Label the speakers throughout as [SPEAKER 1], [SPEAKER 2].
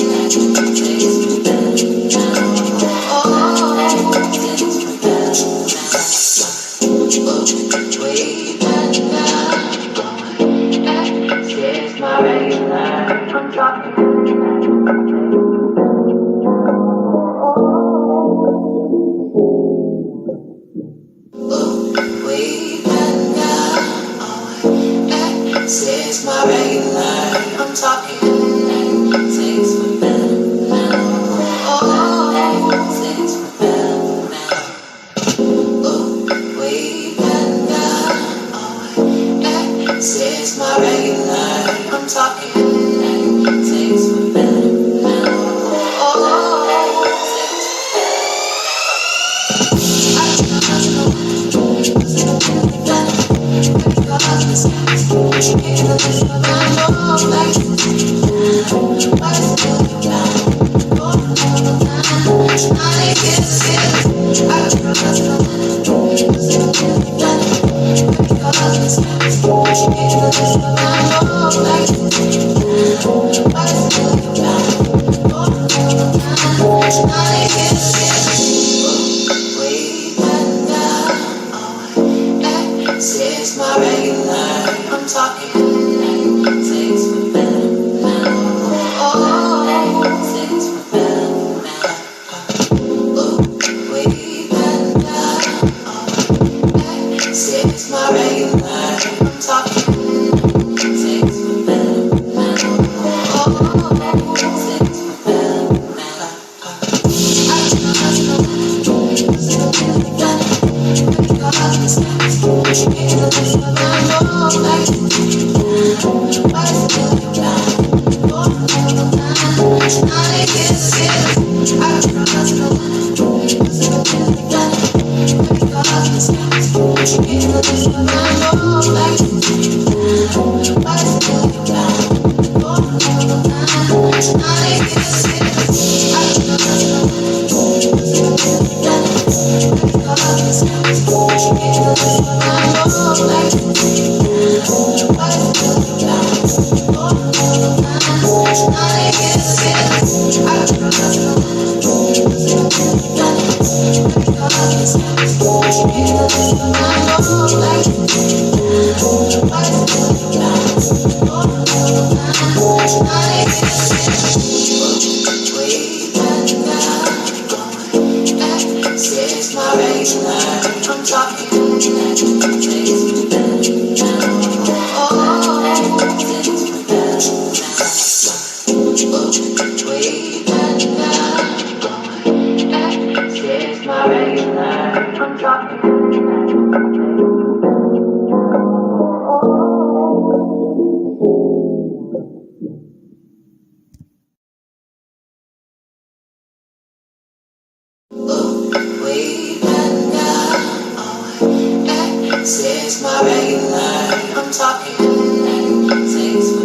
[SPEAKER 1] I'm talking, takes me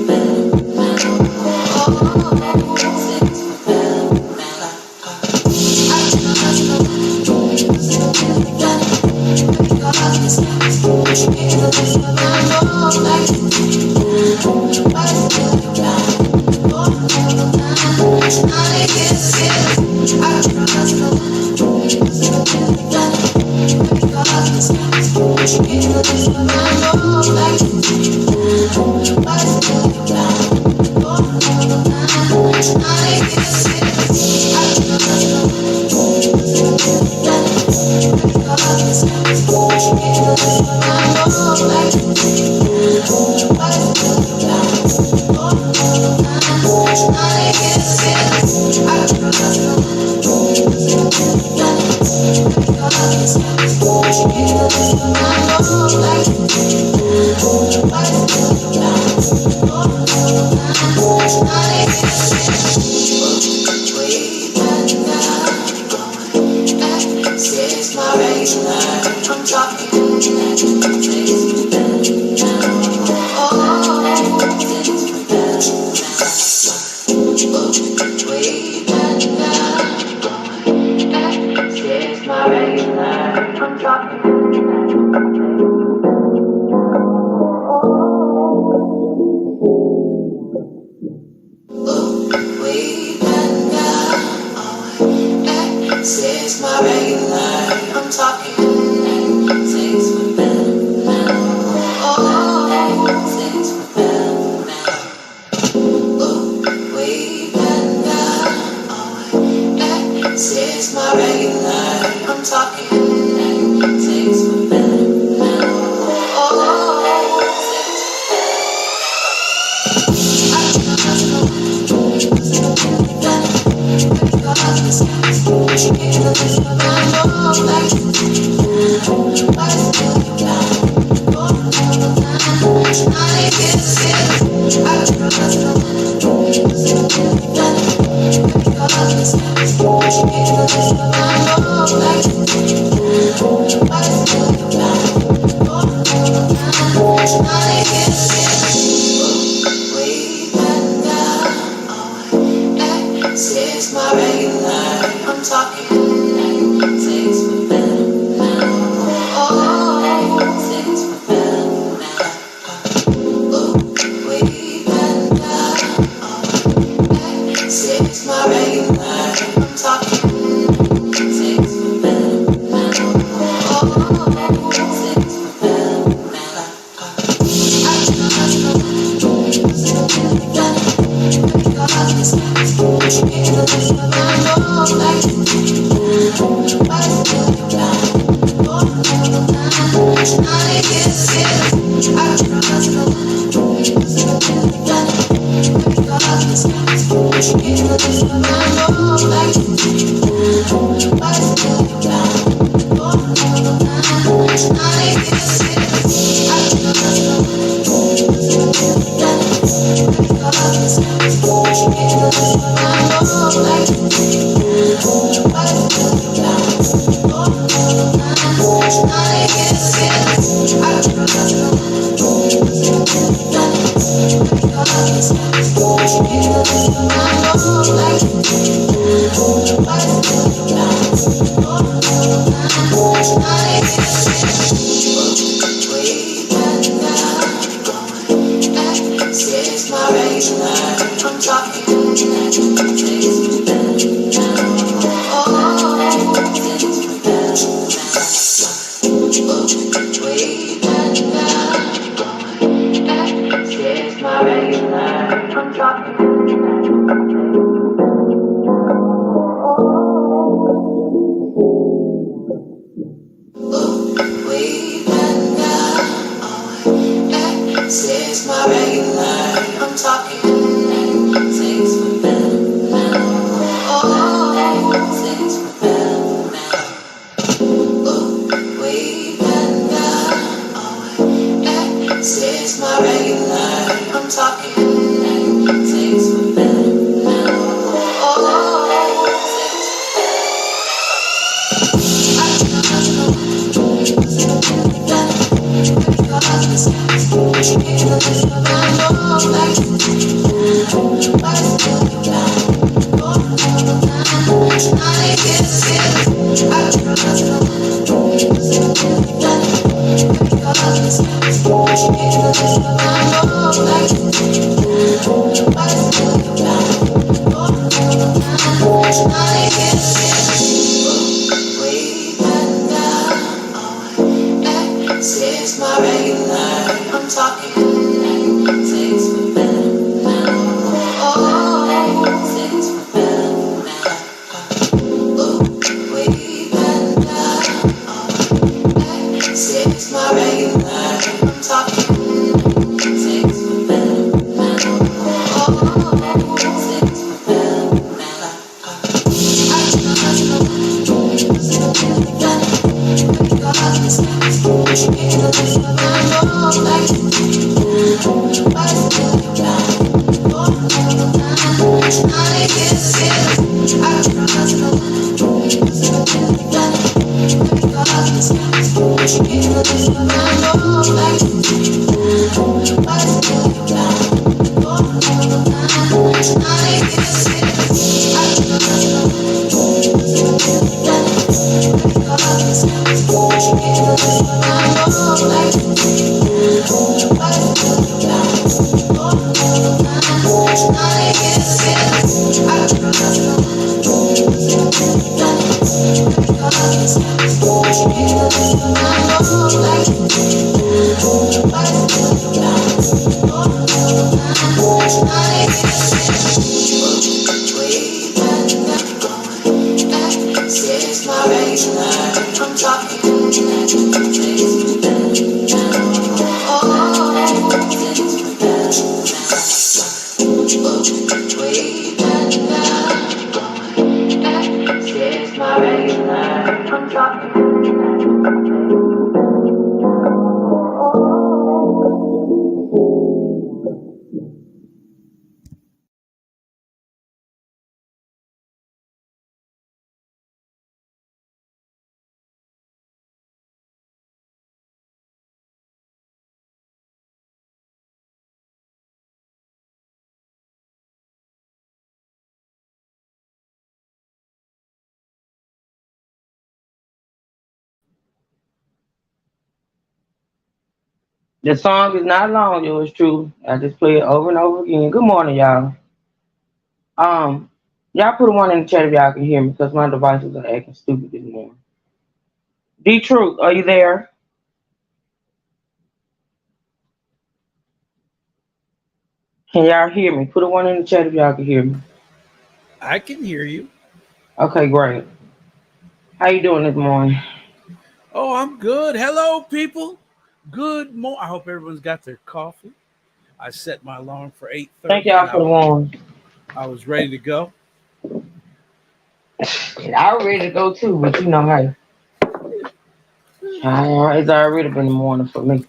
[SPEAKER 1] better, This is my regular. I'm talking things for better. The song is not long, yours true. I just play it over and over again. Good morning, y'all. Um, y'all put one in the chat if y'all can hear me because my devices are acting stupid this morning. D Truth, are you there? Can y'all hear me? Put a one in the chat if y'all can hear me.
[SPEAKER 2] I can hear you.
[SPEAKER 1] Okay, great. How you doing this morning?
[SPEAKER 2] Oh, I'm good. Hello, people. Good morning. I hope everyone's got their coffee. I set my alarm for
[SPEAKER 1] Thank
[SPEAKER 2] 8:30,
[SPEAKER 1] y'all
[SPEAKER 2] and
[SPEAKER 1] for the one.
[SPEAKER 2] I was ready to go.
[SPEAKER 1] I ready to go too, but you know, hey, it's already been the morning for me.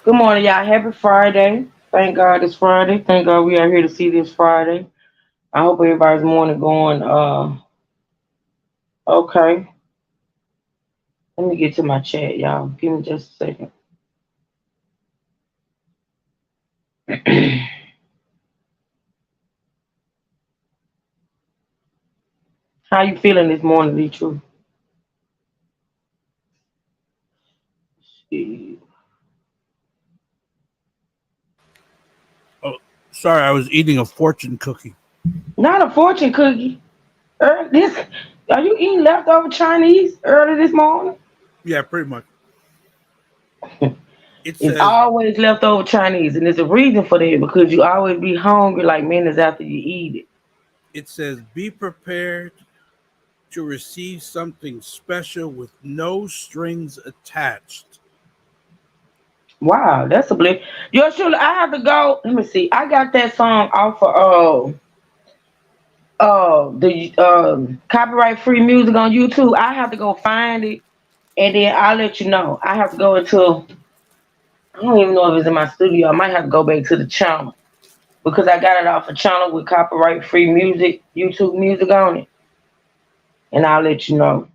[SPEAKER 1] Good morning, y'all. Happy Friday. Thank God it's Friday. Thank God we are here to see this Friday. I hope everybody's morning going okay. Let me get to my chat, y'all. Give me just a second. How you feeling this morning, Lee True?
[SPEAKER 2] Oh, sorry, I was eating a fortune cookie.
[SPEAKER 1] Not a fortune cookie. This are you eating leftover Chinese early this morning?
[SPEAKER 2] Yeah, pretty much. It
[SPEAKER 1] It's
[SPEAKER 2] says
[SPEAKER 1] always leftover Chinese, and there's a reason for that because you always be hungry like minutes after you eat it.
[SPEAKER 2] be prepared to receive something special with no strings attached.
[SPEAKER 1] Wow, that's a blip. Yo, Shula, I have to go. Let me see. I got that song off of the copyright free music on YouTube. I have to go find it and then I'll let you know. I have to go into I don't even know if it's in my studio. I might have to go back to the channel because I got it off a channel with copyright free music, YouTube music on it, and I'll let you know.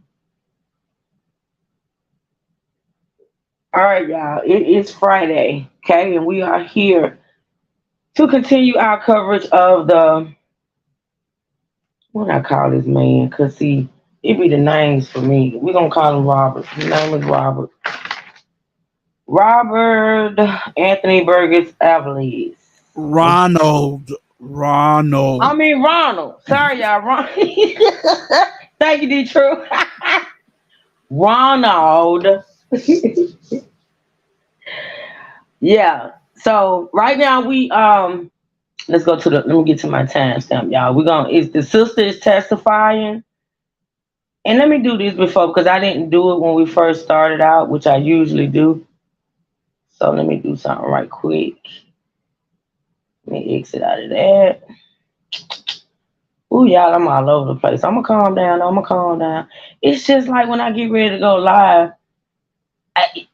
[SPEAKER 1] All right, y'all. It is Friday, okay, and we are here to continue our coverage of the what I call this man, cause see, it be the names for me. We're gonna call him Robert. His name is Robert. Robert Anthony Burgess Avaliz.
[SPEAKER 2] Ronald,
[SPEAKER 1] I
[SPEAKER 2] Ronald.
[SPEAKER 1] mean Ronald. Sorry, y'all. Thank you, Detroit. Ronald. Yeah. So right now we let's go to the let me get to my timestamp, y'all. We're gonna is the sister is testifying. And let me do this before because I didn't do it when we first started out, which I usually do. So let me do something right quick. Let me exit out of that. Ooh, y'all, I'm all over the place. I'm gonna calm down. I'm gonna calm down. It's just like when I get ready to go live,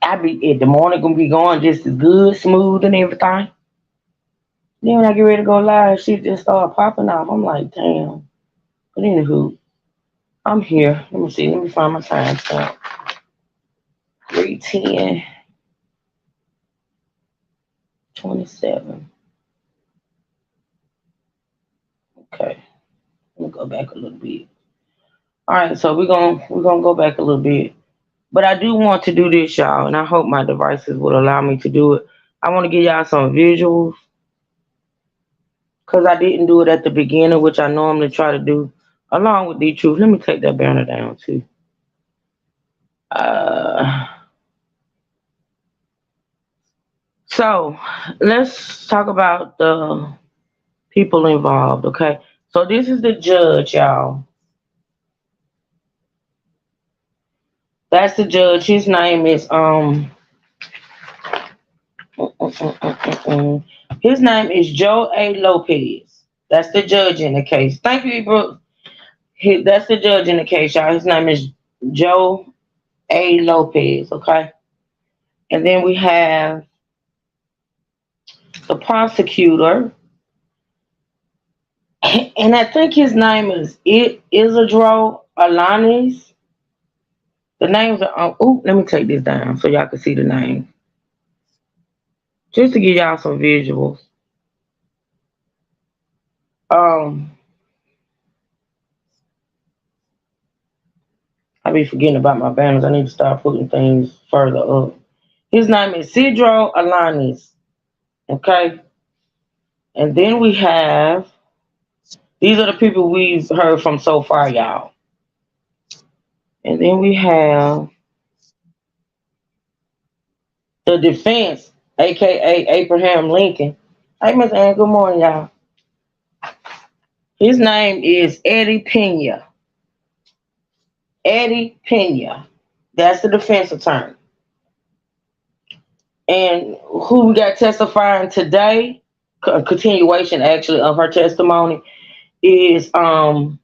[SPEAKER 1] I be the morning gonna be going just as good, smooth, and everything. Then when I get ready to go live, shit just start popping off. I'm like, damn. But anywho, I'm here. Let me see. Let me find my time stamp. 3:10, 27. Okay. Let me go back a little bit. All right, so we're gonna go back a little bit. But I do want to do this, y'all, and I hope my devices will allow me to do it. I want to give y'all some visuals because I didn't do it at the beginning, which I normally try to do, along with the truth. Let me take that banner down too. Uh, so let's talk about the people involved. Okay, so this is the judge, y'all. That's the judge. His name is his name is Joe A. Lopez. That's the judge in the case. Thank you, Brooks. That's the judge in the case, y'all. His name is Joe A. Lopez. Okay, and then we have the prosecutor, and I think his name is Isidro Alanis. The names are let me take this down so y'all can see the name, just to give y'all some visuals. Um, I be forgetting about my banners. I need to start putting things further up. His name is Isidro Alanis. Okay, and then we have these are the people we've heard from so far, y'all. And then we have the defense, aka Abraham Lincoln. Hey, Miss Ann, good morning, y'all. His name is Eddie Pena. Eddie Pena. That's the defense attorney. And who we got testifying today, a continuation actually of her testimony, is Mrs.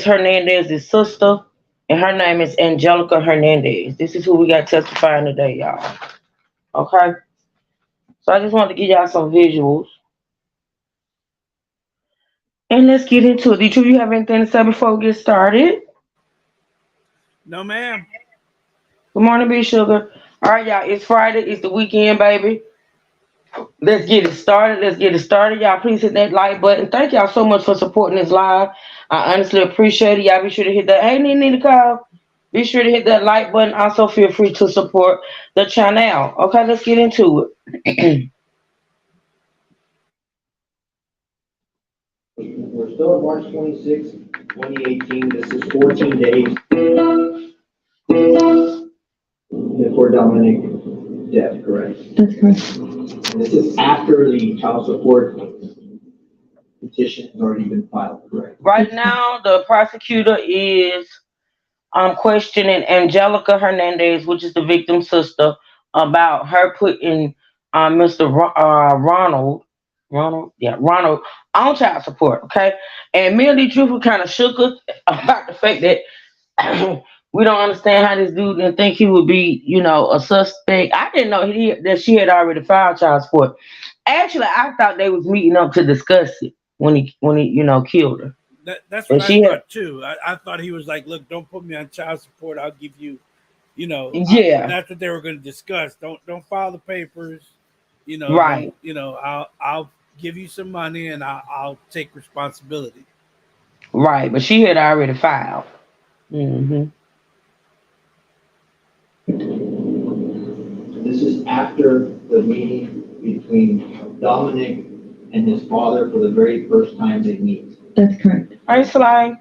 [SPEAKER 1] Hernandez's sister, and her name is Angelica Hernandez. This is who we got testifying today, y'all. Okay? So I just wanted to give y'all some visuals. And let's get into it. Did you have anything to say before we get started?
[SPEAKER 2] No, ma'am.
[SPEAKER 1] Good morning, Big Sugar. All right, y'all. It's Friday. It's the weekend, baby. Let's get it started. Let's get it started. Y'all, please hit that like button. Thank y'all so much for supporting this live. I honestly appreciate it. Y'all be sure to hit that. Hey, need to call. Be sure to hit that like button. Also, feel free to support the channel. Okay, let's get into it.
[SPEAKER 3] We're still at March 26, 2018. This is 14 days before Dominic death, correct?
[SPEAKER 4] That's correct.
[SPEAKER 3] And this is after the child support petition has already been filed, correct?
[SPEAKER 1] Right now, the prosecutor is questioning Angelica Hernandez, which is the victim's sister, about her putting Mr. Ronald on child support. Okay, and me and the truth were kind of shook us about the fact that we don't understand how this dude didn't think he would be, a suspect. I didn't know that she had already filed child support. Actually, I thought they was meeting up to discuss it when he killed her.
[SPEAKER 2] That's what
[SPEAKER 1] And
[SPEAKER 2] I
[SPEAKER 1] she had,
[SPEAKER 2] thought too. I thought he was like, look, don't put me on child support. I'll give you,
[SPEAKER 1] yeah,
[SPEAKER 2] that's what they were going to discuss. Don't file the papers. Don't,
[SPEAKER 1] right,
[SPEAKER 2] I'll give you some money and I'll take responsibility.
[SPEAKER 1] right. But she had already filed. Hmm.
[SPEAKER 3] This is after the meeting between Dominic and his father for the very first time they meet.
[SPEAKER 4] That's correct.
[SPEAKER 1] Hey, Sly.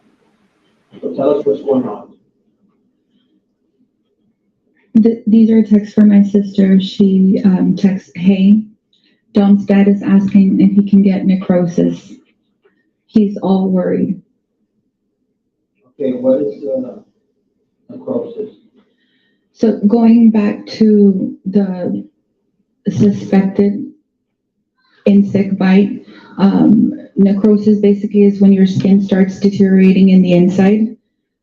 [SPEAKER 3] So tell us what's going on.
[SPEAKER 4] These are texts from my sister. She texts, "Hey, Dom's dad is asking if he can get necrosis. He's all worried."
[SPEAKER 3] Okay, what is necrosis?
[SPEAKER 4] So going back to the suspected insect bite, necrosis basically is when your skin starts deteriorating in the inside.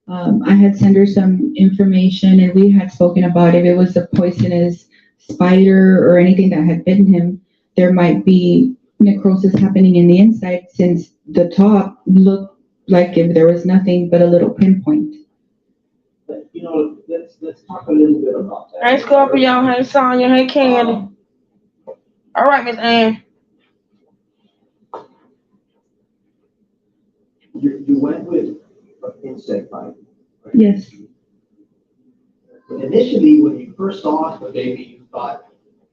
[SPEAKER 4] I had sent her some information and we had spoken about if it was a poisonous spider or anything that had bitten him, there might be necrosis happening in the inside since the top looked like if there was nothing but a little pinpoint.
[SPEAKER 3] But, let's talk a little bit about that.
[SPEAKER 1] Hey, Scorpio. Hey, Sonya. Hey, Candy. All right, Miss Ann.
[SPEAKER 3] You went with insect bite. Right?
[SPEAKER 4] Yes,
[SPEAKER 3] Initially, when you first saw the baby, you thought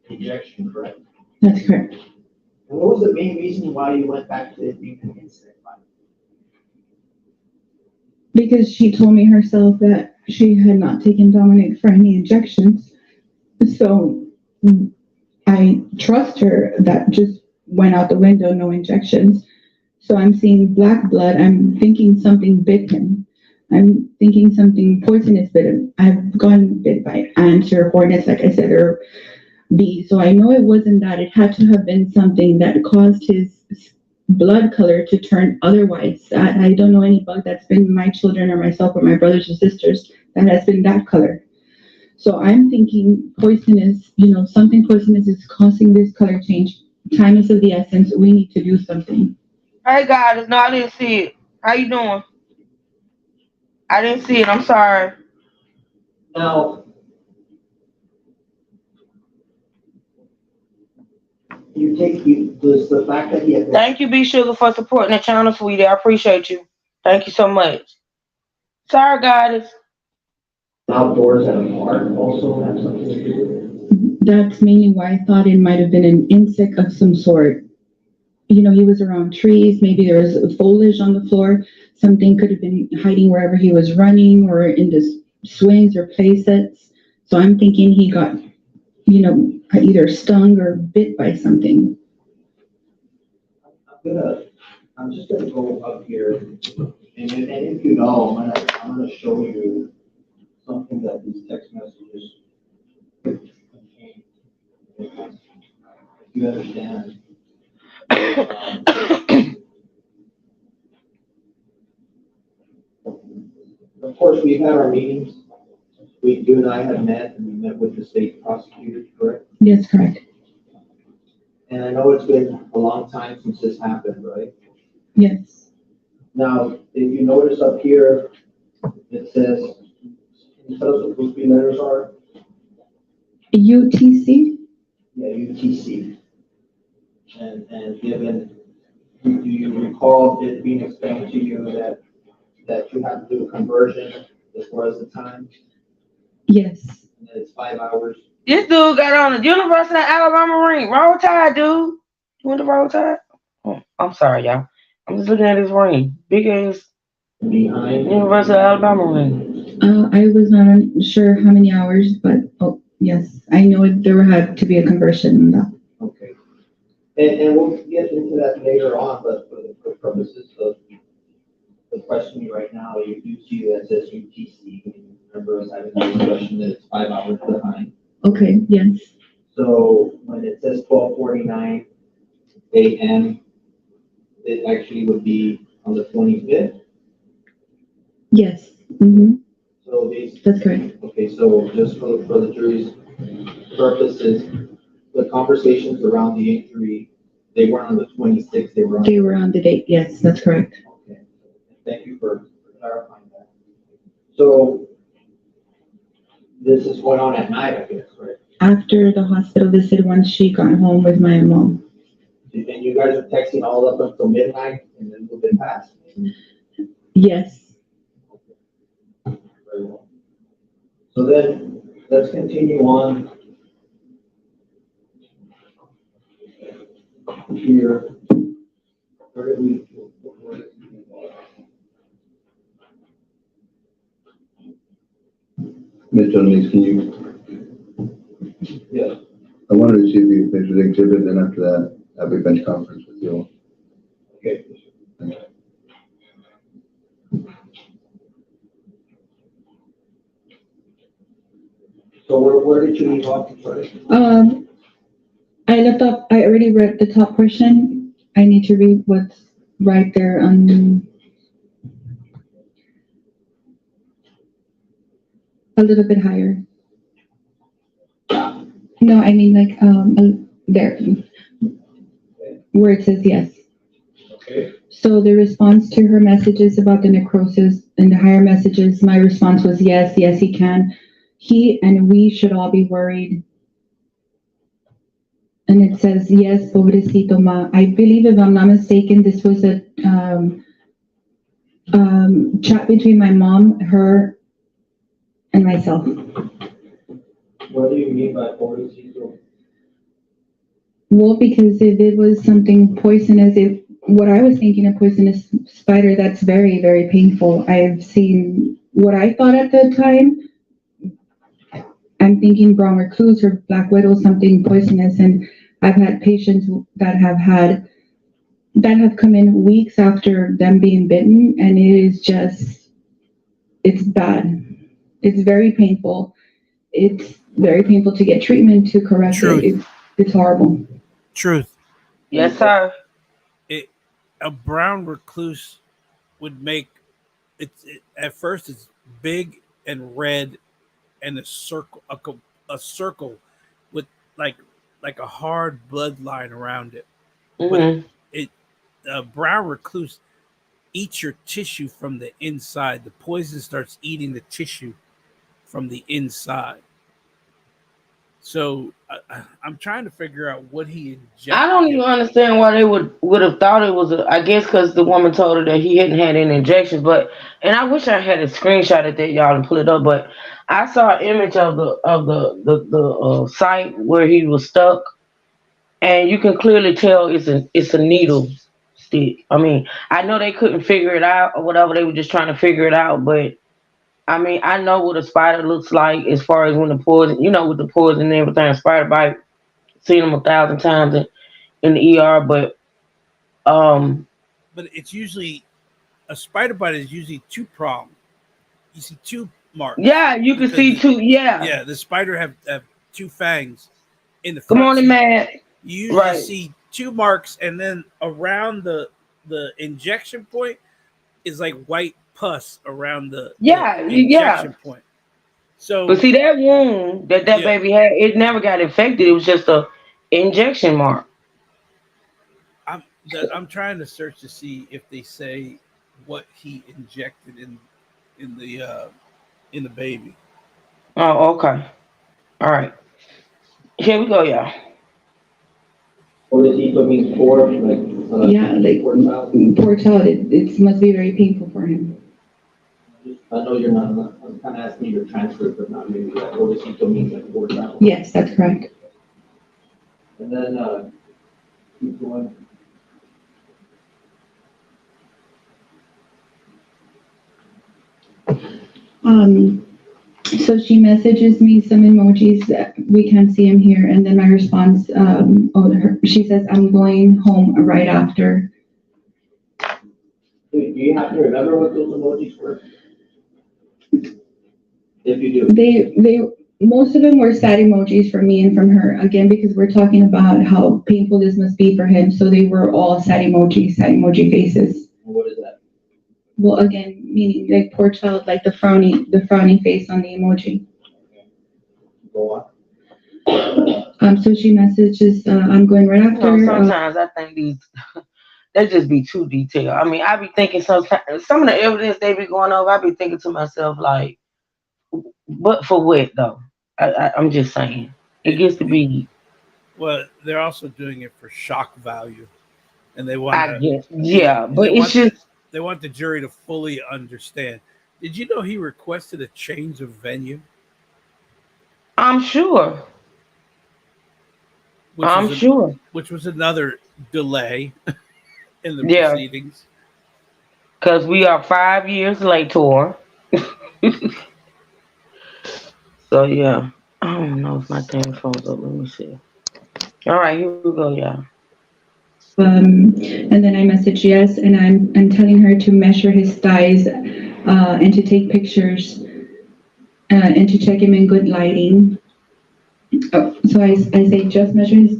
[SPEAKER 3] injection, correct?
[SPEAKER 4] that's correct.
[SPEAKER 3] And what was the main reason why you went back to it being an insect bite?
[SPEAKER 4] Because she told me herself that she had not taken Dominic for any injections. So I trust her that just went out the window, no injections. So I'm seeing black blood. I'm thinking something bit him. I'm thinking something poisonous bit him. I've gone bit by ants or hornets, like I said, or bees. So I know it wasn't that. It had to have been something that caused his blood color to turn otherwise. I don't know any bug that's been my children or myself or my brothers or sisters that has been that color. So I'm thinking poisonous, something poisonous is causing this color change. Time is of the essence. We need to do something.
[SPEAKER 1] Hey, guys. No, I didn't see it. How you doing? I didn't see it. I'm sorry.
[SPEAKER 3] Now, does the fact that he had.
[SPEAKER 1] Thank you, B Sugar, for supporting the channel, sweetie. I appreciate you. Thank you so much. Sorry, guys.
[SPEAKER 3] Outdoors at a park also have something to do with it?
[SPEAKER 4] That's mainly why I thought it might have been an insect of some sort. He was around trees. Maybe there was foliage on the floor. Something could have been hiding wherever he was running or in the swings or play sets. So I'm thinking he got, either stung or bit by something.
[SPEAKER 3] I'm just gonna go up here, and if you know, I'm gonna show you something that these text messages contain. If you understand. Of course, we've had our meetings. You and I have met, and we met with the state prosecutor, correct?
[SPEAKER 4] Yes, correct.
[SPEAKER 3] And I know it's been a long time since this happened, right?
[SPEAKER 4] Yes.
[SPEAKER 3] Now, if you notice up here, it says, can you tell us what those three letters are?
[SPEAKER 4] UTC?
[SPEAKER 3] Yeah, UTC. And given, do you recall it being explained to you that you have to do a conversion as far as the time,
[SPEAKER 4] Yes.
[SPEAKER 3] and that it's 5 hours?
[SPEAKER 1] This dude got on a University of Alabama ring. Roll Tide, dude. You want the Roll Tide? Oh, I'm sorry, y'all. I'm just looking at his ring. Big ass
[SPEAKER 3] Behind.
[SPEAKER 1] University of Alabama ring.
[SPEAKER 4] I was not sure how many hours, but yes, I know there had to be a conversion in that.
[SPEAKER 3] Okay. And we'll get into that later on, but for purposes of the questioning right now, you do see that says UTC. Remember us having a discussion that it's 5 hours behind.
[SPEAKER 4] Okay, yes.
[SPEAKER 3] So when it says 12:49 a.m., it actually would be on the 25th.
[SPEAKER 4] Yes. Mm-hmm.
[SPEAKER 3] So
[SPEAKER 4] that's correct.
[SPEAKER 3] Okay, so just for the jury's purposes, the conversations around the injury, they weren't on the 26th, they were
[SPEAKER 4] on the date. Yes, that's correct.
[SPEAKER 3] Okay, thank you for clarifying that. So this is going on at night, I guess, right?
[SPEAKER 4] After the hospital visit, once she got home with my mom.
[SPEAKER 3] And you guys are texting all up until midnight and then a little bit past?
[SPEAKER 4] Yes.
[SPEAKER 3] Okay. Very well. So then, let's continue on here. Where did we?
[SPEAKER 5] Mr. Jones, can you,
[SPEAKER 3] Yeah.
[SPEAKER 5] I wanted to see if you finished the exhibit, then after that, have a bench conference with you.
[SPEAKER 3] Okay. So where did you leave off? Sorry.
[SPEAKER 4] I already read the top portion. I need to read what's right there on a little bit higher. No, I mean like, there, where it says yes.
[SPEAKER 3] Okay.
[SPEAKER 4] So the response to her messages about the necrosis and the higher messages, my response was yes, yes, he can. He and we should all be worried. And it says, yes, pobrecito ma. I believe, if I'm not mistaken, this was a chat between my mom, her, and myself.
[SPEAKER 3] What do you mean by pobrecito?
[SPEAKER 4] Well, because if it was something poisonous, if what I was thinking a poisonous spider, that's very, very painful. I've seen what I thought at the time. I'm thinking brown recluse or black widow, something poisonous, and I've had patients that have come in weeks after them being bitten, and it is just, it's bad. It's very painful. It's very painful to get treatment to correct
[SPEAKER 2] Truth.
[SPEAKER 4] it. It's horrible.
[SPEAKER 2] Truth.
[SPEAKER 1] Yes, sir.
[SPEAKER 2] A brown recluse would make at first it's big and red and a circle with like a hard bloodline around it.
[SPEAKER 1] Mm-hmm.
[SPEAKER 2] A brown recluse eats your tissue from the inside. The poison starts eating the tissue from the inside. So I'm trying to figure out what he injected.
[SPEAKER 1] I don't even understand why they would have thought it was. I guess because the woman told her that he hadn't had any injections. But and I wish I had a screenshot of that, y'all, and pull it up. But I saw an image of the site where he was stuck, and you can clearly tell it's a needle stick. I mean, I know they couldn't figure it out or whatever. They were just trying to figure it out, but. I mean, I know what a spider looks like as far as when the poison, with the poison and everything, spider bite. Seen them 1,000 times in the ER, but
[SPEAKER 2] but it's usually a spider bite is usually two pronged. You see two marks.
[SPEAKER 1] Yeah, you can see two. Yeah,
[SPEAKER 2] yeah. The spider have two fangs in the
[SPEAKER 1] front. Good morning,
[SPEAKER 2] so
[SPEAKER 1] man.
[SPEAKER 2] You usually see two marks, and then around the injection point is like white pus around the injection point. So,
[SPEAKER 1] but see that wound that baby had, it never got infected. It was just a injection mark.
[SPEAKER 2] I'm trying to search to see if they say what he injected in the baby.
[SPEAKER 1] Oh, okay. All right. Here we go, y'all.
[SPEAKER 3] Pobrecito means poor, like
[SPEAKER 4] poor child. It must be very painful for him.
[SPEAKER 3] I know you're not. I'm kind of asking you to transfer it, but not maybe that. Pobrecito means like poor child.
[SPEAKER 4] Yes, that's correct.
[SPEAKER 3] And then keep going.
[SPEAKER 4] So she messages me some emojis that we can't see him here, and then my response, she says, I'm going home right after.
[SPEAKER 3] Do you have to remember what those emojis were? If you do.
[SPEAKER 4] They most of them were sad emojis from me and from her, again, because we're talking about how painful this must be for him. So they were all sad emoji faces.
[SPEAKER 3] What is that?
[SPEAKER 4] Well, again, meaning like poor child, like the frowny face on the emoji.
[SPEAKER 3] Go on.
[SPEAKER 4] So she messages, I'm going right after.
[SPEAKER 1] Sometimes I think these they just be too detailed. I mean, I be thinking sometimes some of the evidence they be going over, I be thinking to myself like, but for what though? I'm just saying it gets to be.
[SPEAKER 2] Well, they're also doing it for shock value, and they want.
[SPEAKER 1] But it's just.
[SPEAKER 2] They want the jury to fully understand. Did you know he requested a change of venue?
[SPEAKER 1] I'm sure.
[SPEAKER 2] Which was another delay in the proceedings.
[SPEAKER 1] Because we are 5 years later. So, yeah. I don't know if my thing froze up. Let me see. All right, here we go, y'all.
[SPEAKER 4] And then I message yes, and I'm telling her to measure his thighs and to take pictures and to check him in good lighting. So I say, just measure his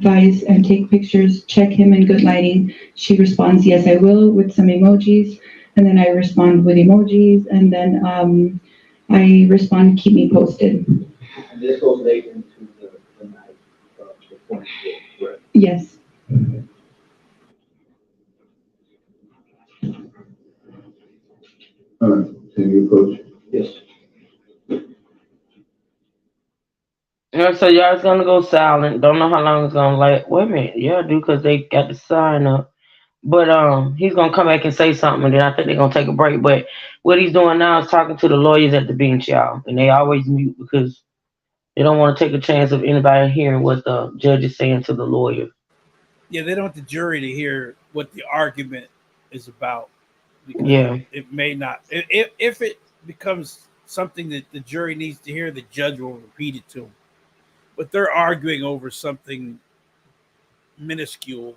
[SPEAKER 4] thighs and take pictures, check him in good lighting. She responds, yes, I will, with some emojis. And then I respond with emojis. And then I respond, keep me posted.
[SPEAKER 3] And this goes late into the night before school, right?
[SPEAKER 4] Yes.
[SPEAKER 5] All right, thank you, Coach.
[SPEAKER 3] Yes.
[SPEAKER 1] Yeah, so y'all's gonna go silent. Don't know how long it's gonna last. Wait a minute, yeah, I do because they got the sign up. But he's gonna come back and say something, and then I think they're gonna take a break. But what he's doing now is talking to the lawyers at the bench, y'all, and they always mute because they don't want to take a chance of anybody hearing what the judge is saying to the lawyer.
[SPEAKER 2] Yeah, they don't want the jury to hear what the argument is about because
[SPEAKER 1] Yeah,
[SPEAKER 2] it may not. If it becomes something that the jury needs to hear, the judge will repeat it to them. But they're arguing over something minuscule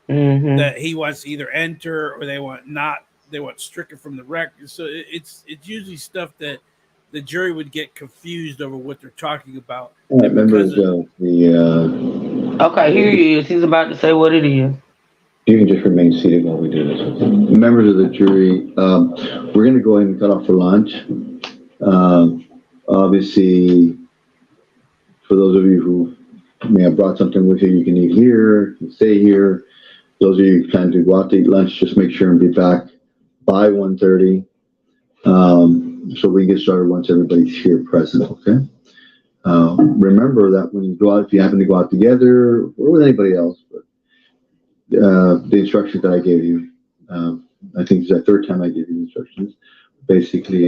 [SPEAKER 1] hmm,
[SPEAKER 2] that he wants to either enter or they want not. They want stricken from the record. So it's usually stuff that the jury would get confused over what they're talking about,
[SPEAKER 5] All right,
[SPEAKER 2] and because
[SPEAKER 5] members
[SPEAKER 2] of
[SPEAKER 5] of the,
[SPEAKER 1] okay, here he is. He's about to say what it is.
[SPEAKER 5] you can just remain seated while we do this. Members of the jury, we're gonna go ahead and cut off for lunch. Obviously, for those of you who may have brought something with you, you can eat here, stay here. Those of you who plan to go out to eat lunch, just make sure and be back by 1:30. So we get started once everybody's here present, okay? Remember that when you go out, if you happen to go out together or with anybody else, but, the instructions that I gave you, I think it's the third time I gave you the instructions. Basically,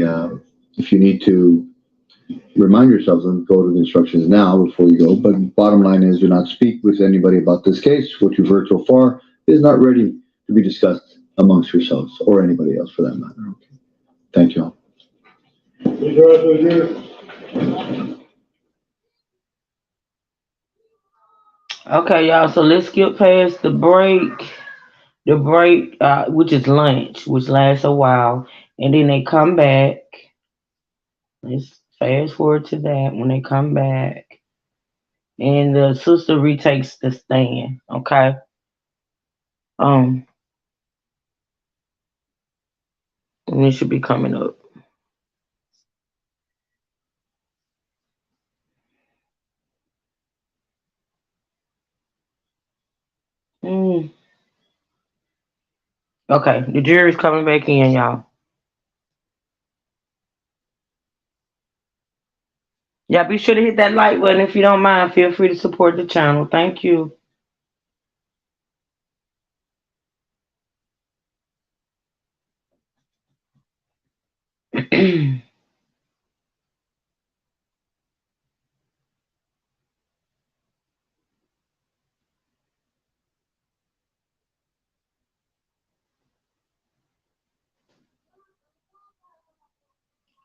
[SPEAKER 5] if you need to remind yourselves and go to the instructions now before you go. But bottom line is, do not speak with anybody about this case. What you've heard so far is not ready to be discussed amongst yourselves or anybody else for that matter. Okay. Thank you all.
[SPEAKER 1] Okay, y'all. So let's skip past the break. The break, which is lunch, which lasts a while, and then they come back. Let's fast forward to that when they come back, and the sister retakes the stand. Okay. Um, and it should be coming up. Mm. Okay, the jury's coming back in, y'all. Yeah, be sure to hit that like button if you don't mind. Feel free to support the channel. Thank you.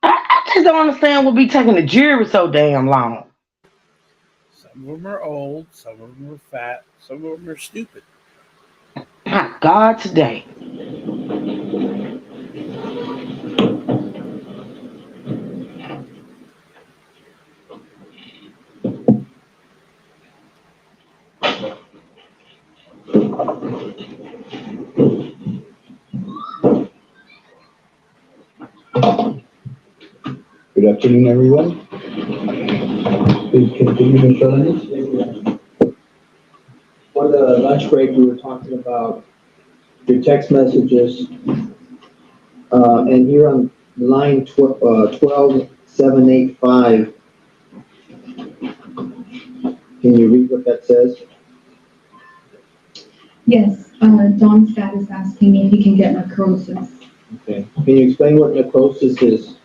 [SPEAKER 1] I just don't understand what be taking the jury so damn long.
[SPEAKER 2] some of them are old, some of them are fat, some of them are stupid.
[SPEAKER 1] My God, today.
[SPEAKER 5] Good afternoon, everyone. Please continue, Mr. Lennon.
[SPEAKER 3] For the lunch break, we were talking about your text messages. And here on line 12785, can you read what that says?
[SPEAKER 4] Yes, Don's dad is asking me if he can get necrosis.
[SPEAKER 3] Okay. Can you explain what necrosis is?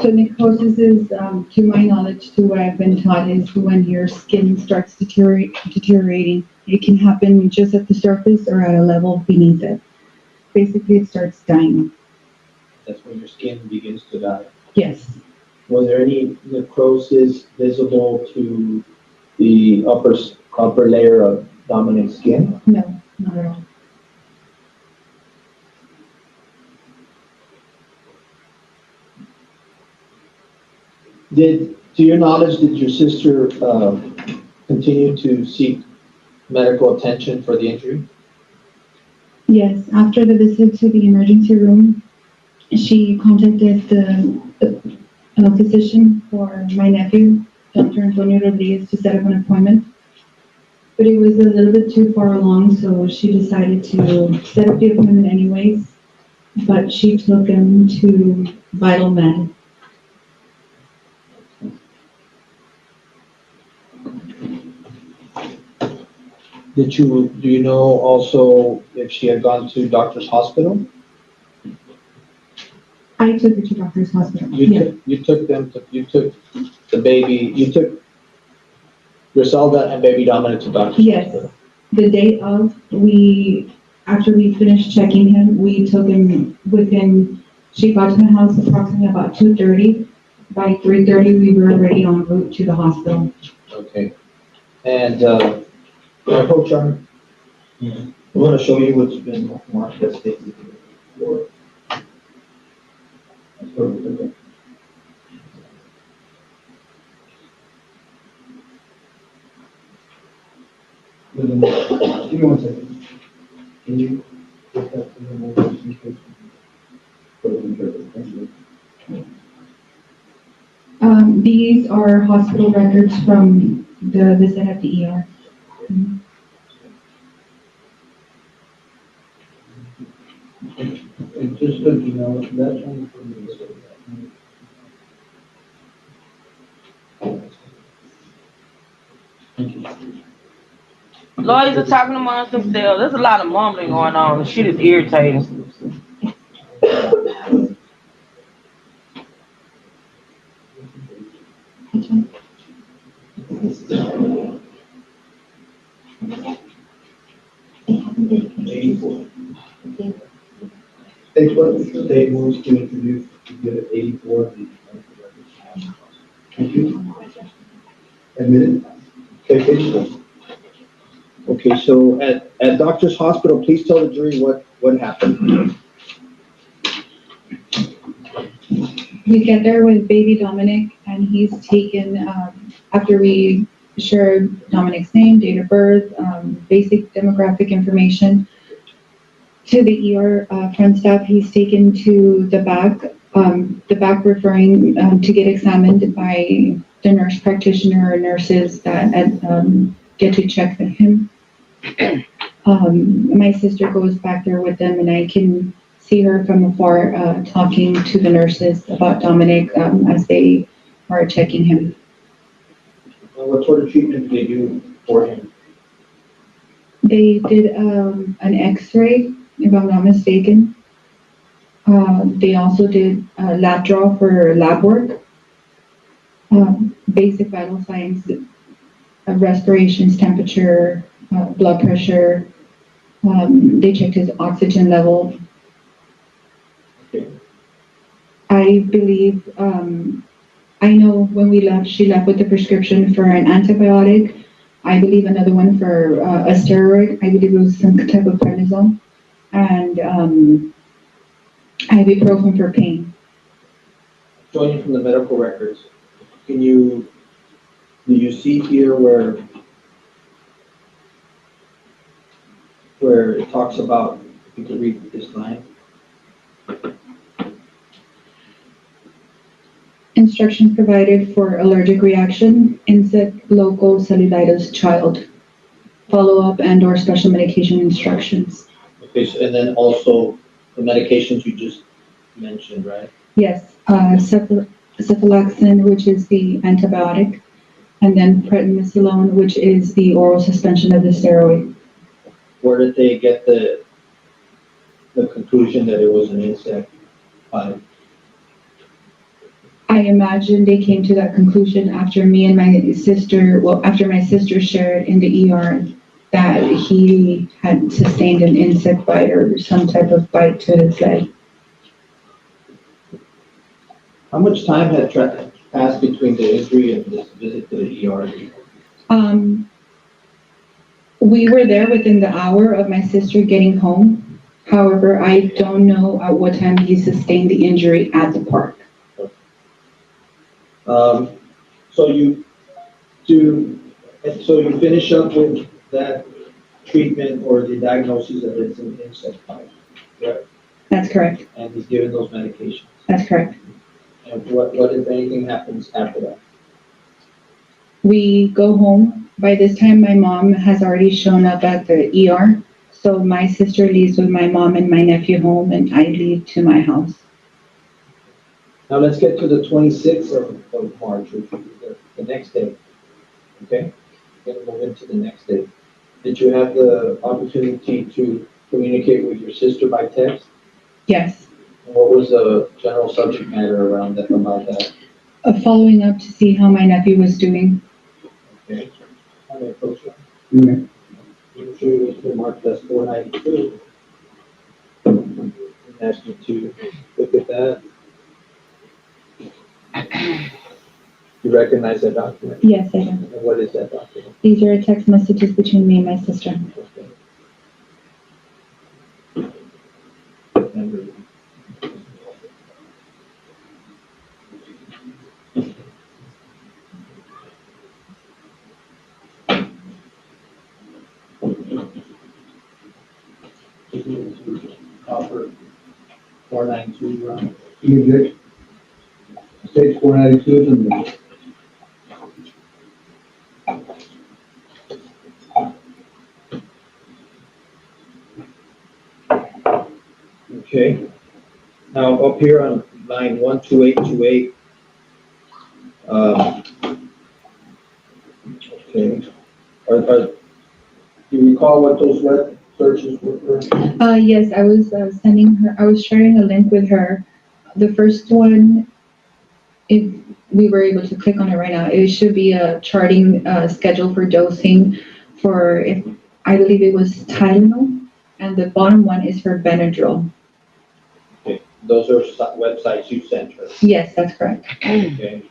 [SPEAKER 4] So necrosis is, to my knowledge, to what I've been taught, is when your skin starts deteriorating. It can happen just at the surface or at a level beneath it. Basically, it starts dying.
[SPEAKER 3] That's when your skin begins to die.
[SPEAKER 4] Yes.
[SPEAKER 3] Was there any necrosis visible to the upper layer of Dominic's skin?
[SPEAKER 4] No, not at all.
[SPEAKER 3] To your knowledge, did your sister, continue to seek medical attention for the injury?
[SPEAKER 4] Yes, after the visit to the emergency room, she contacted the physician for my nephew, Dr. Antonio Rodriguez, to set up an appointment. But it was a little bit too far along, so she decided to set up the appointment anyways. But she took him to Vital Med.
[SPEAKER 3] Do you know also if she had gone to Doctor's Hospital?
[SPEAKER 4] I took her to Doctor's Hospital.
[SPEAKER 3] You took the baby, you took Griselda and baby Dominic to Doctor's Hospital?
[SPEAKER 4] Yes. The day of, after we finished checking him, we took him she got to the house approximately about 2:30. By 3:30, we were already en route to the hospital.
[SPEAKER 3] Okay. And, Coach, I want to show you what's been marked as safety. Give me 1 second. Can you get that to the emergency case? Thank you.
[SPEAKER 4] These are hospital records from the visit at the ER.
[SPEAKER 3] And just so you know, that's only for me. Thank you.
[SPEAKER 1] Lawyers are talking amongst themselves. There's a lot of mumbling going on. The shit is irritating.
[SPEAKER 3] State what? State moves to introduce exhibit 84. Thank you. Admitted. Okay, page 4. Okay, so at Doctor's Hospital, please tell the jury what happened.
[SPEAKER 4] We get there with baby Dominic, and he's taken, after we shared Dominic's name, date of birth, basic demographic information, to the ER front staff. He's taken to the back referring to get examined by the nurse practitioner or nurses that get to check him. My sister goes back there with them, and I can see her from afar talking to the nurses about Dominic as they are checking him.
[SPEAKER 3] What sort of treatment did they do for him?
[SPEAKER 4] They did an x-ray, if I'm not mistaken. They also did a lab draw for lab work, basic vital signs, respirations, temperature, blood pressure. They checked his oxygen level.
[SPEAKER 3] Okay.
[SPEAKER 4] I believe, I know when we left, she left with the prescription for an antibiotic. I believe another one for a steroid. I believe it was some type of prednisone. And ibuprofen for pain.
[SPEAKER 3] Showing from the medical records, do you see here where it talks about, if you could read this line?
[SPEAKER 4] Instructions provided for allergic reaction, insect, local, cellulitis, child. Follow-up and/or special medication instructions.
[SPEAKER 3] Okay, so, and then also the medications you just mentioned, right?
[SPEAKER 4] Yes, cephalexin, which is the antibiotic, and then prednisolone, which is the oral suspension of the steroid.
[SPEAKER 3] Where did they get the conclusion that it was an insect bite?
[SPEAKER 4] I imagine they came to that conclusion after after my sister shared in the ER that he had sustained an insect bite or some type of bite to his leg.
[SPEAKER 3] How much time had passed between the injury and this visit to the ER?
[SPEAKER 4] We were there within the hour of my sister getting home. However, I don't know at what time he sustained the injury at the park.
[SPEAKER 3] So you do, and so you finish up with that treatment or the diagnosis that it's an insect bite, correct?
[SPEAKER 4] That's correct.
[SPEAKER 3] And he's given those medications.
[SPEAKER 4] That's correct.
[SPEAKER 3] And what if anything happens after that?
[SPEAKER 4] We go home. By this time, my mom has already shown up at the ER. So my sister leaves with my mom and my nephew home, and I leave to my house.
[SPEAKER 3] Now let's get to the 26th of March, which is the next day, okay? We're gonna move into the next day. Did you have the opportunity to communicate with your sister by text?
[SPEAKER 4] Yes.
[SPEAKER 3] And what was the general subject matter around that, about that?
[SPEAKER 4] Following up to see how my nephew was doing.
[SPEAKER 3] Okay. How many folks?
[SPEAKER 5] Okay.
[SPEAKER 3] I'm sure it was marked as 492. And asked you to look at that. You recognize that document?
[SPEAKER 4] Yes, I do.
[SPEAKER 3] And what is that document?
[SPEAKER 4] These are text messages between me and my sister.
[SPEAKER 3] Okay. And offer 492,
[SPEAKER 5] You get stage 492 is in the
[SPEAKER 3] Okay. Now, up here on line 12828, okay, do you recall what those web searches were?
[SPEAKER 4] Yes, I was I was sharing a link with her. The first one, if we were able to click on it right now, it should be a charting schedule for dosing for, if I believe it was Tylenol, and the bottom one is for Benadryl.
[SPEAKER 3] Okay, those are websites you sent her,
[SPEAKER 4] Yes, that's correct.
[SPEAKER 3] okay?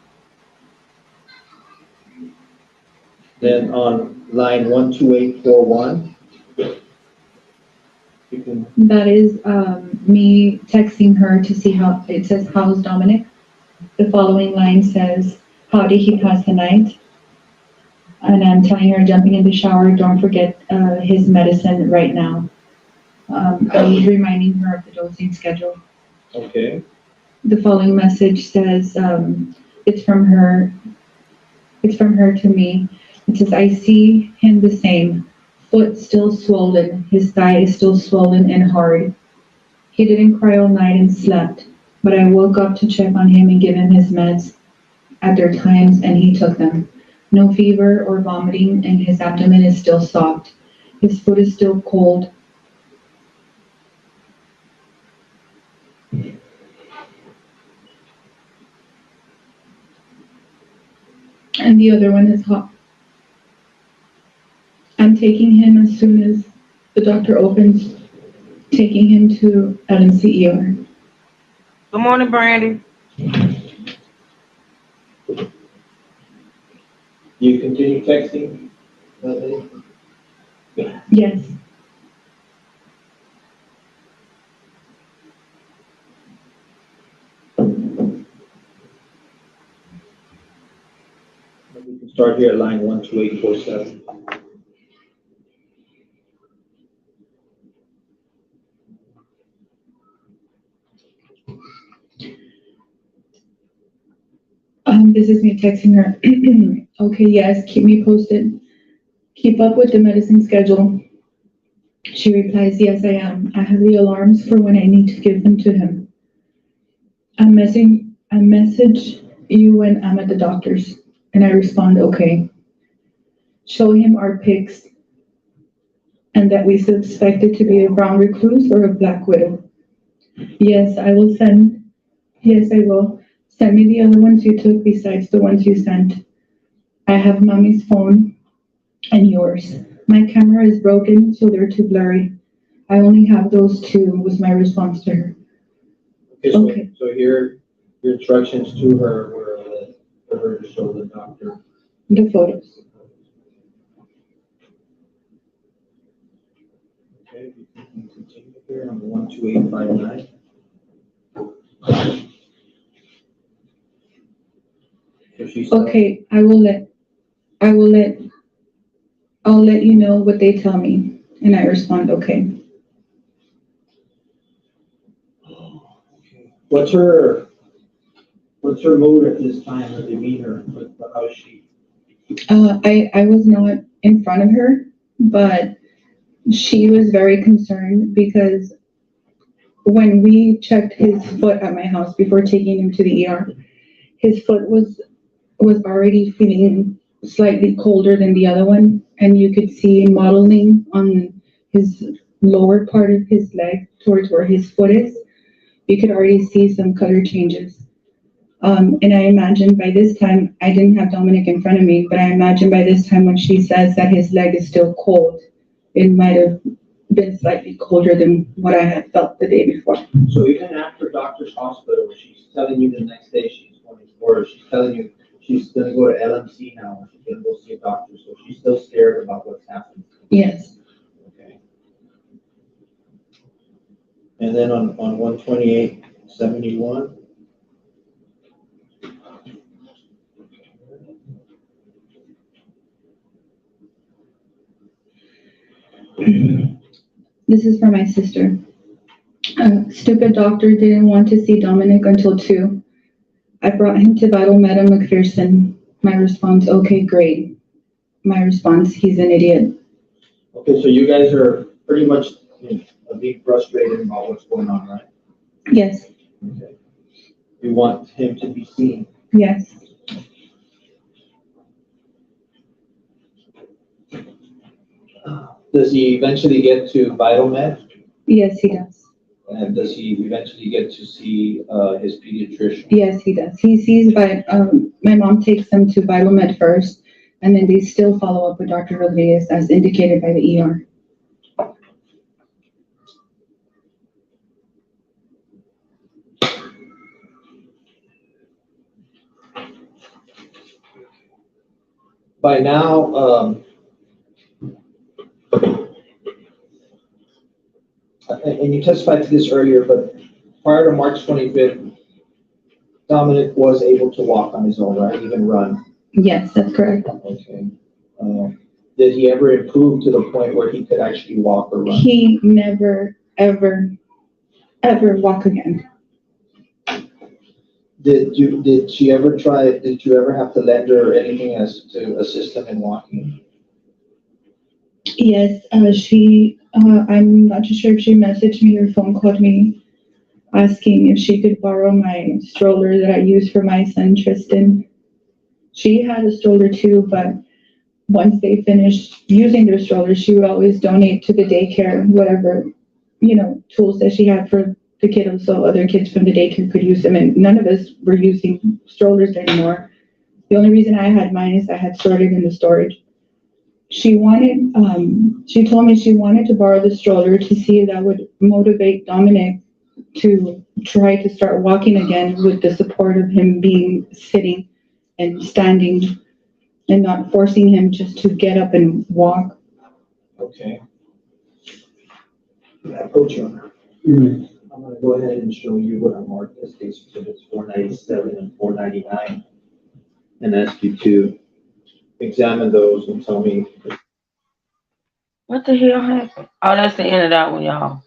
[SPEAKER 3] Then on line 12841, you can,
[SPEAKER 4] That is me texting her to see how, it says, how's Dominic? The following line says, how did he pass the night? And I'm telling her, jumping in the shower, don't forget his medicine right now. I was reminding her of the dosing schedule.
[SPEAKER 3] okay,
[SPEAKER 4] The following message says, it's from her, it's from her to me. It says, I see him the same, foot still swollen, his thigh is still swollen and hard. He didn't cry all night and slept, but I woke up to check on him and give him his meds at their times, and he took them. No fever or vomiting, and his abdomen is still soft. His foot is still cold. And the other one is hot. I'm taking him as soon as the doctor opens, taking him to LMC ER.
[SPEAKER 1] Good morning, Brandy.
[SPEAKER 3] you continue texting that day?
[SPEAKER 4] Yes.
[SPEAKER 3] We can start here at line 12847.
[SPEAKER 4] This is me texting her. Okay, yes, keep me posted. Keep up with the medicine schedule. She replies, yes, I am. I have the alarms for when I need to give them to him. I message you when I'm at the doctor's, and I respond, okay. Show him our pics, and that we suspect it to be a brown recluse or a black widow. Yes, I will send. Yes, I will. Send me the other ones you took besides the ones you sent. I have mommy's phone and yours. My camera is broken, so they're too blurry. I only have those two, was my response to her.
[SPEAKER 3] Okay, so here, your instructions to her were for her to show the doctor.
[SPEAKER 4] The photos.
[SPEAKER 3] Okay, we can continue here on the 12859. So she's
[SPEAKER 4] Okay, I'll let you know what they tell me. And I respond, okay.
[SPEAKER 3] What's her mood at this time that they meet her? How is she?
[SPEAKER 4] I was not in front of her, but she was very concerned because when we checked his foot at my house before taking him to the ER, his foot was already feeling slightly colder than the other one, and you could see modeling on his lower part of his leg towards where his foot is. You could already see some color changes. And I imagine by this time, I didn't have Dominic in front of me, but I imagine by this time when she says that his leg is still cold, it might have been slightly colder than what I had felt the day before.
[SPEAKER 3] So even after doctor's hospital, she's telling you the next day she's going to, or she's telling you she's gonna go to LMC now, or she's gonna go see a doctor, so she's still scared about what's happening.
[SPEAKER 4] Yes.
[SPEAKER 3] Okay. And then on 12871.
[SPEAKER 4] This is for my sister. Stupid doctor didn't want to see Dominic until 2. I brought him to Vital Meta McPherson. My response, okay, great. My response, he's an idiot.
[SPEAKER 3] Okay, so you guys are pretty much being frustrated about what's going on, right?
[SPEAKER 4] Yes.
[SPEAKER 3] Okay. You want him to be seen.
[SPEAKER 4] Yes.
[SPEAKER 3] Does he eventually get to Vital Med?
[SPEAKER 4] Yes, he does.
[SPEAKER 3] And does he eventually get to see his pediatrician?
[SPEAKER 4] Yes, he does. He sees, but my mom takes him to Vital Med first, and then they still follow up with Dr. Rodriguez as indicated by the ER.
[SPEAKER 3] By now, and you testified to this earlier, but prior to March 25th, Dominic was able to walk on his own, right? Even run.
[SPEAKER 4] Yes, that's correct.
[SPEAKER 3] Okay. Did he ever improve to the point where he could actually walk or run?
[SPEAKER 4] He never, ever, ever walk again.
[SPEAKER 3] Did you ever have to lend her anything as to assist him in walking?
[SPEAKER 4] Yes, I'm not too sure if she messaged me or phone called me asking if she could borrow my stroller that I use for my son, Tristan. She had a stroller too, but once they finished using their stroller, she would always donate to the daycare, whatever, tools that she had for the kiddos so other kids from the daycare could use them. And none of us were using strollers anymore. The only reason I had mine is I had stored it in the storage. She told me she wanted to borrow the stroller to see if that would motivate Dominic to try to start walking again with the support of him being sitting and standing and not forcing him just to get up and walk.
[SPEAKER 3] Okay. Yeah, Coach on. I'm gonna go ahead and show you what I marked as case exhibits 497 and 499, and ask you to examine those and tell me.
[SPEAKER 1] What the hell happened? Oh, that's the end of that one, y'all.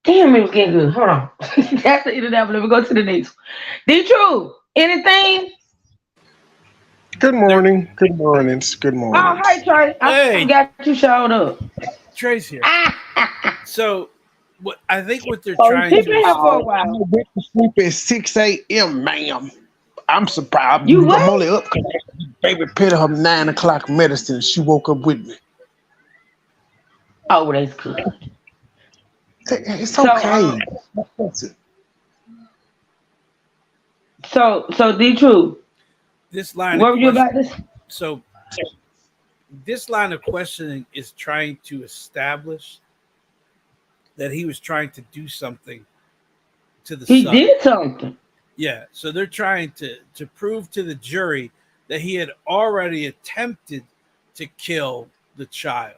[SPEAKER 1] Damn, it was getting good. Hold on. That's the end of that one. Let me go to the next one. D-True, anything?
[SPEAKER 6] Good morning. Good mornings. Good
[SPEAKER 1] Oh,
[SPEAKER 6] mornings.
[SPEAKER 1] hi, Trey. I
[SPEAKER 2] Hey.
[SPEAKER 1] forgot you showed up.
[SPEAKER 2] Trey's here. So, I think what they're
[SPEAKER 1] Oh,
[SPEAKER 2] trying
[SPEAKER 1] he's been here for a
[SPEAKER 2] to
[SPEAKER 6] I
[SPEAKER 1] while.
[SPEAKER 6] went to sleep at 6 a.m., ma'am. I'm surprised.
[SPEAKER 1] You
[SPEAKER 6] I'm
[SPEAKER 1] what?
[SPEAKER 6] only up because baby put her 9 o'clock medicine. She woke up with me.
[SPEAKER 1] Oh, that's good.
[SPEAKER 6] It's
[SPEAKER 1] So,
[SPEAKER 6] okay. That's it.
[SPEAKER 1] so D-True,
[SPEAKER 2] this line
[SPEAKER 1] what
[SPEAKER 2] of
[SPEAKER 1] were you about
[SPEAKER 2] questioning.
[SPEAKER 1] this?
[SPEAKER 2] So, this line of questioning is trying to establish that he was trying to do something to the
[SPEAKER 1] He
[SPEAKER 2] son.
[SPEAKER 1] did something.
[SPEAKER 2] Yeah, so they're trying to prove to the jury that he had already attempted to kill the child.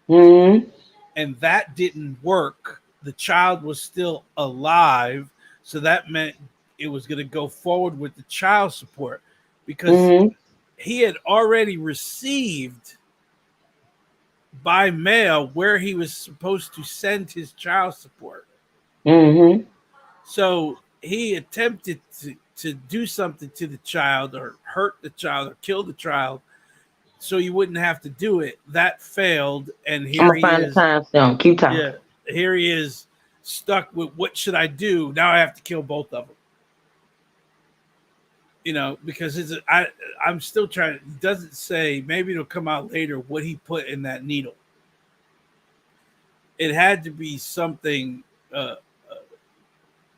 [SPEAKER 1] Mm-hmm.
[SPEAKER 2] And that didn't work. The child was still alive, so that meant it was going to go forward with the child support. because he had already received by mail where he was supposed to send his child support. So he attempted to do something to the child or hurt the child or kill the child so you wouldn't have to do it. That failed, and here
[SPEAKER 1] I'm gonna
[SPEAKER 2] he
[SPEAKER 1] find the
[SPEAKER 2] is.
[SPEAKER 1] timestamp. Keep talking.
[SPEAKER 2] Yeah, here he is stuck with what should I do? Now I have to kill both of them. You know, because I'm still trying. It doesn't say. Maybe it'll come out later what he put in that needle. It had to be something,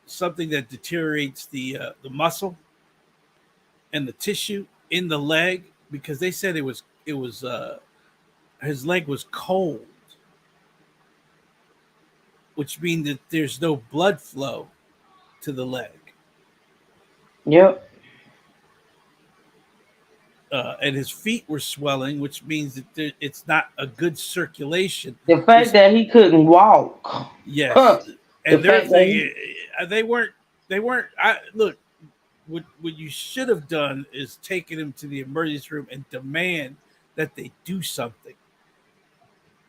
[SPEAKER 2] something that deteriorates the muscle and the tissue in the leg, because they said it was his leg was cold, which means that there's no blood flow to the leg.
[SPEAKER 1] Yep.
[SPEAKER 2] And his feet were swelling, which means that it's not a good circulation.
[SPEAKER 1] The fact that he couldn't walk.
[SPEAKER 2] Yes,
[SPEAKER 1] Huh.
[SPEAKER 2] and their thing, they weren't. Look, what you should have done is taken him to the emergency room and demand that they do something,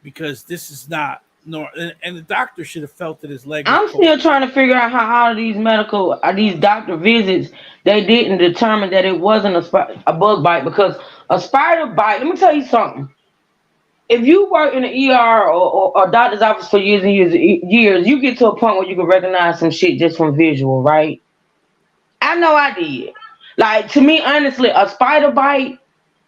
[SPEAKER 2] because this is not normal. And the doctor should have felt that his leg.
[SPEAKER 1] I'm still trying to figure out how all of these doctor visits, they didn't determine that it wasn't a bug bite, because a spider bite. Let me tell you something. If you work in the ER or doctor's office for years and years, you get to a point where you can recognize some shit just from visual, right? I know I did. Like, to me, honestly, a spider bite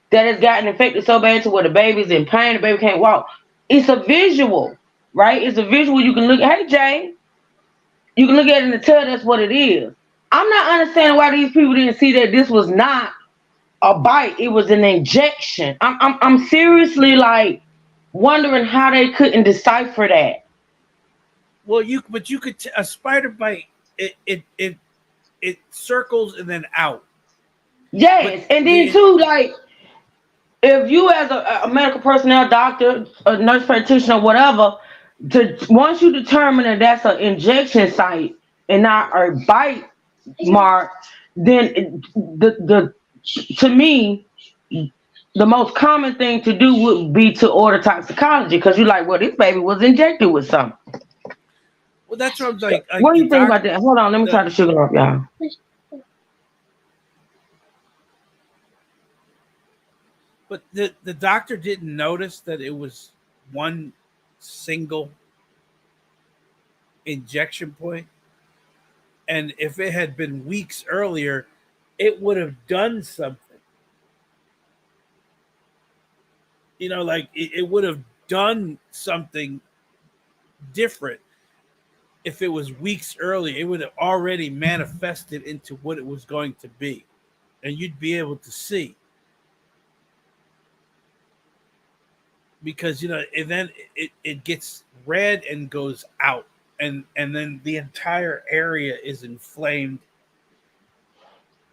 [SPEAKER 1] that has gotten infected so bad to where the baby's in pain, the baby can't walk. It's a visual, right? It's a visual you can look at. Hey, Jay, you can look at it and tell that's what it is. I'm not understanding why these people didn't see that this was not a bite. It was an injection. I'm seriously like wondering how they couldn't decipher that.
[SPEAKER 2] Well, you could a spider bite. It circles and then out.
[SPEAKER 1] Yes, and then too, like, if you as a medical personnel, doctor, a nurse practitioner, whatever, once you determine that that's an injection site and not a bite mark, then to me, the most common thing to do would be to order toxicology, because you're like, well, this baby was injected with something.
[SPEAKER 2] Well, that's what I'm like.
[SPEAKER 1] What do you think about that? Hold on, let me try to sugar up, y'all.
[SPEAKER 2] But the doctor didn't notice that it was one single injection point. And if it had been weeks earlier, it would have done something. You know, like it would have done something different. If it was weeks earlier, it would have already manifested into what it was going to be. And you'd be able to see. Because, you know, and then it gets red and goes out. And then the entire area is inflamed.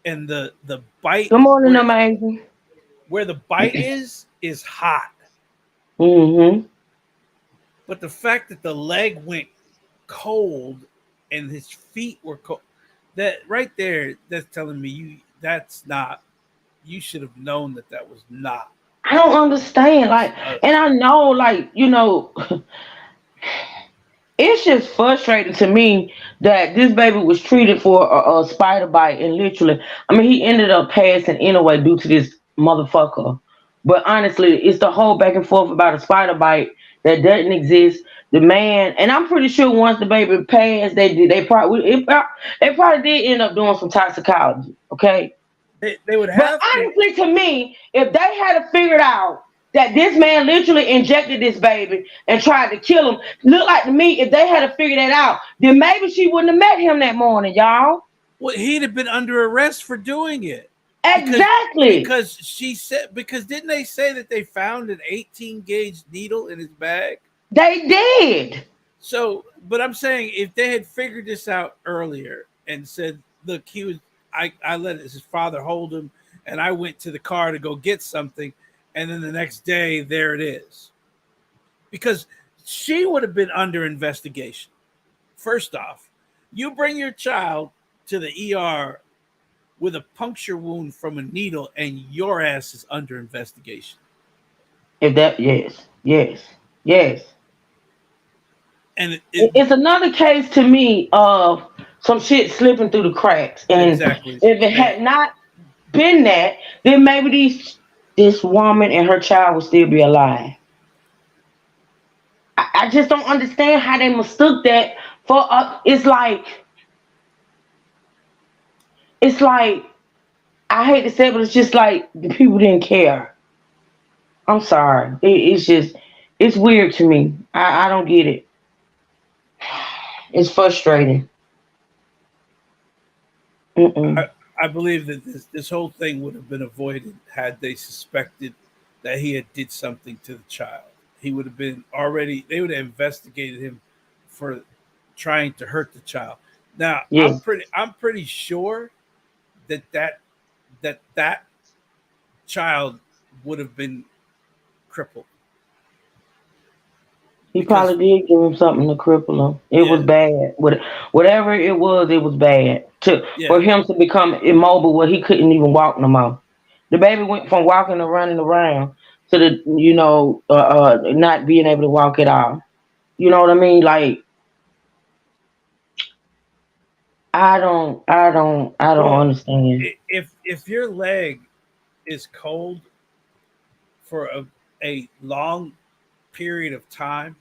[SPEAKER 2] And the bite.
[SPEAKER 1] Good morning, amazing.
[SPEAKER 2] Where the bite is hot.
[SPEAKER 1] Mm-hmm.
[SPEAKER 2] But the fact that the leg went cold and his feet were cold, that right there, that's telling me you should have known that was not.
[SPEAKER 1] I don't understand. Like, and I know, like, you know, it's just frustrating to me that this baby was treated for a spider bite, and literally, I mean, he ended up passing anyway due to this motherfucker. But honestly, it's the whole back and forth about a spider bite that doesn't exist. The man, and I'm pretty sure once the baby passed, they probably did end up doing some toxicology. Okay,
[SPEAKER 2] they would
[SPEAKER 1] But
[SPEAKER 2] have.
[SPEAKER 1] honestly, to me, if they had figured out that this man literally injected this baby and tried to kill him, look like to me, if they had figured that out, then maybe she wouldn't have met him that morning, y'all.
[SPEAKER 2] Well, he'd have been under arrest for doing it.
[SPEAKER 1] Exactly.
[SPEAKER 2] Because she said, because didn't they say that they found an 18 gauge needle in his bag?
[SPEAKER 1] They did.
[SPEAKER 2] So, but I'm saying if they had figured this out earlier and said, look, I let his father hold him and I went to the car to go get something. And then the next day, there it is. Because she would have been under investigation. First off, you bring your child to the ER with a puncture wound from a needle, and your ass is under investigation.
[SPEAKER 1] If that, yes, yes, yes.
[SPEAKER 2] And
[SPEAKER 1] It's another case to me of some shit slipping through the cracks. And
[SPEAKER 2] exactly.
[SPEAKER 1] if it had not been that, then maybe this woman and her child would still be alive. I just don't understand how they mistook that for it's like I hate to say it, but it's just like the people didn't care. I'm sorry. It's just it's weird to me. I don't get it. It's frustrating.
[SPEAKER 2] I,
[SPEAKER 1] Mm-mm.
[SPEAKER 2] I believe that this whole thing would have been avoided had they suspected that he had did something to the child. He would have been already. They would have investigated him for trying to hurt the child. Now,
[SPEAKER 1] Yeah.
[SPEAKER 2] I'm pretty sure that that child would have been crippled
[SPEAKER 1] He
[SPEAKER 2] because
[SPEAKER 1] probably did give him something to cripple him. It was
[SPEAKER 2] yeah,
[SPEAKER 1] bad. Whatever it was bad. For
[SPEAKER 2] yeah.
[SPEAKER 1] him to become immobile where he couldn't even walk no more. The baby went from walking to running around to not being able to walk at all. You know what I mean? Like I don't
[SPEAKER 2] Well,
[SPEAKER 1] understand.
[SPEAKER 2] if your leg is cold for a long period of time,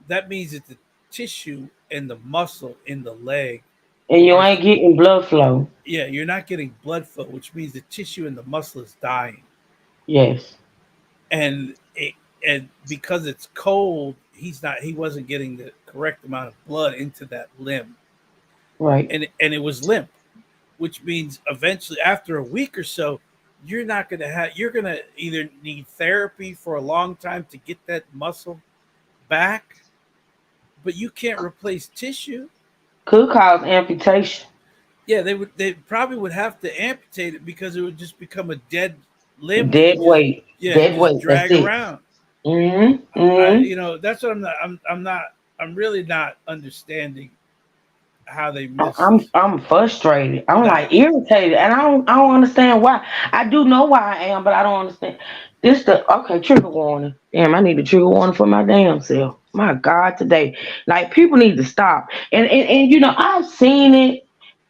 [SPEAKER 2] that means that the tissue and the muscle in the leg
[SPEAKER 1] And you
[SPEAKER 2] are
[SPEAKER 1] ain't getting blood flow.
[SPEAKER 2] yeah, you're not getting blood flow, which means the tissue and the muscle is dying.
[SPEAKER 1] Yes.
[SPEAKER 2] And and because it's cold, he wasn't getting the correct amount of blood into that limb.
[SPEAKER 1] Right.
[SPEAKER 2] And it was limp, which means eventually after a week or so, you're going to either need therapy for a long time to get that muscle back, but you can't replace tissue.
[SPEAKER 1] Could cause amputation.
[SPEAKER 2] Yeah, they probably would have to amputate it because it would just become a dead limb that
[SPEAKER 1] Dead
[SPEAKER 2] you just
[SPEAKER 1] weight.
[SPEAKER 2] yeah,
[SPEAKER 1] Dead
[SPEAKER 2] just
[SPEAKER 1] weight. That's
[SPEAKER 2] drag
[SPEAKER 1] it.
[SPEAKER 2] around.
[SPEAKER 1] Mm-hmm. Mm-hmm.
[SPEAKER 2] That's what I'm really not understanding how they
[SPEAKER 1] I'm
[SPEAKER 2] missed
[SPEAKER 1] I'm frustrated. I'm
[SPEAKER 2] that.
[SPEAKER 1] like irritated, and I don't understand why. I do know why I am, but I don't understand. This the okay trigger warning. Damn, I need a trigger warning for my damn self. My God, today, like people need to stop. And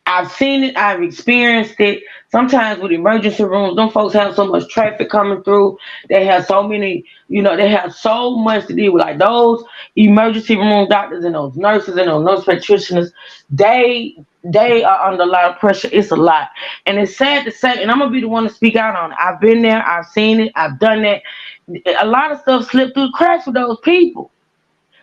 [SPEAKER 1] I've seen it, I've experienced it. Sometimes with emergency rooms, them folks have so much traffic coming through. They have so many, they have so much to deal with. Like those emergency room doctors and those nurses and those nurse practitioners, they are under a lot of pressure. It's a lot. And it's sad to say, and I'm gonna be the one to speak out on it. I've been there, I've seen it, I've done that. A lot of stuff slipped through the cracks with those people.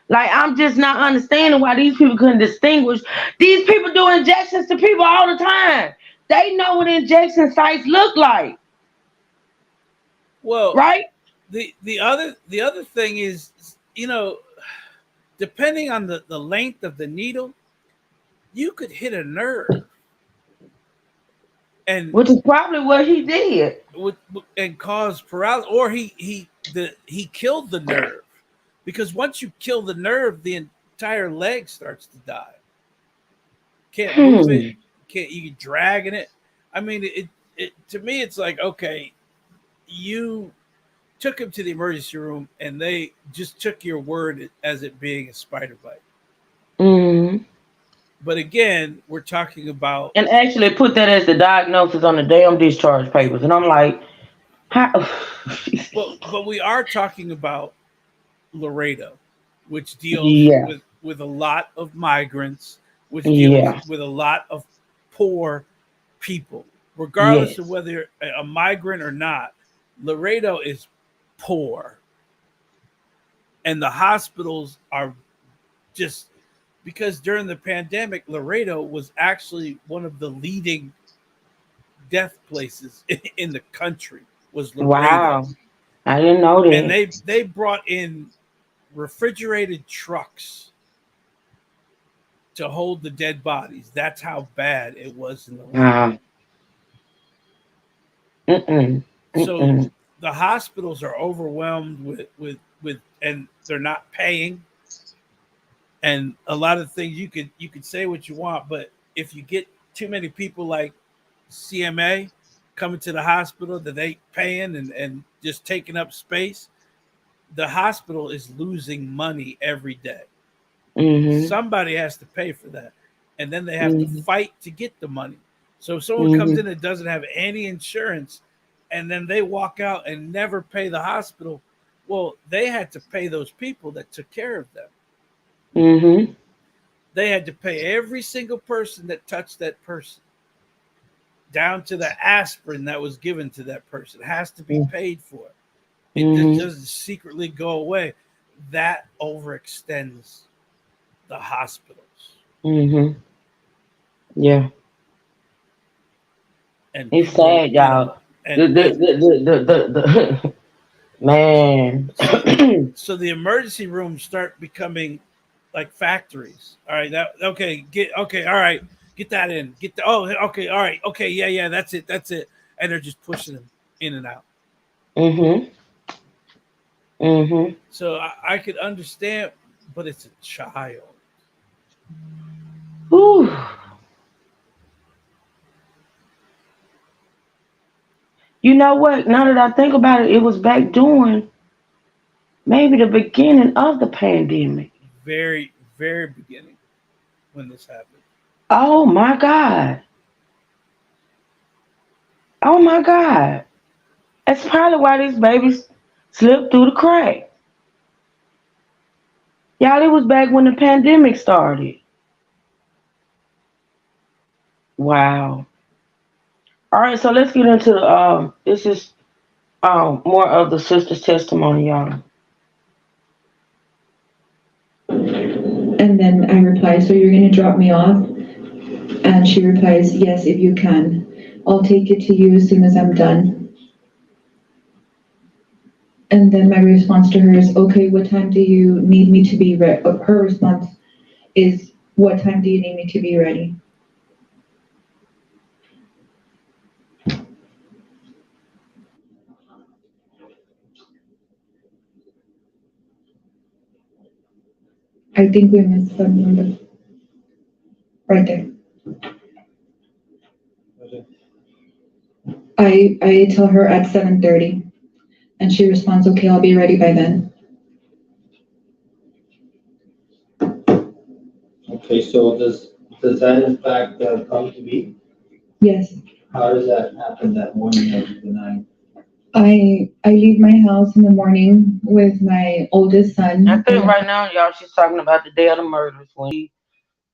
[SPEAKER 1] Like I'm just not understanding why these people couldn't distinguish. These people do injections to people all the time. They know what injection sites look like,
[SPEAKER 2] Well,
[SPEAKER 1] right?
[SPEAKER 2] the other thing is, depending on the length of the needle, you could hit a nerve and
[SPEAKER 1] Which is probably what he did.
[SPEAKER 2] would and cause paralysis, or he killed the nerve because once you kill the nerve, the entire leg starts to die. Can't move it.
[SPEAKER 1] Hmm.
[SPEAKER 2] Can't you dragging it? I mean, it to me, it's like okay, you took him to the emergency room and they just took your word as it being a spider bite.
[SPEAKER 1] Hmm.
[SPEAKER 2] But again, we're talking about
[SPEAKER 1] And actually put that as the diagnosis on the damn discharge papers. And I'm like, how?
[SPEAKER 2] but we are talking about Laredo, which deals
[SPEAKER 1] Yeah,
[SPEAKER 2] with a lot of migrants, which deals
[SPEAKER 1] yeah,
[SPEAKER 2] with a lot of poor people, regardless of
[SPEAKER 1] yes.
[SPEAKER 2] whether a migrant or not. Laredo is poor, and the hospitals are just because during the pandemic, Laredo was actually one of the leading death places in the country was Laredo,
[SPEAKER 1] Wow. I didn't know
[SPEAKER 2] and
[SPEAKER 1] that.
[SPEAKER 2] they brought in refrigerated trucks to hold the dead bodies. That's how bad it was in Laredo.
[SPEAKER 1] Wow. Mm-mm.
[SPEAKER 2] So
[SPEAKER 1] Mm-mm.
[SPEAKER 2] the hospitals are overwhelmed with and they're not paying. And a lot of things you could say what you want, but if you get too many people like CMA coming to the hospital that they paying and just taking up space. The hospital is losing money every day.
[SPEAKER 1] Mhm.
[SPEAKER 2] Somebody has to pay for that, and then they have to
[SPEAKER 1] Mhm.
[SPEAKER 2] fight to get the money. So if someone comes in
[SPEAKER 1] Mhm.
[SPEAKER 2] that doesn't have any insurance, and then they walk out and never pay the hospital, well, they had to pay those people that took care of them.
[SPEAKER 1] Mhm.
[SPEAKER 2] They had to pay every single person that touched that person, down to the aspirin that was given to that person. It has to be paid for. It just
[SPEAKER 1] Mhm.
[SPEAKER 2] doesn't secretly go away. That overextends the hospitals.
[SPEAKER 1] Mhm. Yeah.
[SPEAKER 2] And
[SPEAKER 1] It's
[SPEAKER 2] people,
[SPEAKER 1] sad, y'all.
[SPEAKER 2] and
[SPEAKER 1] The man.
[SPEAKER 2] so so the emergency rooms start becoming like factories. All right, that okay, get okay, all right, get that in. Get the oh okay, all right, okay, yeah, yeah, that's it. And they're just pushing them in and out.
[SPEAKER 1] Mhm. Mhm.
[SPEAKER 2] So I could understand, but it's a child.
[SPEAKER 1] Whew. You know what? Now that I think about it, it was back during maybe the beginning of the pandemic.
[SPEAKER 2] Very, very beginning when this happened.
[SPEAKER 1] Oh my God. Oh my God. That's probably why these babies slipped through the crack. Y'all, it was back when the pandemic started. Wow. All right, so let's get into this is more of the sister's testimony, y'all.
[SPEAKER 4] And then I reply, so you're gonna drop me off? And she replies, yes, if you can. I'll take it to you as soon as I'm done. And then my response to her is, okay, what time do you need me to be ready? Her response is, what time do you need me to be ready? I think we missed some right there. I tell her at 7:30 and she responds, okay, I'll be ready by then.
[SPEAKER 3] Okay, so does that in fact come to be?
[SPEAKER 4] Yes,
[SPEAKER 3] How does that happen that morning of the night?
[SPEAKER 4] I leave my house in the morning with my oldest
[SPEAKER 1] I
[SPEAKER 4] son.
[SPEAKER 1] think right now, y'all, she's talking about the day of the murders when she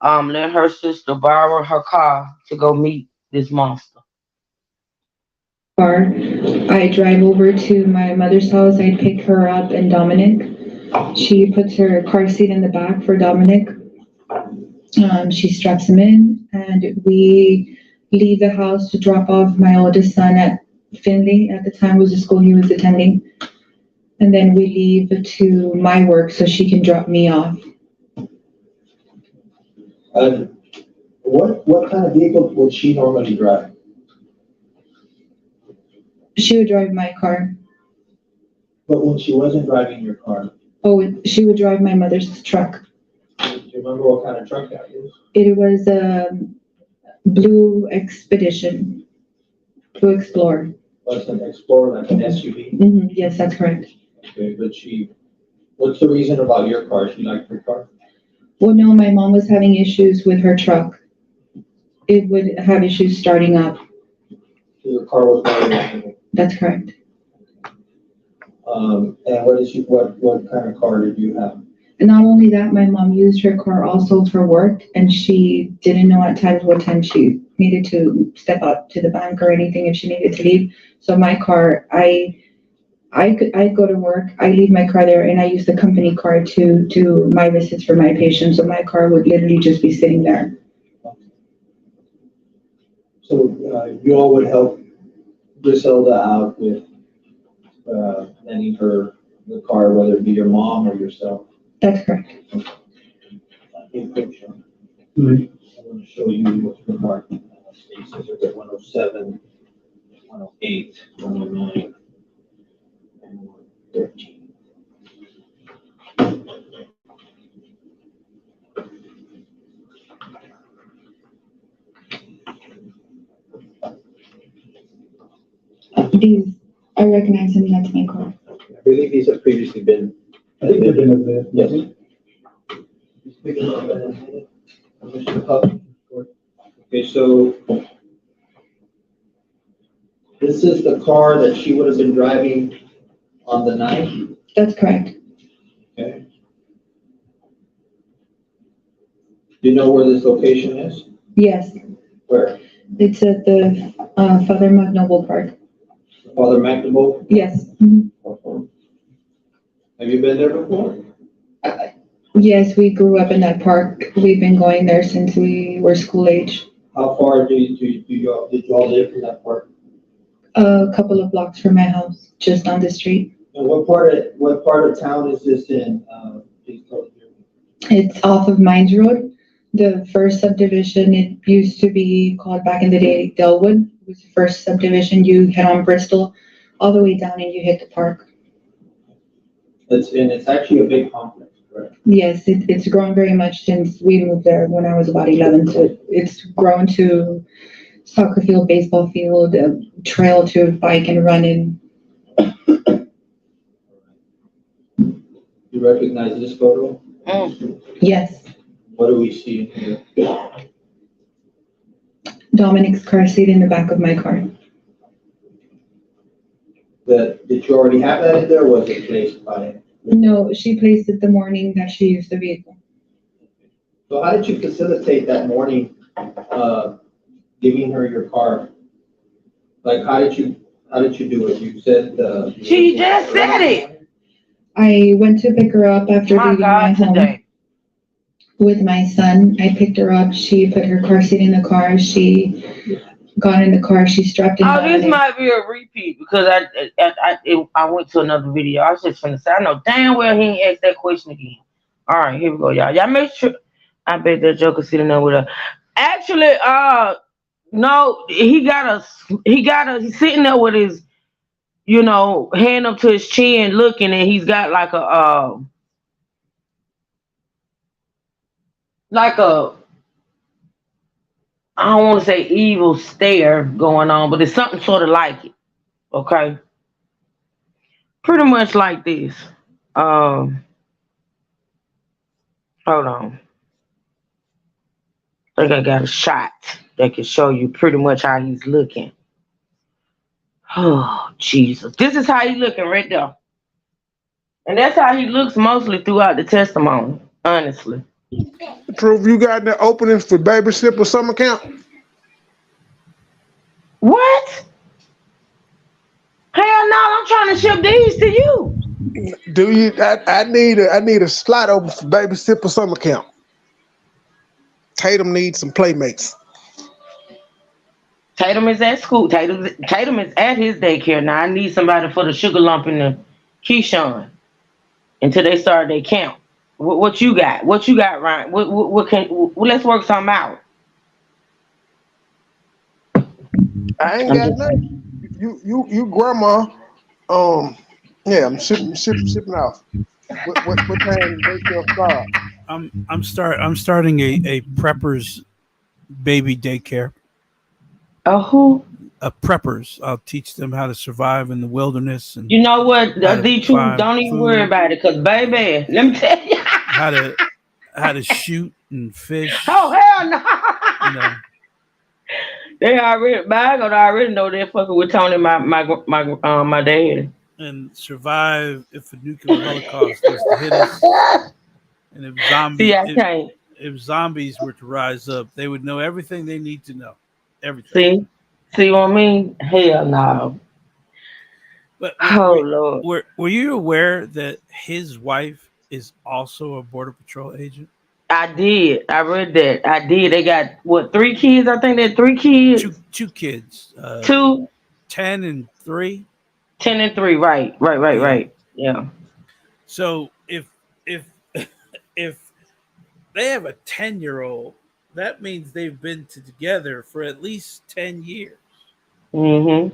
[SPEAKER 1] let her sister borrow her car to go meet this monster.
[SPEAKER 4] Car. I drive over to my mother's house. I pick her up and Dominic. She puts her car seat in the back for Dominic. She straps him in, and we leave the house to drop off my oldest son at Finley. At the time was the school he was attending. And then we leave to my work so she can drop me off.
[SPEAKER 3] Uh, what kind of vehicle would she normally drive?
[SPEAKER 4] She would drive my car.
[SPEAKER 3] But when she wasn't driving your car,
[SPEAKER 4] Oh, she would drive my mother's truck.
[SPEAKER 3] do you remember what kind of truck that is?
[SPEAKER 4] It was a blue Expedition, Blue Explorer.
[SPEAKER 3] Was an Explorer, like an SUV?
[SPEAKER 4] Yes, that's correct.
[SPEAKER 3] Okay, but what's the reason about your car? She liked her car?
[SPEAKER 4] Well, no, my mom was having issues with her truck. It would have issues starting up.
[SPEAKER 3] So your car was driving.
[SPEAKER 4] That's correct.
[SPEAKER 3] And what kind of car did you have?
[SPEAKER 4] And not only that, my mom used her car also for work, and she didn't know at times what time she needed to step out to the bank or anything if she needed to leave. So my car, I go to work, I leave my car there, and I use the company car to do my visits for my patients. So my car would literally just be sitting there.
[SPEAKER 3] So, you all would help Griselda out with, lending her the car, whether it be your mom or yourself?
[SPEAKER 4] That's correct.
[SPEAKER 3] In picture. I'm gonna show you what's been marked. Spaces are at 107, 108, 109, and 113.
[SPEAKER 4] These, I recognize him, that's my car.
[SPEAKER 3] I believe these have previously been.
[SPEAKER 7] I think they've been there.
[SPEAKER 3] Yes. He's picking up in a minute. Mr. Huff. Okay, so this is the car that she would have been driving on the 9th,
[SPEAKER 4] That's correct.
[SPEAKER 3] okay? Do you know where this location is?
[SPEAKER 4] Yes,
[SPEAKER 3] Where?
[SPEAKER 4] it's at the Father McNoble Park.
[SPEAKER 3] Father McNamara?
[SPEAKER 4] Yes.
[SPEAKER 3] Have you been there before?
[SPEAKER 4] Yes, we grew up in that park. We've been going there since we were school age.
[SPEAKER 3] How far did you all live from that park?
[SPEAKER 4] A couple of blocks from my house, just on the street.
[SPEAKER 3] And what part of town is this in? Please tell me.
[SPEAKER 4] It's off of Mines Road. The first subdivision, it used to be called back in the day Delwood. It was the first subdivision. You head on Bristol all the way down and you hit the park.
[SPEAKER 3] It's actually a big complex, correct?
[SPEAKER 4] Yes, it's grown very much since we moved there when I was about 11. So it's grown to soccer field, baseball field, a trail to bike and run in.
[SPEAKER 3] You recognize this photo?
[SPEAKER 4] Yes,
[SPEAKER 3] What do we see in here?
[SPEAKER 4] Dominic's car seat in the back of my car.
[SPEAKER 3] Did you already have that in there, or was it placed by him?
[SPEAKER 4] No, she placed it the morning that she used the vehicle.
[SPEAKER 3] So how did you facilitate that morning, giving her your car? Like, how did you do it? You said,
[SPEAKER 1] She just said it.
[SPEAKER 4] I went to pick her up after
[SPEAKER 1] My
[SPEAKER 4] leaving my
[SPEAKER 1] God,
[SPEAKER 4] home
[SPEAKER 1] today.
[SPEAKER 4] with my son. I picked her up. She put her car seat in the car. She got in the car. She strapped in.
[SPEAKER 1] Oh, this
[SPEAKER 4] Dominic.
[SPEAKER 1] might be a repeat because I went to another video. I was just finna say, I know damn well he ain't asked that question again. All right, here we go, y'all. Y'all make sure. I bet that Joker sitting there with her. Actually, no, he's sitting there with his, hand up to his chin looking, and he's got like a I don't want to say evil stare going on, but it's something sort of like it. Okay. Pretty much like this. Hold on. I think I got a shot that can show you pretty much how he's looking. Oh, Jesus. This is how he's looking right there. And that's how he looks mostly throughout the testimony, honestly.
[SPEAKER 6] Proof you got the openings for baby sipper summer camp?
[SPEAKER 1] What? Hell no, I'm trying to ship these to you.
[SPEAKER 6] Do you? I need a slot open for baby sipper summer camp. Tatum needs some playmates.
[SPEAKER 1] Tatum is at school. Tatum is at his daycare now. I need somebody for the sugar lump and the Keyshawn until they start their camp. What you got? What you got, Ryan? Let's work something out.
[SPEAKER 6] I ain't got nothing. You grandma. Yeah, I'm shipping off. What time they start?
[SPEAKER 2] I'm starting a preppers baby daycare.
[SPEAKER 1] Who?
[SPEAKER 2] Preppers. I'll teach them how to survive in the wilderness. And
[SPEAKER 1] you know what? The truth. Don't even worry about it, cause baby, let me tell you
[SPEAKER 2] how to shoot and fish.
[SPEAKER 1] Oh hell no! They already know they're fucking with Tony, my dad.
[SPEAKER 2] And survive if a nuclear holocaust was to hit us. And if zombies were to rise up, they would know everything they need to know. Everything.
[SPEAKER 1] See what I mean? Hell no.
[SPEAKER 2] But
[SPEAKER 1] Lord.
[SPEAKER 2] Were you aware that his wife is also a Border Patrol agent?
[SPEAKER 1] I did. I read that. I did. They got what, 3 kids? I think they're 3 kids.
[SPEAKER 2] Two kids.
[SPEAKER 1] 2.
[SPEAKER 2] 10 and 3.
[SPEAKER 1] 10 and 3. Right. Yeah.
[SPEAKER 2] So if they have a 10-year-old, that means they've been together for at least 10 years.
[SPEAKER 1] Mm-hmm.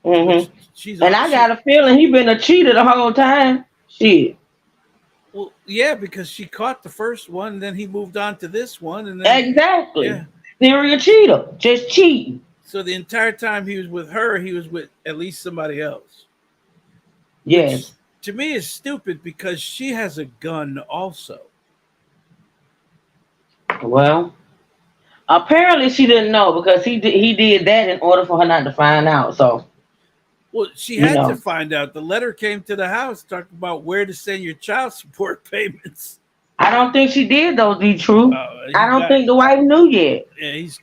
[SPEAKER 2] And
[SPEAKER 1] I got a feeling he been a cheater the whole time. Shit.
[SPEAKER 2] Well, yeah, because she caught the first one, and then he moved on to this one, and then
[SPEAKER 1] exactly.
[SPEAKER 2] Yeah.
[SPEAKER 1] Serial cheater, just cheating.
[SPEAKER 2] So the entire time he was with her, he was with at least somebody else, which
[SPEAKER 1] Yes.
[SPEAKER 2] to me is stupid because she has a gun also.
[SPEAKER 1] Well, apparently she didn't know because he did that in order for her not to find out. So
[SPEAKER 2] Well, she
[SPEAKER 1] you
[SPEAKER 2] had to
[SPEAKER 1] know,
[SPEAKER 2] find out. The letter came to the house talking about where to send your child support payments.
[SPEAKER 1] I don't think she did though. Be true. I
[SPEAKER 2] He
[SPEAKER 1] don't
[SPEAKER 2] got
[SPEAKER 1] think the wife knew yet.
[SPEAKER 2] yeah, he's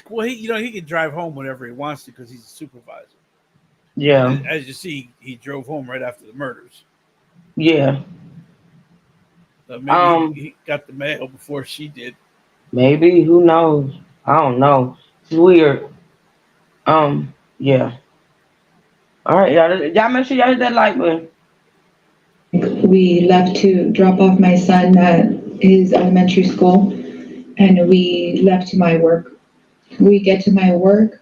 [SPEAKER 2] well, he can drive home whenever he wants to because he's a supervisor.
[SPEAKER 1] Yeah.
[SPEAKER 2] And as you see, he drove home right after the murders.
[SPEAKER 1] Yeah.
[SPEAKER 2] So maybe
[SPEAKER 1] Um.
[SPEAKER 2] he got the mail before she did.
[SPEAKER 1] Maybe. Who knows? I don't know. It's weird. Yeah. All right, y'all make sure y'all hit that like button.
[SPEAKER 4] We left to drop off my son at his elementary school, and we left to my work. We get to my work,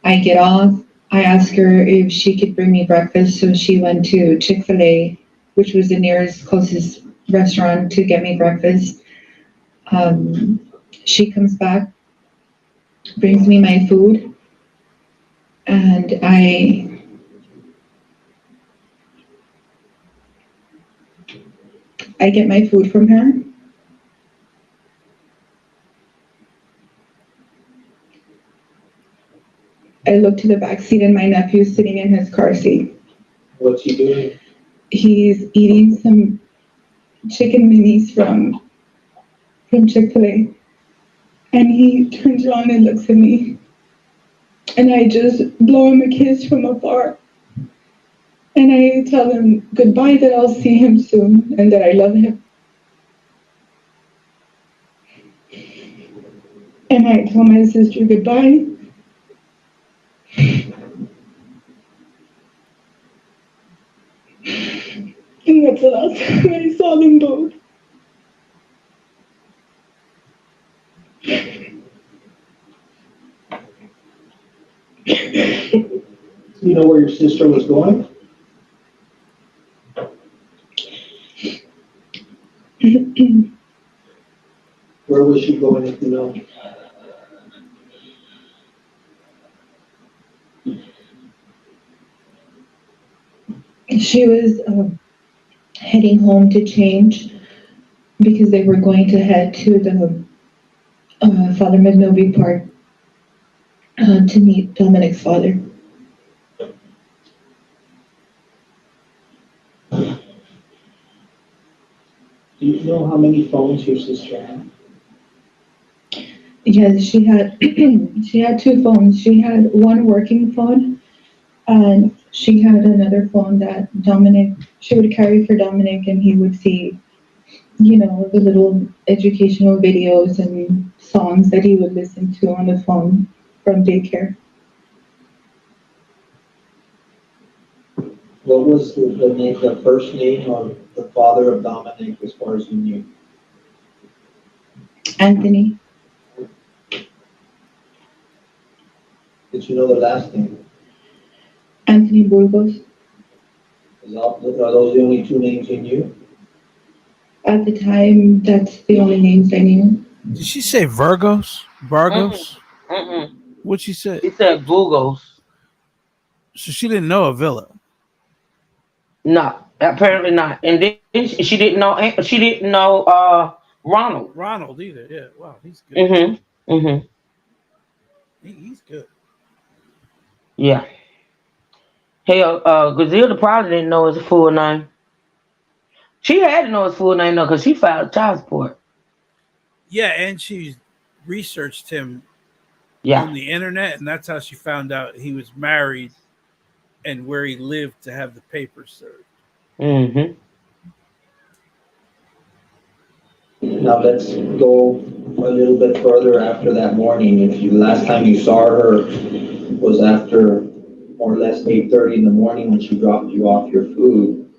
[SPEAKER 4] I get off. I asked her if she could bring me breakfast, so she went to Chick-fil-A, which was the nearest closest restaurant to get me breakfast. Um, she comes back, brings me my food, and I get my food from her. I look to the back seat and my nephew's sitting in his car seat.
[SPEAKER 3] What's he doing?
[SPEAKER 4] He's eating some chicken minis from Chick-fil-A. And he turns around and looks at me. And I just blow him a kiss from afar. And I tell him goodbye, that I'll see him soon and that I love him. And I tell my sister goodbye. And that's the last time I saw them both.
[SPEAKER 3] You know where your sister was going? Where was she going, if you know?
[SPEAKER 4] She was heading home to change because they were going to head to the Father McNoby Park to meet Dominic's father.
[SPEAKER 3] Do you know how many phones your sister had?
[SPEAKER 4] Yes, she had she had two phones. She had one working phone, and she had another phone that Dominic she would carry for Dominic, and he would see, the little educational videos and songs that he would listen to on the phone from daycare.
[SPEAKER 3] What was the name, the first name of the father of Dominic, as far as you knew?
[SPEAKER 4] Anthony,
[SPEAKER 3] Did you know the last name?
[SPEAKER 4] Anthony Burgos.
[SPEAKER 3] Are those the only two names you knew?
[SPEAKER 4] At the time, that's the only names I knew.
[SPEAKER 2] Did she say Virgos?
[SPEAKER 1] Mm-mm.
[SPEAKER 2] Vargos?
[SPEAKER 1] Mm-mm.
[SPEAKER 2] What'd she say?
[SPEAKER 1] He said Googles.
[SPEAKER 2] So she didn't know Avila.
[SPEAKER 1] No, apparently not. And then she didn't know. She didn't know Ronald.
[SPEAKER 2] Ronald either. Yeah. Wow, he's good.
[SPEAKER 1] Mhm. Mhm.
[SPEAKER 2] He's good.
[SPEAKER 1] Yeah. Hell, Griselda probably didn't know his full name. She had to know his full name though, because she filed child support.
[SPEAKER 2] Yeah, and she researched him
[SPEAKER 1] Yeah.
[SPEAKER 2] on the internet, and that's how she found out he was married and where he lived to have the papers served.
[SPEAKER 1] Mhm.
[SPEAKER 3] Now let's go a little bit further after that morning. If you, last time you saw her was after more or less 8:30 in the morning when she dropped you off your food,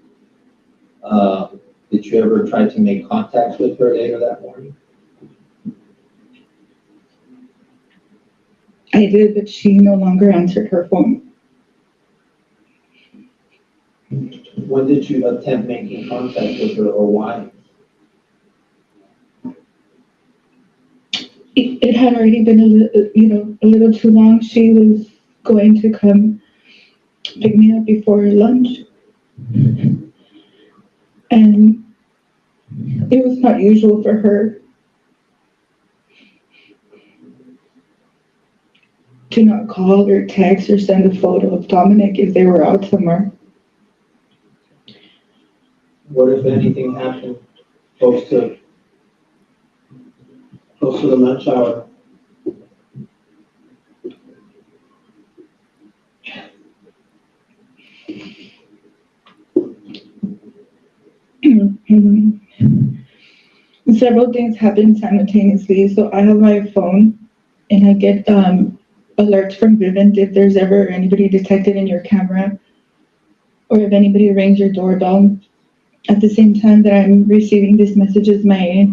[SPEAKER 3] uh, did you ever try to make contact with her later that morning?
[SPEAKER 4] I did, but she no longer answered her phone.
[SPEAKER 3] When did you attempt making contact with her, or why?
[SPEAKER 4] it had already been a little too long. She was going to come pick me up before lunch, and it was not usual for her to not call or text or send a photo of Dominic if they were out somewhere.
[SPEAKER 3] What if anything happened close to the lunch hour?
[SPEAKER 4] Several things happen simultaneously. So I have my phone and I get alerts from Vivint if there's ever anybody detected in your camera or if anybody rings your doorbell. At the same time that I'm receiving these messages, my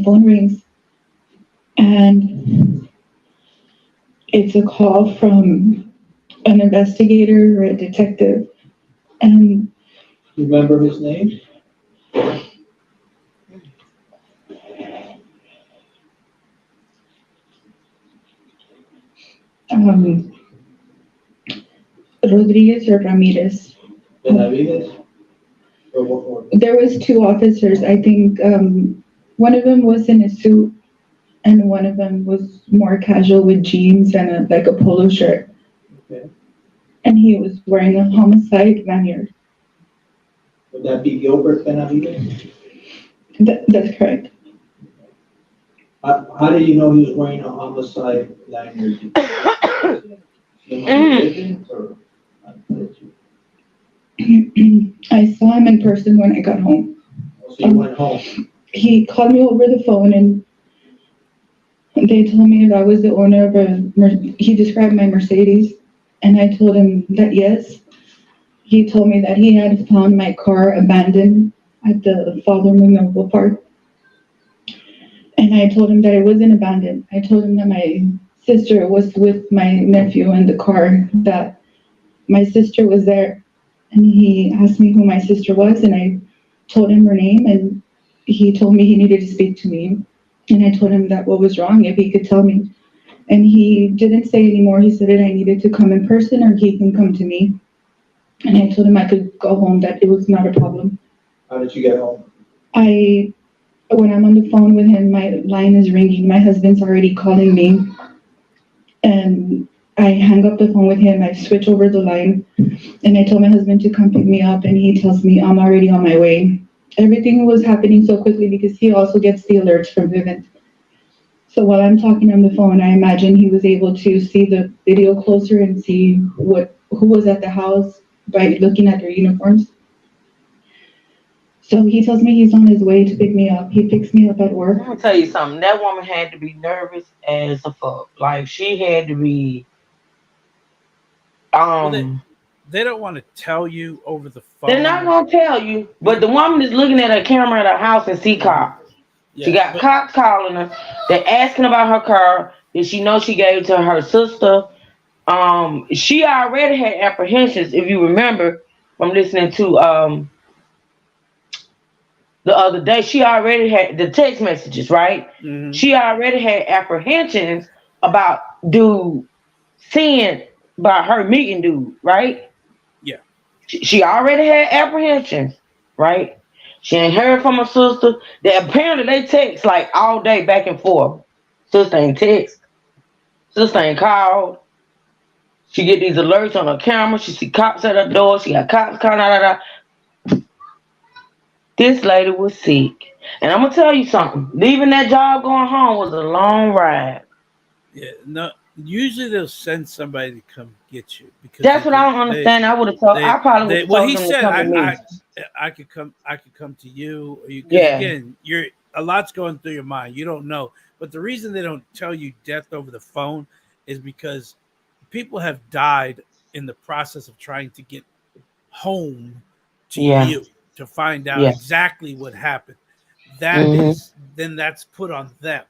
[SPEAKER 4] phone rings and it's a call from an investigator or a detective. And
[SPEAKER 3] Remember his name?
[SPEAKER 4] Rodriguez or Ramirez.
[SPEAKER 3] Benavides? Or
[SPEAKER 4] There was two officers. I think one of them was in a suit and one of them was more casual with jeans and like a polo shirt.
[SPEAKER 3] Okay.
[SPEAKER 4] And he was wearing a homicide lanyard.
[SPEAKER 3] Would that be Gilbert Benavides?
[SPEAKER 4] That's correct.
[SPEAKER 3] How do you know he was wearing a homicide lanyard? Or
[SPEAKER 4] I saw him in person when I got home.
[SPEAKER 3] so you went home?
[SPEAKER 4] He called me over the phone and they told me if I was the owner of he described my Mercedes, and I told him that yes. He told me that he had found my car abandoned at the Father Memorial Park. And I told him that it wasn't abandoned. I told him that my sister was with my nephew in the car, that my sister was there. And he asked me who my sister was, and I told him her name, and he told me he needed to speak to me. And I told him that what was wrong, if he could tell me. And he didn't say anymore. He said that I needed to come in person or he can come to me. And I told him I could go home, that it was not a problem.
[SPEAKER 3] How did you get home?
[SPEAKER 4] When I'm on the phone with him, my line is ringing. My husband's already calling me. And I hang up the phone with him. I switch over the line. And I told my husband to come pick me up. And he tells me I'm already on my way. Everything was happening so quickly because he also gets the alerts from Vivint. So while I'm talking on the phone, I imagine he was able to see the video closer and see who was at the house by looking at their uniforms. So he tells me he's on his way to pick me up. He picks me up at work.
[SPEAKER 1] I'm gonna tell you something. That woman had to be nervous as a fuck. Like she had to be.
[SPEAKER 2] Well,
[SPEAKER 1] Um,
[SPEAKER 2] they don't want to tell you over the
[SPEAKER 1] they're not
[SPEAKER 2] phone.
[SPEAKER 1] gonna tell you, but the woman is looking at her camera at her house and see cops. She
[SPEAKER 2] Yeah,
[SPEAKER 1] got
[SPEAKER 2] but
[SPEAKER 1] cops calling her. They're asking about her car. Did she know she gave it to her sister? She already had apprehensions, if you remember from listening to the other day. She already had the text messages, right?
[SPEAKER 2] mhm.
[SPEAKER 1] She already had apprehensions about dude seeing about her meeting dude, right?
[SPEAKER 2] Yeah,
[SPEAKER 1] She already had apprehensions, right? She ain't heard from her sister. That apparently they text like all day back and forth. Sister ain't text. Sister ain't called. She get these alerts on her camera. She see cops at her door. She got cops calling out. This lady was sick. And I'm gonna tell you something. Leaving that job going home was a long ride.
[SPEAKER 2] yeah. No, usually they'll send somebody to come get you because
[SPEAKER 1] That's what I don't understand. I would have told. I probably would
[SPEAKER 2] they.
[SPEAKER 1] have
[SPEAKER 2] Well,
[SPEAKER 1] told
[SPEAKER 2] he
[SPEAKER 1] them to
[SPEAKER 2] said
[SPEAKER 1] come to me.
[SPEAKER 2] I could come. I could come to you, or you because
[SPEAKER 1] Yeah,
[SPEAKER 2] again, you're a lot's going through your mind. You don't know, but the reason they don't tell you death over the phone is because people have died in the process of trying to get home to
[SPEAKER 1] yeah,
[SPEAKER 2] you to find out
[SPEAKER 1] yeah.
[SPEAKER 2] exactly what happened. That
[SPEAKER 1] Mhm,
[SPEAKER 2] is then that's put on them.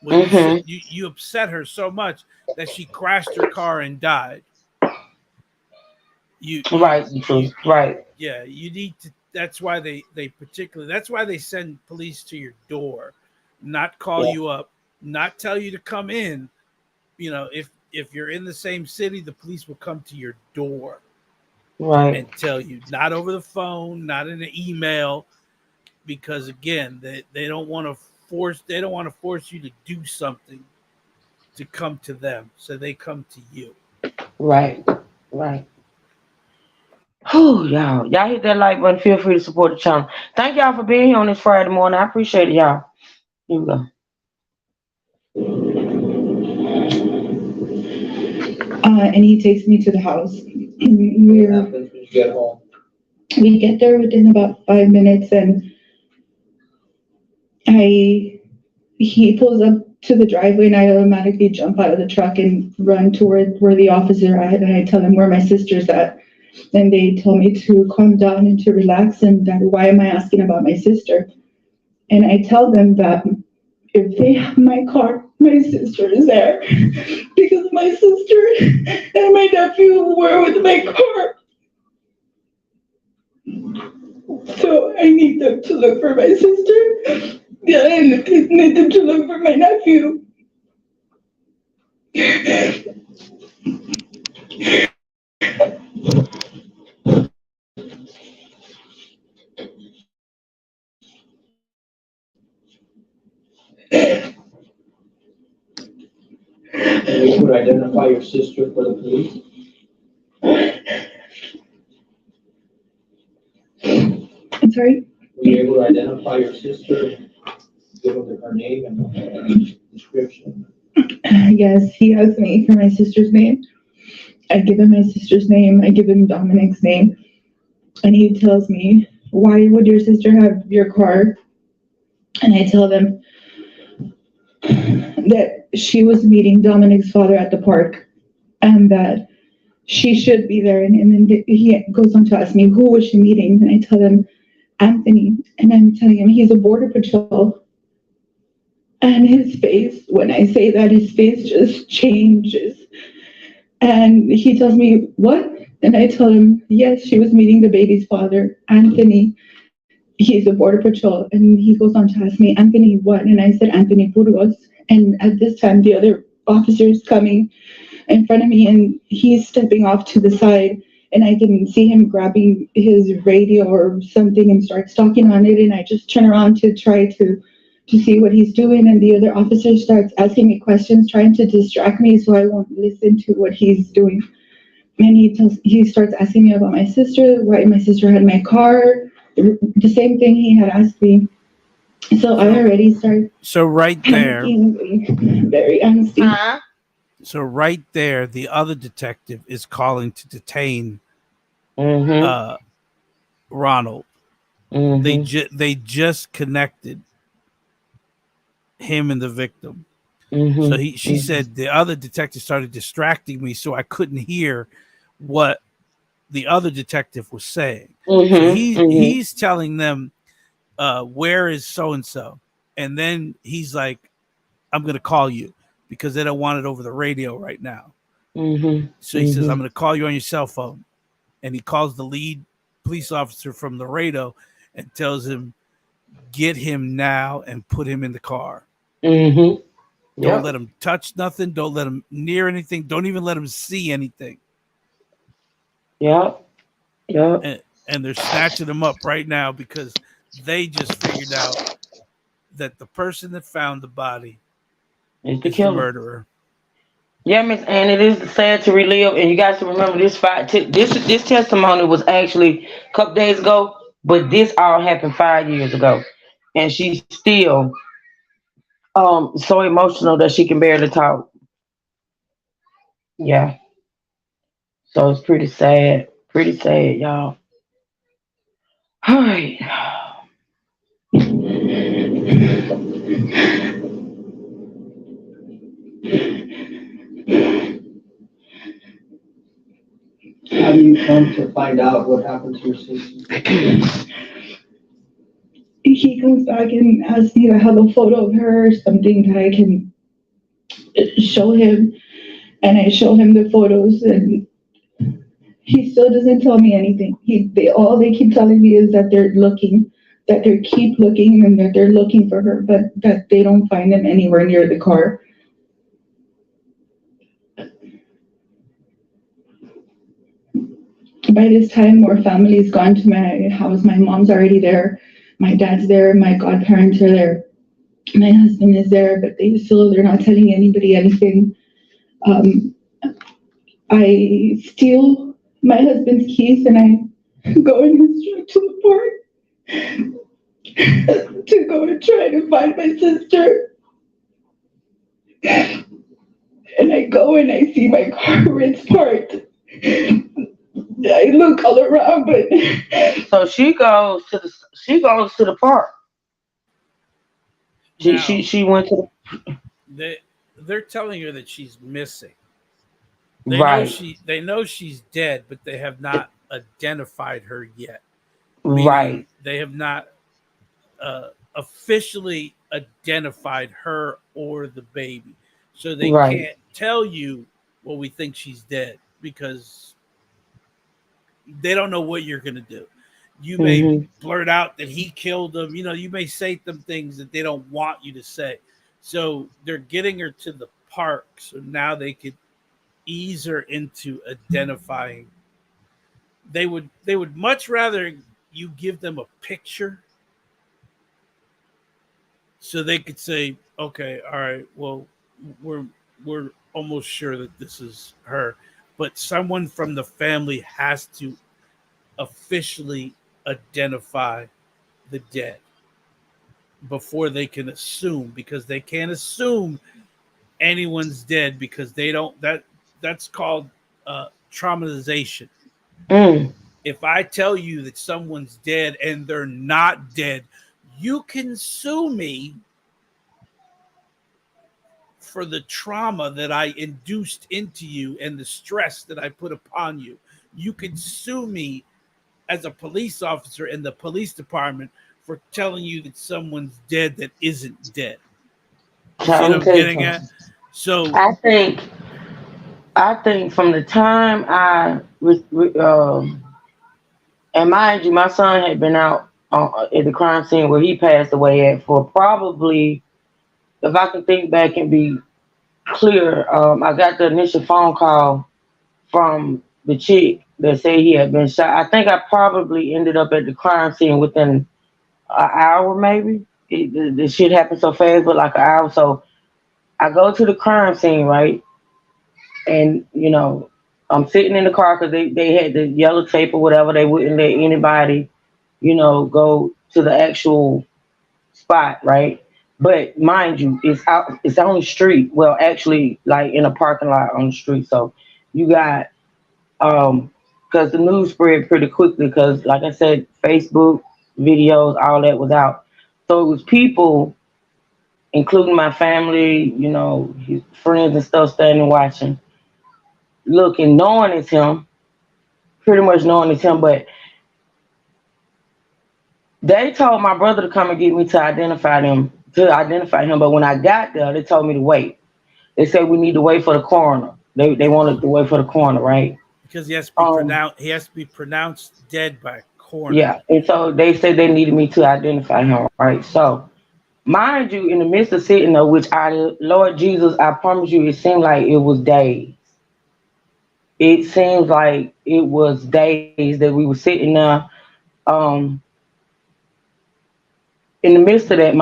[SPEAKER 2] Well,
[SPEAKER 1] mhm.
[SPEAKER 2] you upset her so much that she crashed her car and died.
[SPEAKER 1] Right,
[SPEAKER 2] You
[SPEAKER 1] truth. Right.
[SPEAKER 2] yeah, you need to. That's why they particularly. That's why they send police to your door, not call
[SPEAKER 1] Yeah.
[SPEAKER 2] you up. not tell you to come in. You know, if you're in the same city, the police will come to your door
[SPEAKER 1] Right.
[SPEAKER 2] and tell you, not over the phone, not in an email, because again, they don't want to force you to do something to come to them, so they come to you.
[SPEAKER 1] Right. Right. Whew, y'all hit that like button. Feel free to support the channel. Thank y'all for being here on this Friday morning. I appreciate it, y'all. Here we go.
[SPEAKER 4] And he takes me to the house.
[SPEAKER 3] What happens when you get home?
[SPEAKER 4] We get there within about 5 minutes, and he pulls up to the driveway, and I automatically jump out of the truck and run toward where the officer at, and I tell them where my sister's at. And they tell me to calm down and to relax, and that why am I asking about my sister? And I tell them that if they have my car, my sister is there because my sister and my nephew were with my car. So I need them to look for my sister. Yeah, and I need them to look for my nephew.
[SPEAKER 3] You would identify your sister for the police?
[SPEAKER 4] I'm sorry?
[SPEAKER 3] Were you able to identify your sister, give them her name and description?
[SPEAKER 4] Yes, he asked me for my sister's name. I give him my sister's name. I give him Dominic's name. And he tells me, why would your sister have your car? And I tell them that she was meeting Dominic's father at the park and that she should be there. And then he goes on to ask me, who was she meeting? And I tell him, Anthony. And I'm telling him he's a border patrol. And his face, when I say that, his face just changes. And he tells me, what? And I tell him, yes, she was meeting the baby's father, Anthony. He's a border patrol. And he goes on to ask me, Anthony, what? And I said, Anthony Burgos. And at this time, the other officer is coming in front of me, and he's stepping off to the side. And I can see him grabbing his radio or something and starts talking on it. And I just turn around to try to see what he's doing. And the other officer starts asking me questions, trying to distract me so I won't listen to what he's doing. And he starts asking me about my sister, why my sister had my car, the same thing he had asked me. So I already start.
[SPEAKER 2] So right there,
[SPEAKER 4] very angsty.
[SPEAKER 2] So right there, the other detective is calling to detain Ronald. They just connected him and the victim. So she said the other detective started distracting me, so I couldn't hear what the other detective was saying. So he's telling them, where is so and so, and then he's like, I'm gonna call you because they don't want it over the radio right now. So he says, I'm gonna call you on your cell phone, and he calls the lead police officer from the radio and tells him, get him now and put him in the car. Don't let him touch nothing. Don't let him near anything. Don't even let him see anything.
[SPEAKER 1] And
[SPEAKER 2] they're snatching him up right now because they just figured out that the person that found the body is the murderer.
[SPEAKER 1] Yeah, Miss Ann, it is sad to relive, and you guys should remember this fight. This testimony was actually a couple days ago, but this all happened 5 years ago, and she's still so emotional that she can barely talk. Yeah, so it's pretty sad, y'all. All right.
[SPEAKER 3] How do you come to find out what happened to your sister?
[SPEAKER 4] He comes back and asks me to have a photo of her or something that I can show him. And I show him the photos, and he still doesn't tell me anything. All they keep telling me is that they're looking. that they keep looking and that they're looking for her, but that they don't find them anywhere near the car. By this time, more families gone to my house. My mom's already there. My dad's there. My godparents are there. My husband is there, but they're not telling anybody anything. Um, I steal my husband's keys and I go in his truck to the park to go and try to find my sister. And I go and I see my car where it's parked. I look all around, but
[SPEAKER 1] So she goes to the park. She she
[SPEAKER 2] Now
[SPEAKER 1] she went to
[SPEAKER 2] they they're telling her that she's missing.
[SPEAKER 1] the right,
[SPEAKER 2] They know she's dead, but they have not identified her yet.
[SPEAKER 1] right.
[SPEAKER 2] Meaning they have not officially identified her or the baby, so they
[SPEAKER 1] Right.
[SPEAKER 2] can't tell you, well, we think she's dead, because they don't know what you're going to do. You may
[SPEAKER 1] Hmm.
[SPEAKER 2] blurt out that he killed them. You may say some things that they don't want you to say. So they're getting her to the park, so now they could ease her into identifying. They would much rather you give them a picture, so they could say, okay, all right, well, we're we're almost sure that this is her, but someone from the family has to officially identify the dead before they can assume, because they can't assume anyone's dead, because they don't that's called traumatization.
[SPEAKER 1] Mm.
[SPEAKER 2] If I tell you that someone's dead and they're not dead, you can sue me for the trauma that I induced into you and the stress that I put upon you. You can sue me as a police officer in the police department for telling you that someone's dead that isn't dead. You see
[SPEAKER 1] Let
[SPEAKER 2] what
[SPEAKER 1] me
[SPEAKER 2] I'm
[SPEAKER 1] tell you
[SPEAKER 2] getting at?
[SPEAKER 1] something.
[SPEAKER 2] So,
[SPEAKER 1] I think I think from the time and mind you, my son had been out at the crime scene where he passed away at for probably, if I can think back and be clear, I got the initial phone call from the chick that said he had been shot. I think I probably ended up at the crime scene within an hour, maybe. The shit happened so fast, but like an hour. So I go to the crime scene, right? And I'm sitting in the car because they had the yellow tape or whatever. They wouldn't let anybody, go to the actual spot, right? But mind you, it's on the street. Well, actually, like in a parking lot on the street. So you got because the news spread pretty quickly. Because like I said, Facebook videos, all that was out. So it was people, including my family, his friends and stuff, standing watching, looking, knowing it's him, pretty much knowing it's him. But they told my brother to come and get me to identify him. But when I got there, they told me to wait. They said we need to wait for the coroner. They wanted to wait for the coroner, right?
[SPEAKER 2] because
[SPEAKER 1] Um,
[SPEAKER 2] he has to be pronounced dead by a coroner.
[SPEAKER 1] yeah. And so they said they needed me to identify him, right? So mind you, in the midst of sitting there, which Lord Jesus, I promise you, it seemed like it was days. It seems like it was days that we were sitting there. Um, in the midst of that,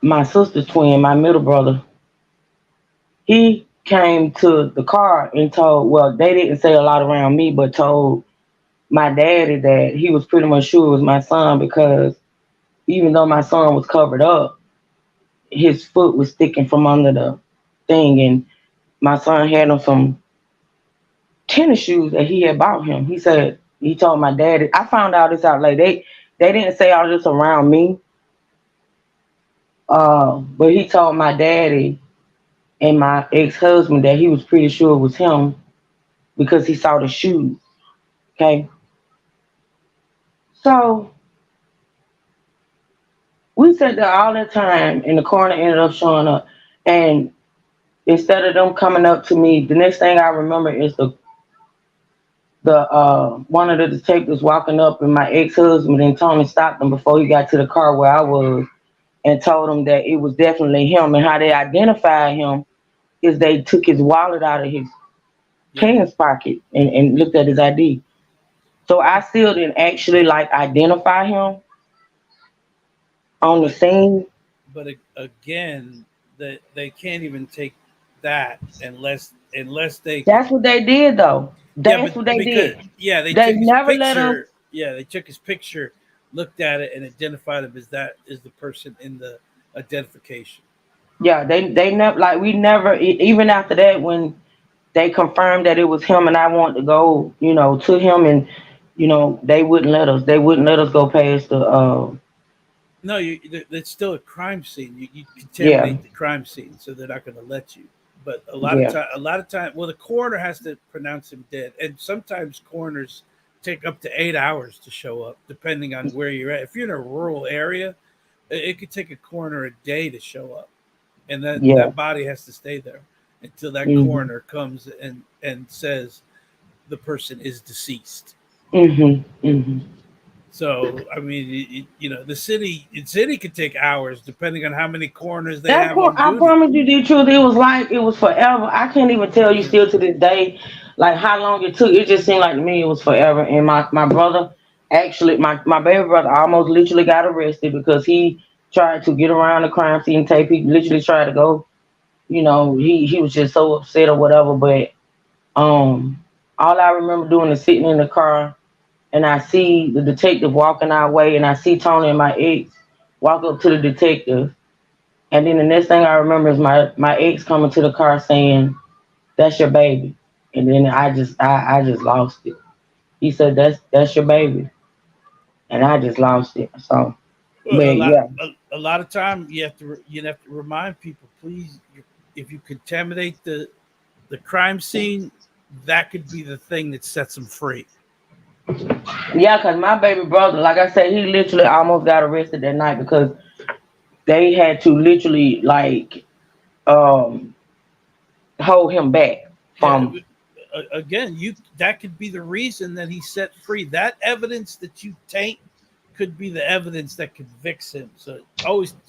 [SPEAKER 1] my sister's twin, my middle brother, he came to the car and told. Well, they didn't say a lot around me, but told my daddy that he was pretty much sure it was my son because even though my son was covered up, his foot was sticking from under the thing, and my son had on some tennis shoes that he had bought him. He said he told my daddy. I found out this out later. They didn't say all this around me, but he told my daddy and my ex husband that he was pretty sure it was him because he saw the shoes. Okay, so we sat there all that time, and the coroner ended up showing up, and instead of them coming up to me, the next thing I remember is the one of the detectives walking up, and my ex-husband and Tony stopped him before he got to the car where I was, and told him that it was definitely him. And how they identified him is they took his wallet out of his
[SPEAKER 2] Yeah.
[SPEAKER 1] pants pocket and looked at his ID. So I still didn't actually like identify him on the
[SPEAKER 2] But
[SPEAKER 1] scene.
[SPEAKER 2] again, that they can't even take that unless they can.
[SPEAKER 1] That's what they did though.
[SPEAKER 2] Yeah,
[SPEAKER 1] That's
[SPEAKER 2] but
[SPEAKER 1] what they
[SPEAKER 2] because
[SPEAKER 1] did.
[SPEAKER 2] yeah, they
[SPEAKER 1] They
[SPEAKER 2] took his
[SPEAKER 1] never let us.
[SPEAKER 2] picture. Yeah, they took his picture, looked at it, and identified him as that is the person in the identification.
[SPEAKER 1] Yeah, they never like we never even after that when they confirmed that it was him and I wanted to go, to him and they wouldn't let us. They wouldn't let us go past the
[SPEAKER 2] No, it's still a crime scene. You
[SPEAKER 1] yeah,
[SPEAKER 2] contaminate the crime scene, so they're not going to let you. But
[SPEAKER 1] yeah,
[SPEAKER 2] a lot of time, well, the coroner has to pronounce him dead, and sometimes coroners take up to 8 hours to show up, depending on where you're at. If you're in a rural area, it could take a coroner a day to show up, and
[SPEAKER 1] yeah.
[SPEAKER 2] that body has to stay there until that
[SPEAKER 1] Mhm.
[SPEAKER 2] coroner comes and says the person is deceased.
[SPEAKER 1] Mhm. Mhm.
[SPEAKER 2] So I mean, the city could take hours depending on how many coroners they
[SPEAKER 1] That
[SPEAKER 2] have
[SPEAKER 1] point,
[SPEAKER 2] on
[SPEAKER 1] I
[SPEAKER 2] duty.
[SPEAKER 1] promise you the truth. It was like it was forever. I can't even tell you
[SPEAKER 2] Yeah.
[SPEAKER 1] still to this day, like how long it took. It just seemed like to me it was forever. And my brother, actually, my baby brother, almost literally got arrested because he tried to get around the crime scene tape. He literally tried to go. He was just so upset or whatever. But all I remember doing is sitting in the car and I see the detective walking our way, and I see Tony and my ex walk up to the detective. And then the next thing I remember is my ex coming to the car saying, "That's your baby." And then I just lost it. He said, "That's your baby," and I just lost it. So,
[SPEAKER 2] A
[SPEAKER 1] but
[SPEAKER 2] lot,
[SPEAKER 1] yeah,
[SPEAKER 2] a lot of time you have to remind people, please, if you contaminate the crime scene, that could be the thing that sets them free.
[SPEAKER 1] yeah, cause my baby brother, like I said, he literally almost got arrested that night because they had to literally like um hold him back
[SPEAKER 2] Yeah.
[SPEAKER 1] from.
[SPEAKER 2] Again, you that could be the reason that he's set free. That evidence that you taint could be the evidence that convicts him. So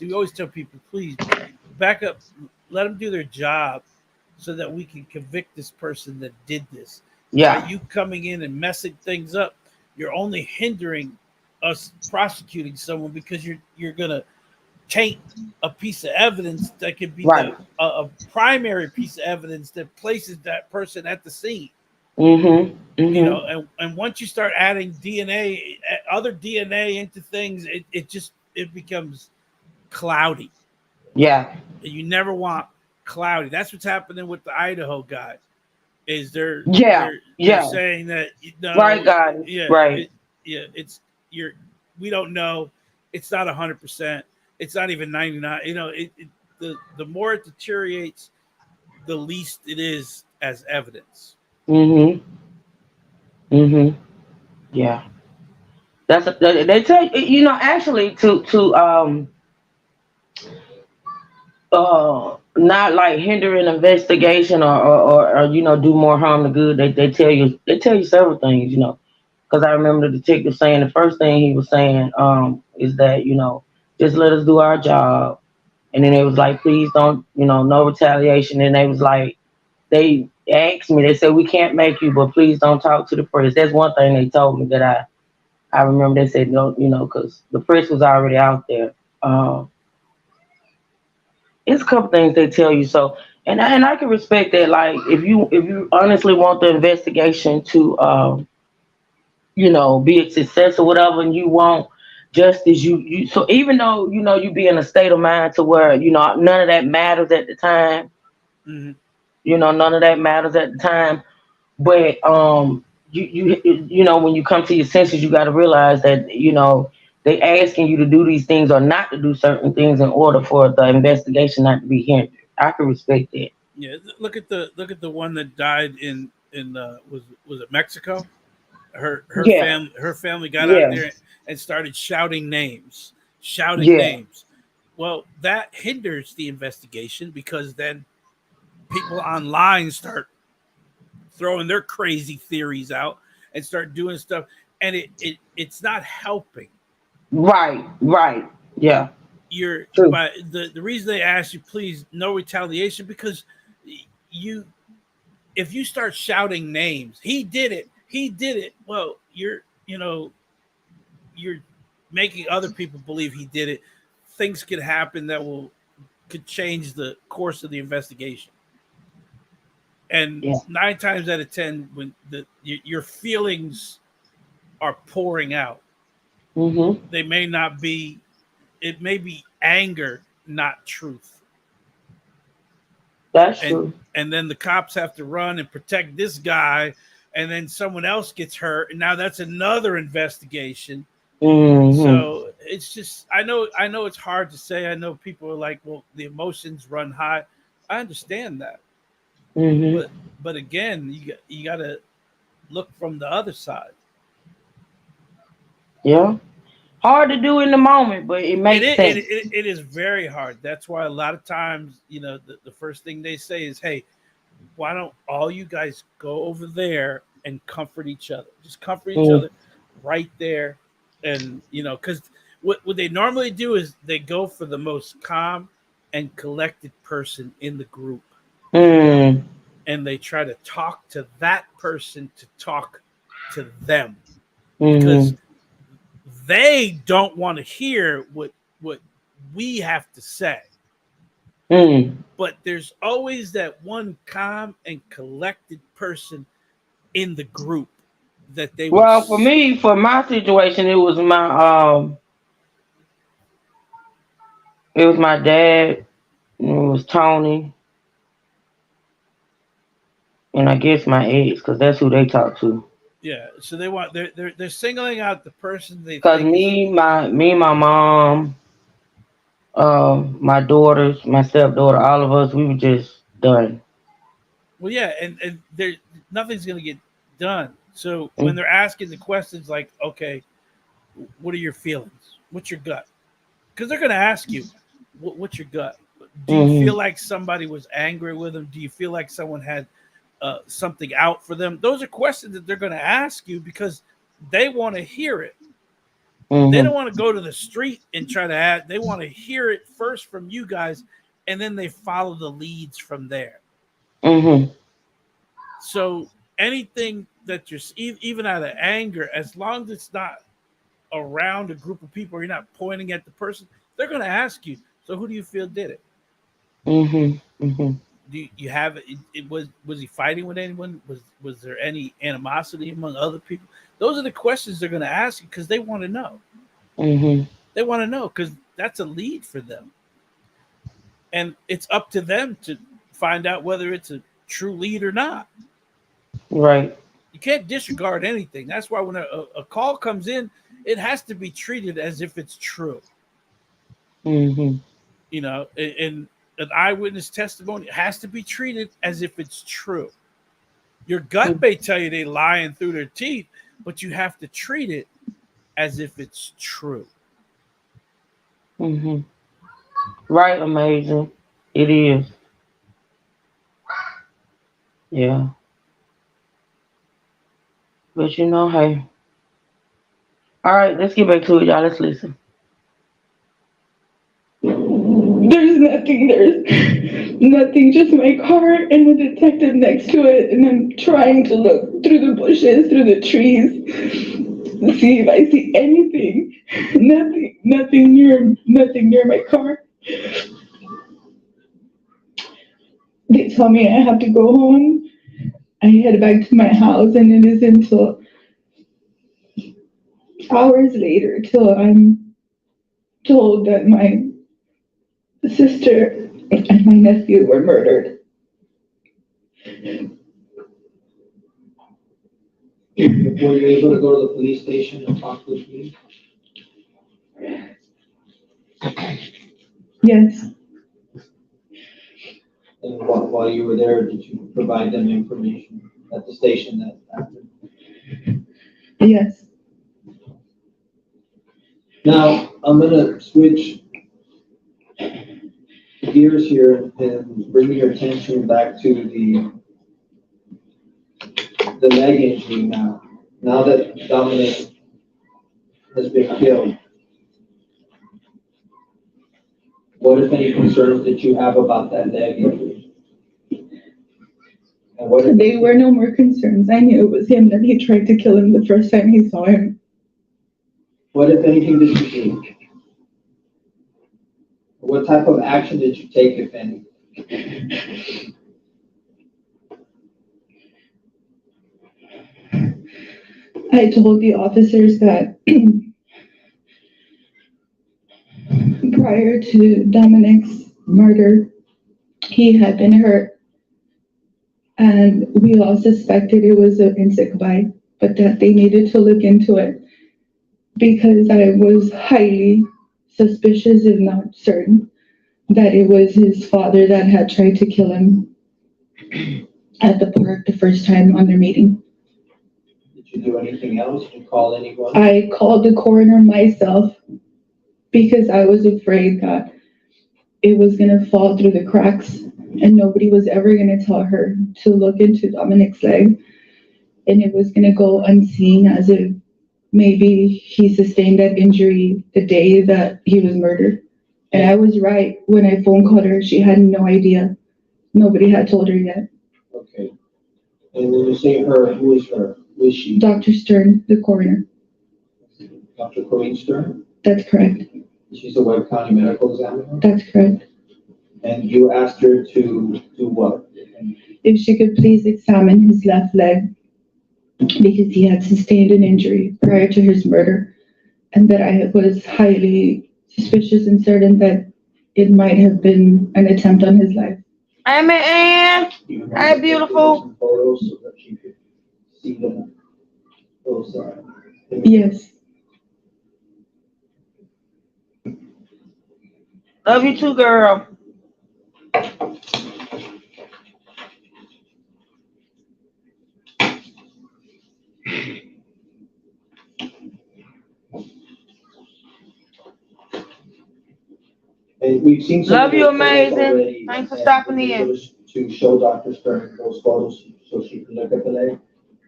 [SPEAKER 2] we always tell people, please back up, let them do their job, so that we can convict this person that did this. By
[SPEAKER 1] Yeah,
[SPEAKER 2] you coming in and messing things up, you're only hindering us prosecuting someone because you're gonna taint a piece of evidence that could be
[SPEAKER 1] right.
[SPEAKER 2] a primary piece of evidence that places that person at the scene.
[SPEAKER 1] Mhm. Mhm.
[SPEAKER 2] And once you start adding DNA, other DNA into things, it just it becomes cloudy.
[SPEAKER 1] Yeah.
[SPEAKER 2] And you never want cloudy. That's what's happening with the Idaho guy. Is
[SPEAKER 1] Yeah.
[SPEAKER 2] they're
[SPEAKER 1] Yeah.
[SPEAKER 2] saying that
[SPEAKER 1] Right, God.
[SPEAKER 2] yeah,
[SPEAKER 1] Right.
[SPEAKER 2] it's you're we don't know. It's not 100%. It's not even 99. The more it deteriorates, the least it is as evidence.
[SPEAKER 1] Mhm. Mhm. Yeah. They tell actually to not like hinder an investigation or do more harm than good. They tell you several things. Because I remember the detective saying the first thing he was saying is that just let us do our job. And then it was like, please don't, no retaliation. And they was like, they asked me, they said, we can't make you, but please don't talk to the press. That's one thing they told me that I remember they said, no, because the press was already out there. Um, it's a couple things they tell you. So, and I can respect that. Like, if you honestly want the investigation to, be a success or whatever, and you want justice, you so even though you be in a state of mind to where none of that matters at the time.
[SPEAKER 2] Mm-hmm.
[SPEAKER 1] None of that matters at the time. But when you come to your senses, you got to realize that they asking you to do these things or not to do certain things in order for the investigation not to be hindered. I can respect that.
[SPEAKER 2] Yeah, look at the one that died in was it Mexico?
[SPEAKER 1] Yeah,
[SPEAKER 2] Her family got out
[SPEAKER 1] yeah,
[SPEAKER 2] there and started shouting
[SPEAKER 1] yeah.
[SPEAKER 2] names. Well, that hinders the investigation because then people online start throwing their crazy theories out, and start doing stuff, and it's not helping.
[SPEAKER 1] Right. Yeah.
[SPEAKER 2] You're
[SPEAKER 1] True.
[SPEAKER 2] but the reason they ask you please no retaliation because you if you start shouting names, he did it. Well, you're making other people believe he did it. Things could happen that could change the course of the investigation. And
[SPEAKER 1] Yeah.
[SPEAKER 2] 9 times out of 10, when your feelings are pouring out,
[SPEAKER 1] Mhm.
[SPEAKER 2] they may not be. It may be anger, not truth.
[SPEAKER 1] That's
[SPEAKER 2] and
[SPEAKER 1] true.
[SPEAKER 2] and then the cops have to run and protect this guy, and then someone else gets hurt, and now that's another investigation.
[SPEAKER 1] Mhm.
[SPEAKER 2] So it's just I know it's hard to say. I know people are like, well, the emotions run high. I understand that,
[SPEAKER 1] Mhm.
[SPEAKER 2] but again, you got to look from the other side.
[SPEAKER 1] Yeah. Hard to do in the moment, but it
[SPEAKER 2] It,
[SPEAKER 1] makes
[SPEAKER 2] it,
[SPEAKER 1] sense.
[SPEAKER 2] it, it is very hard. That's why a lot of times, the first thing they say is, hey, why don't all you guys go over there and comfort each other? Just comfort each
[SPEAKER 1] Mm.
[SPEAKER 2] other right there. And, because what they normally do is they go for the most calm and collected person in the group.
[SPEAKER 1] Mm.
[SPEAKER 2] And they try to talk to that person to talk to them because
[SPEAKER 1] Mhm.
[SPEAKER 2] they don't want to hear what we have to say.
[SPEAKER 1] Mm.
[SPEAKER 2] But there's always that one calm and collected person in the group that they will.
[SPEAKER 1] Well, for me, for my situation, it was my dad, and it was Tony, and I guess my ex, because that's who they talk to.
[SPEAKER 2] Yeah, so they're singling out the person they
[SPEAKER 1] Cause
[SPEAKER 2] think is.
[SPEAKER 1] my mom, my daughters, my stepdaughter, all of us, we were just done.
[SPEAKER 2] Well, yeah, and there nothing's gonna get done. So when
[SPEAKER 1] Mm.
[SPEAKER 2] they're asking the questions like, okay, what are your feelings? What's your gut? Because they're gonna ask you, what's your gut? Do you feel
[SPEAKER 1] Mhm.
[SPEAKER 2] like somebody was angry with them? Do you feel like someone had something out for them? Those are questions that they're going to ask you because they want to hear it. They don't
[SPEAKER 1] Mhm.
[SPEAKER 2] want to go to the street and try to ask. They want to hear it first from you guys, and then they follow the leads from there.
[SPEAKER 1] Mhm.
[SPEAKER 2] So anything that you're even out of anger, as long as it's not around a group of people, or you're not pointing at the person, they're going to ask you. So who do you feel did it?
[SPEAKER 1] Mhm. Mhm.
[SPEAKER 2] Do you have it was he fighting with anyone? Was there any animosity among other people? Those are the questions they're going to ask you because they want to know.
[SPEAKER 1] Mhm.
[SPEAKER 2] They want to know because that's a lead for them, and it's up to them to find out whether it's a true lead or not.
[SPEAKER 1] Right.
[SPEAKER 2] You can't disregard anything. That's why when a call comes in, it has to be treated as if it's true.
[SPEAKER 1] Mhm.
[SPEAKER 2] And an eyewitness testimony has to be treated as if it's true. Your gut may tell you they lying through their teeth, but you have to treat it as if it's true.
[SPEAKER 1] Mhm. Right. Amazing. It is. Yeah. But hey. All right. Let's get back to it, y'all. Let's listen.
[SPEAKER 4] There's nothing, there's nothing, just my car and the detective next to it, and I'm trying to look through the bushes, through the trees, see if I see anything. Nothing near my car. They tell me I have to go home. I head back to my house, and it is until hours later till I'm told that my sister and my nephew were murdered.
[SPEAKER 3] Were you able to go to the police station and talk to the police?
[SPEAKER 4] Yes,
[SPEAKER 3] And while you were there, did you provide them information at the station that happened?
[SPEAKER 4] yes.
[SPEAKER 3] Now, I'm gonna switch gears here and bring your attention back to the leg injury now. Now that Dominic has been killed, what if any concerns that you have about that leg injury? And what if
[SPEAKER 4] They were no more concerns. I knew it was him, that he tried to kill him the first time he saw him.
[SPEAKER 3] What if anything did you do? What type of action did you take, if any?
[SPEAKER 4] I told the officers that prior to Dominic's murder, he had been hurt, and we all suspected it was an insect bite, but that they needed to look into it because I was highly suspicious, if not certain, that it was his father that had tried to kill him at the park the first time on their meeting.
[SPEAKER 3] Did you do anything else? Did you call anyone?
[SPEAKER 4] I called the coroner myself because I was afraid that it was gonna fall through the cracks and nobody was ever gonna tell her to look into Dominic's leg, and it was gonna go unseen as if maybe he sustained that injury the day that he was murdered. And I was right. When I phone called her, she had no idea. Nobody had told her yet.
[SPEAKER 3] Okay. And when you say her, who is her? Who is she?
[SPEAKER 4] Dr. Stern, the coroner.
[SPEAKER 3] Dr. Corinne Stern?
[SPEAKER 4] That's correct.
[SPEAKER 3] She's a Webb County medical examiner?
[SPEAKER 4] That's correct.
[SPEAKER 3] And you asked her to do what?
[SPEAKER 4] If she could please examine his left leg because he had sustained an injury prior to his murder, and that I was highly suspicious and certain that it might have been an attempt on his life.
[SPEAKER 1] Hey, man,
[SPEAKER 3] You want
[SPEAKER 1] Hey,
[SPEAKER 3] to
[SPEAKER 1] beautiful.
[SPEAKER 3] take some photos so that you could see them. Those,
[SPEAKER 4] Yes.
[SPEAKER 1] love you too, girl.
[SPEAKER 3] And we've seen some.
[SPEAKER 1] Love
[SPEAKER 3] of
[SPEAKER 1] you,
[SPEAKER 3] those photos
[SPEAKER 1] amazing.
[SPEAKER 3] already,
[SPEAKER 1] Thanks for
[SPEAKER 3] and
[SPEAKER 1] stopping
[SPEAKER 3] were you
[SPEAKER 1] in.
[SPEAKER 3] able to show Dr. Stern those photos so she can look at the leg?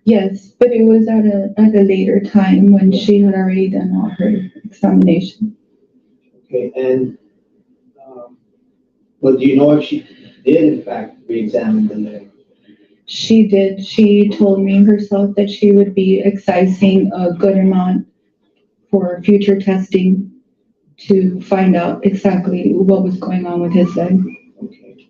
[SPEAKER 4] Yes, but it was at a later time when she had already done all her examination.
[SPEAKER 3] Okay, and, but do you know if she did in fact re-examine the leg?
[SPEAKER 4] She did. She told me herself that she would be excising a good amount for future testing to find out exactly what was going on with his leg.
[SPEAKER 3] Okay.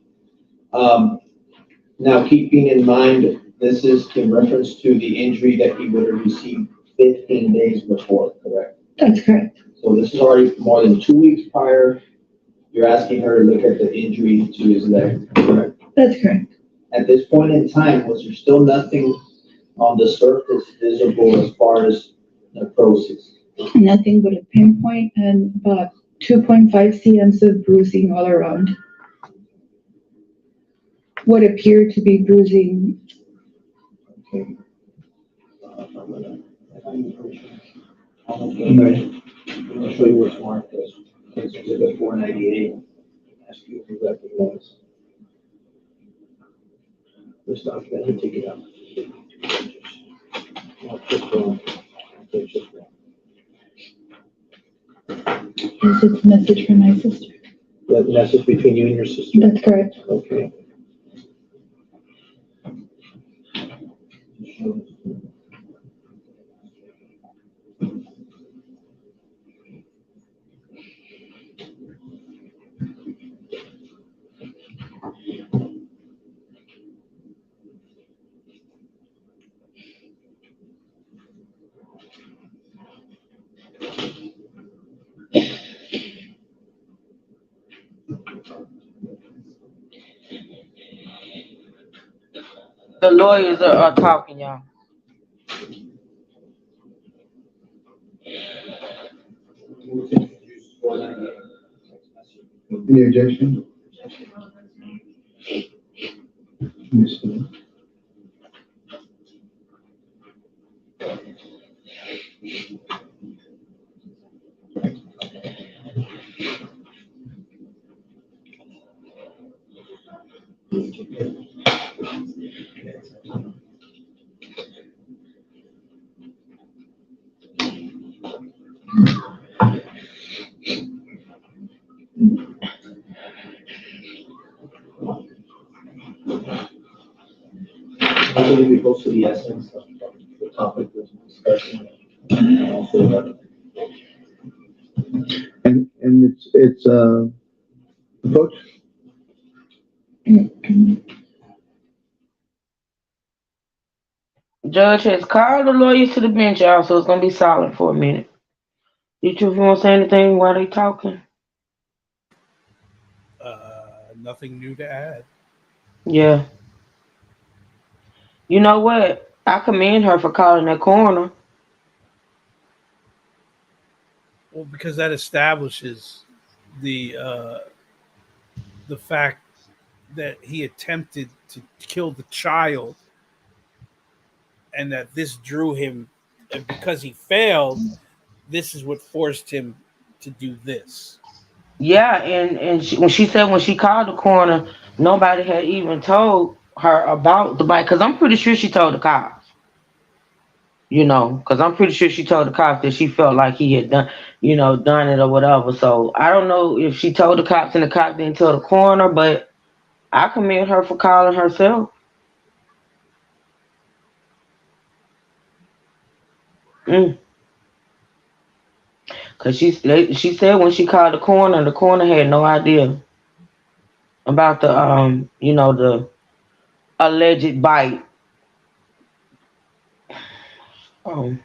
[SPEAKER 3] Now keeping in mind, this is in reference to the injury that he would have received 15 days before, correct?
[SPEAKER 4] That's correct.
[SPEAKER 3] So this is already more than 2 weeks prior. You're asking her to look at the injury to his leg, correct?
[SPEAKER 4] That's correct.
[SPEAKER 3] At this point in time, was there still nothing on the surface visible as far as necrosis?
[SPEAKER 4] Nothing but a pinpoint and about 2.5 cms of bruising all around. What appeared to be bruising.
[SPEAKER 3] Okay. I'm gonna show you what's marked as, it's exhibit 498. Ask you if you recognize this document, and take it out.
[SPEAKER 4] Is it a message from my sister?
[SPEAKER 3] That message between you and your sister?
[SPEAKER 4] That's correct.
[SPEAKER 3] Okay.
[SPEAKER 1] The lawyers are talking, y'all.
[SPEAKER 5] Any objection? Yes, sir.
[SPEAKER 3] believe it goes to the essence of the topic of discussion. And also,
[SPEAKER 5] And it's approach.
[SPEAKER 1] Judge has called the lawyers to the bench, y'all, so it's gonna be silent for a minute. You two, if you want to say anything while they talking?
[SPEAKER 2] Nothing new to add.
[SPEAKER 1] Yeah. You know what? I commend her for calling that coroner.
[SPEAKER 2] Well, because that establishes the uh, the fact that he attempted to kill the child, and that this drew him, and because he failed, this is what forced him to do this.
[SPEAKER 1] Yeah, and when she said when she called the coroner, nobody had even told her about the bike. Cause I'm pretty sure she told the cops. Cause I'm pretty sure she told the cops that she felt like he had done it or whatever. So I don't know if she told the cops and the cops didn't tell the coroner, but I commend her for calling herself. Mm. Cause she said when she called the coroner had no idea about the alleged bite. Um,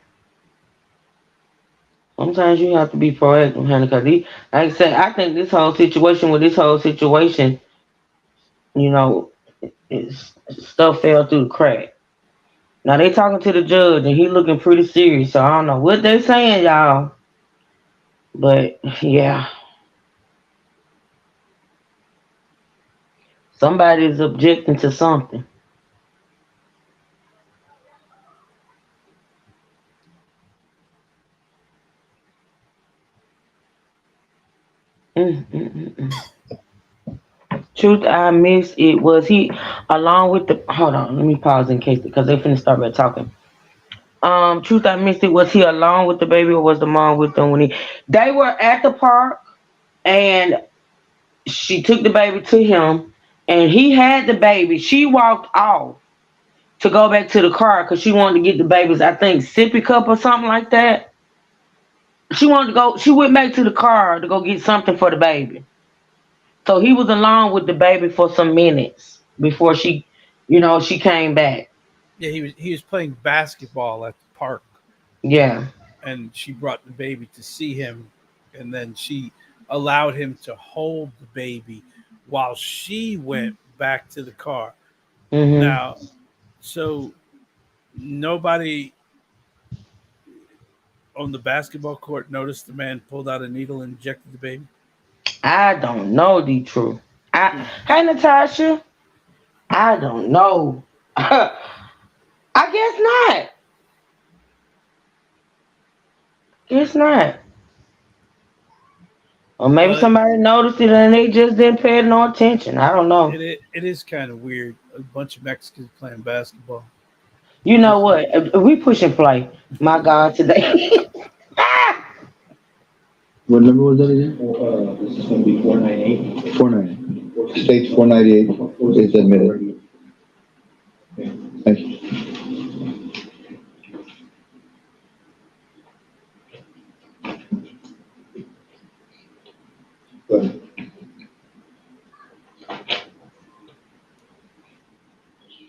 [SPEAKER 1] Sometimes you have to be proactive, honey. Cause like I said, I think this whole situation, you know, stuff fell through the crack. Now they talking to the judge and he looking pretty serious. So I don't know what they saying, y'all. But yeah, somebody is objecting to something. Mm. Truth, I missed it. Was he along with the? Hold on, let me pause in case because they finna start back talking. Truth, I missed it. Was he along with the baby or was the mom with them when he? They were at the park and she took the baby to him and he had the baby. She walked off to go back to the car because she wanted to get the baby's, I think, sippy cup or something like that. She wanted to go. She went back to the car to go get something for the baby. So he was along with the baby for some minutes before she came back.
[SPEAKER 2] Yeah, he was playing basketball at the park,
[SPEAKER 1] Yeah.
[SPEAKER 2] and she brought the baby to see him, and then she allowed him to hold the baby while she went back to the car.
[SPEAKER 1] Hmm.
[SPEAKER 2] Now, so nobody on the basketball court noticed the man pulled out a needle and injected the baby.
[SPEAKER 1] I don't know the truth. Hey Natasha, I don't know. I guess not. Guess not. Or maybe
[SPEAKER 2] Well,
[SPEAKER 1] somebody noticed it and they just didn't pay no attention. I don't know.
[SPEAKER 2] it is kind of weird. A bunch of Mexicans playing basketball.
[SPEAKER 1] You know what? If we push and play. My God, today.
[SPEAKER 5] What number was that again?
[SPEAKER 3] this is gonna be 498.
[SPEAKER 5] 490. States 498 is admitted. Thank you.
[SPEAKER 3] But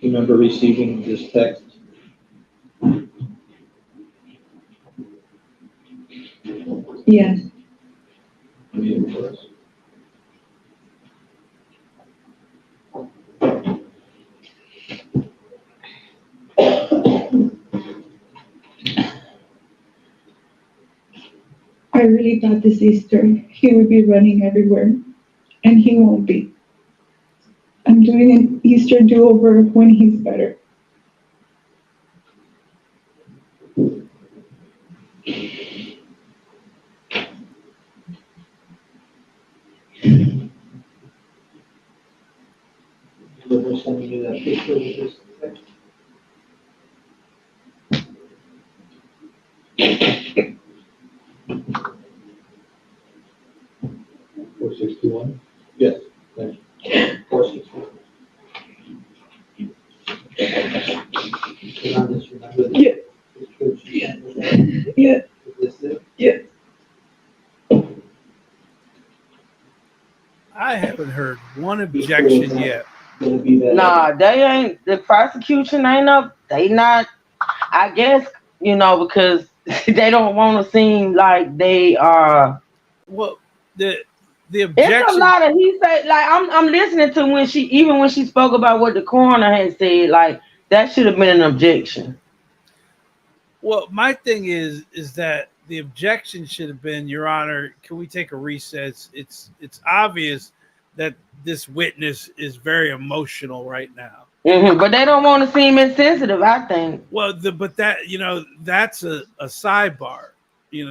[SPEAKER 3] remember receiving this text?
[SPEAKER 4] Yes.
[SPEAKER 3] Read it for us.
[SPEAKER 4] I really thought this Easter he would be running everywhere, and he won't be. I'm doing an Easter do-over when he's better.
[SPEAKER 3] We're sending you that picture with this text.
[SPEAKER 5] Four 61.
[SPEAKER 3] Yes, thank you. 461.
[SPEAKER 4] Yeah.
[SPEAKER 3] Is this it?
[SPEAKER 4] Yeah.
[SPEAKER 2] I haven't heard one objection yet.
[SPEAKER 3] Gonna be that.
[SPEAKER 1] Nah, they ain't. The prosecution ain't up. They not. I guess because they don't want to seem like they are.
[SPEAKER 2] Well, the
[SPEAKER 1] It's a
[SPEAKER 2] objection.
[SPEAKER 1] lot of he said. Like I'm listening to when she spoke about what the coroner had said. Like that should have been an objection.
[SPEAKER 2] Well, my thing is that the objection should have been, Your Honor, can we take a recess? It's obvious that this witness is very emotional right now.
[SPEAKER 1] But they don't want to seem insensitive. I think.
[SPEAKER 2] Well, but that's a sidebar.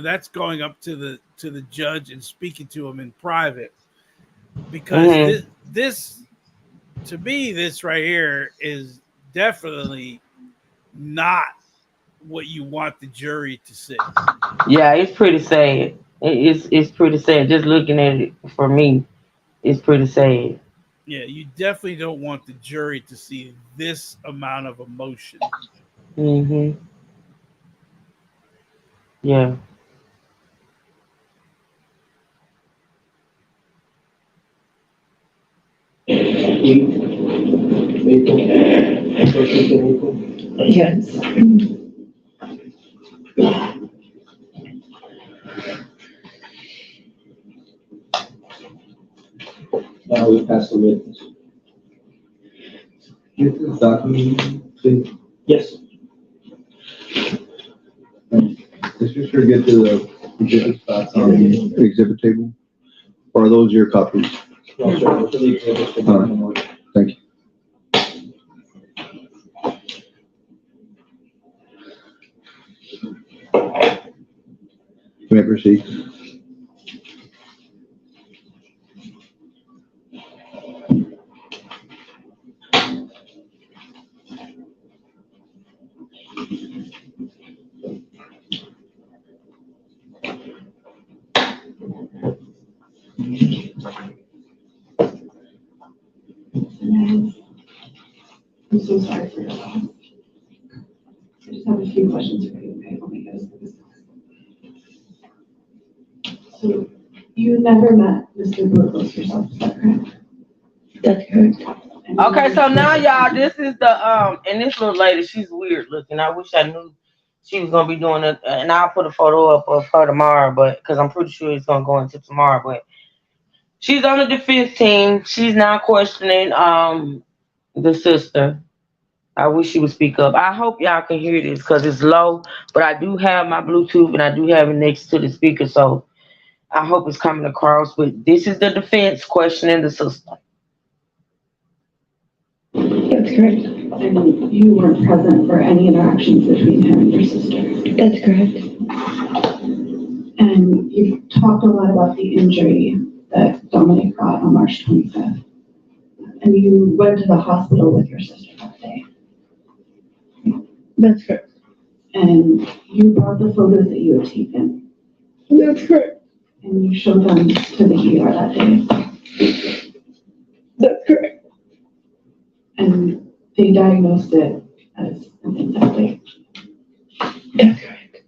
[SPEAKER 2] That's going up to the judge and speaking to him in private, because
[SPEAKER 1] hmm
[SPEAKER 2] this to me, this right here is definitely not what you want the jury to see.
[SPEAKER 1] Yeah, it's pretty sad. It's pretty sad. Just looking at it for me, it's pretty sad.
[SPEAKER 2] Yeah, you definitely don't want the jury to see this amount of emotion.
[SPEAKER 1] hmm Yeah.
[SPEAKER 4] Yes.
[SPEAKER 3] Now we pass the witness. Get this document, please. Yes.
[SPEAKER 5] Let's just sure get to the exhibit spots on the exhibit table. Or are those your copies?
[SPEAKER 3] No, sir, those are the exhibits for document.
[SPEAKER 5] Thank you. You may proceed.
[SPEAKER 4] I'm so sorry for your loss. I just have a few questions for you, okay? I'll make it as quick as possible. So, you never met Mr. Burgos yourself, is that correct? That's correct.
[SPEAKER 1] Okay, so now y'all, this is and this little lady, she's weird looking. I wish I knew she was gonna be doing it, and I'll put a photo up of her tomorrow, but because I'm pretty sure it's gonna go into tomorrow. But she's on the defense team. She's now questioning the sister. I wish she would speak up. I hope y'all can hear this because it's low, but I do have my Bluetooth and I do have it next to the speaker, so I hope it's coming across. But this is the defense questioning the sister.
[SPEAKER 4] That's correct. And you weren't present for any interactions between him and your sister? That's correct. And you've talked a lot about the injury that Dominic got on March 25th. And you went to the hospital with your sister that day. That's correct. And you brought the photos that you had taken. That's correct. And you showed them to the ER that day. That's correct. And they diagnosed it as an infected. That's correct.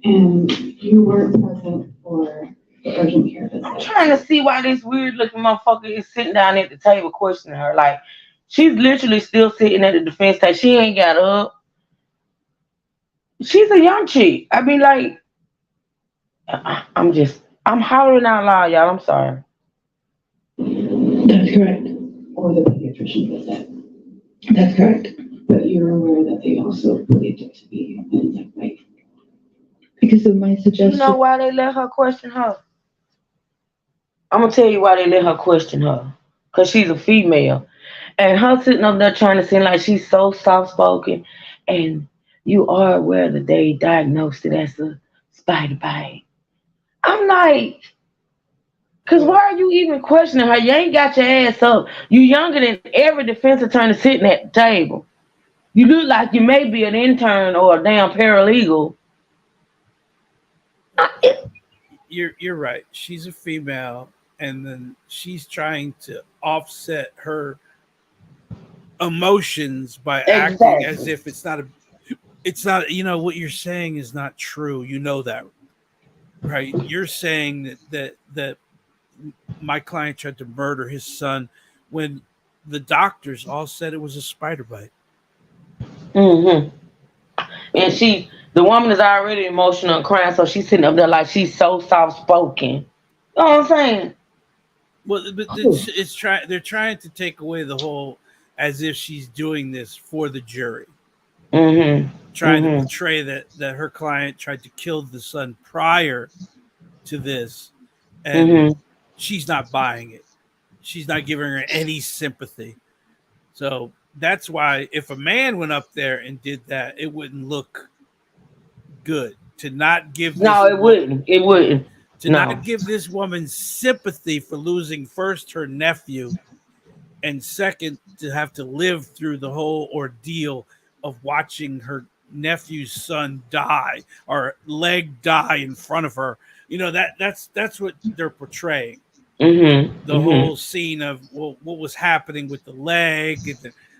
[SPEAKER 4] And you weren't present for the urgent care visit.
[SPEAKER 1] I'm trying to see why this weird looking motherfucker is sitting down at the table questioning her. Like, she's literally still sitting at the defense table. She ain't got up. She's a young chick. I mean, like, I'm hollering out loud, y'all. I'm sorry.
[SPEAKER 4] That's correct. Or the pediatrician visit. That's correct. But you're aware that they also believed it to be an insect bite. Because of my suggestion.
[SPEAKER 1] You know why they let her question her? I'm gonna tell you why they let her question her. Cause she's a female, and her sitting up there trying to seem like she's so soft spoken, and you are aware that they diagnosed it as a spider bite. I'm like, cause why are you even questioning her? You ain't got your ass up. You younger than every defense attorney sitting at the table. You look like you may be an intern or a damn paralegal.
[SPEAKER 2] You're right. She's a female, and then she's trying to offset her emotions by acting as
[SPEAKER 1] Exactly.
[SPEAKER 2] if It's not. What you're saying is not true. You know that, right? You're saying that my client tried to murder his son when the doctors all said it was a spider bite.
[SPEAKER 1] Mm-hmm. And the woman is already emotional and crying, so she's sitting up there like she's so soft spoken. You know what I'm saying?
[SPEAKER 2] Well, but it's trying. They're trying to take away the whole, as if she's doing this for the jury,
[SPEAKER 1] Mm-hmm.
[SPEAKER 2] trying to
[SPEAKER 1] Mm-hmm.
[SPEAKER 2] portray that her client tried to kill the son prior to this, and
[SPEAKER 1] Mm-hmm.
[SPEAKER 2] she's not buying it. She's not giving her any sympathy. So that's why if a man went up there and did that, it wouldn't look good. To not give
[SPEAKER 1] No,
[SPEAKER 2] this
[SPEAKER 1] it wouldn't. It wouldn't.
[SPEAKER 2] to
[SPEAKER 1] No.
[SPEAKER 2] not give this woman sympathy for losing first her nephew, and second to have to live through the whole ordeal of watching her nephew's son die or leg die in front of her. That's what they're portraying.
[SPEAKER 1] Mm-hmm.
[SPEAKER 2] The
[SPEAKER 1] Mm-hmm.
[SPEAKER 2] whole scene of what was happening with the leg.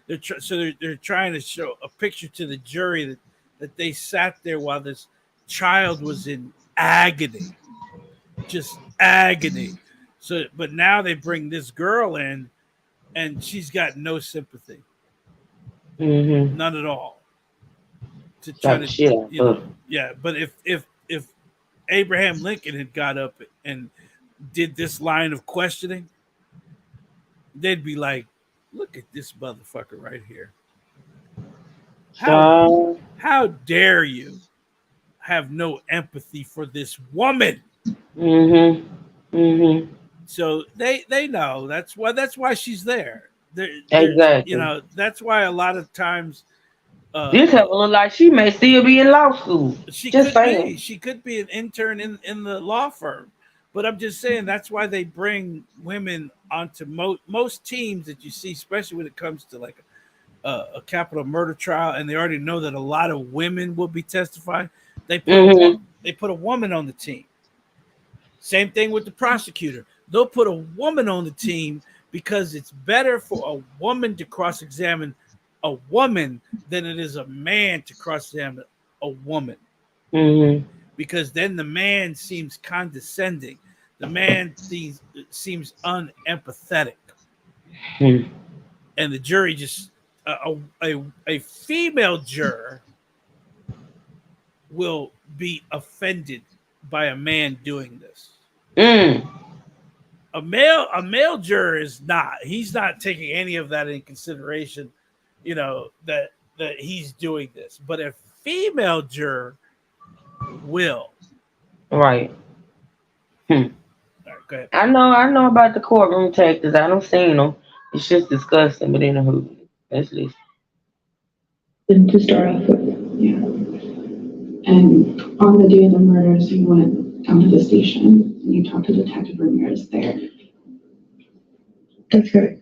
[SPEAKER 2] They're trying to show a picture to the jury that they sat there while this child was in agony, just agony. So, but now they bring this girl in, and she's got no sympathy,
[SPEAKER 1] Mm-hmm.
[SPEAKER 2] none at all. To try
[SPEAKER 1] Got the
[SPEAKER 2] to,
[SPEAKER 1] shit out of her.
[SPEAKER 2] yeah. But if Abraham Lincoln had got up and did this line of questioning, they'd be like, "Look at this motherfucker right here. How
[SPEAKER 1] Child.
[SPEAKER 2] how dare you have no empathy for this woman?"
[SPEAKER 1] Mm-hmm. Mm-hmm.
[SPEAKER 2] So they know that's why she's there. There's
[SPEAKER 1] Exactly.
[SPEAKER 2] that's why a lot of times uh,
[SPEAKER 1] This
[SPEAKER 2] uh
[SPEAKER 1] help look like she may still be in law school. Just saying.
[SPEAKER 2] she could be an intern in the law firm, but I'm just saying that's why they bring women onto most teams that you see, especially when it comes to like a capital murder trial, and they already know that a lot of women will be testifying.
[SPEAKER 1] Mm-hmm.
[SPEAKER 2] They put a woman on the team. Same thing with the prosecutor. They'll put a woman on the team because it's better for a woman to cross examine a woman than it is a man to cross examine a woman,
[SPEAKER 1] Mm-hmm.
[SPEAKER 2] because then the man seems condescending. The man seems unempathetic,
[SPEAKER 1] Hmm.
[SPEAKER 2] and the jury just a female juror will be offended by a man doing this.
[SPEAKER 1] Mm.
[SPEAKER 2] A male juror is not. He's not taking any of that in consideration. That he's doing this, but a female juror will.
[SPEAKER 1] Right. Hmm.
[SPEAKER 2] All right, go ahead.
[SPEAKER 1] I know about the courtroom tactics. I don't seen them. It's just disgusting, but anywho, let's listen.
[SPEAKER 4] And to start off with, yeah. And on the day of the murders, you went down to the station and you talked to Detective Ramirez there. That's correct.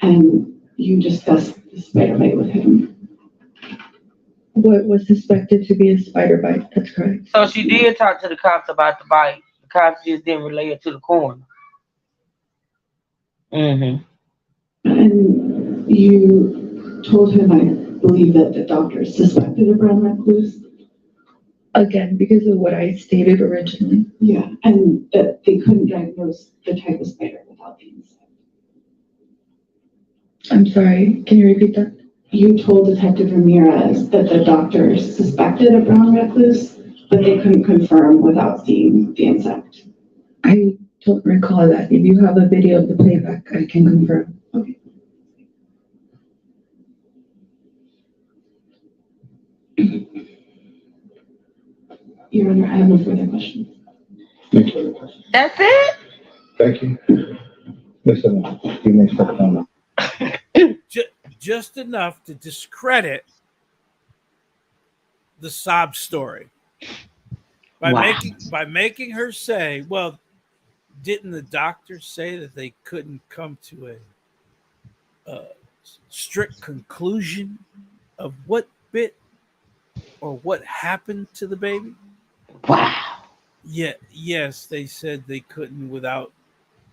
[SPEAKER 4] And you discussed the spider bite with him. What was suspected to be a spider bite? That's correct.
[SPEAKER 1] So she did talk to the cops about the bite. The cops just didn't relay it to the coroner. Mm-hmm.
[SPEAKER 4] And you told him, I believe, that the doctor suspected a brown recluse. Again, because of what I stated originally. Yeah, and that they couldn't diagnose the type of spider without the insect. I'm sorry, can you repeat that? You told Detective Ramirez that the doctor suspected a brown recluse, but they couldn't confirm without seeing the insect. I don't recall that. If you have a video of the playback, I can confirm. Okay. Your Honor, I have no further questions.
[SPEAKER 5] Thank you.
[SPEAKER 1] That's it?
[SPEAKER 5] Thank you. Listen, you may step down.
[SPEAKER 2] Just enough to discredit the sob story
[SPEAKER 1] Wow.
[SPEAKER 2] by making her say, "Well, didn't the doctor say that they couldn't come to a strict conclusion of what bit or what happened to the baby?"
[SPEAKER 1] Wow.
[SPEAKER 2] Yeah, yes, they said they couldn't without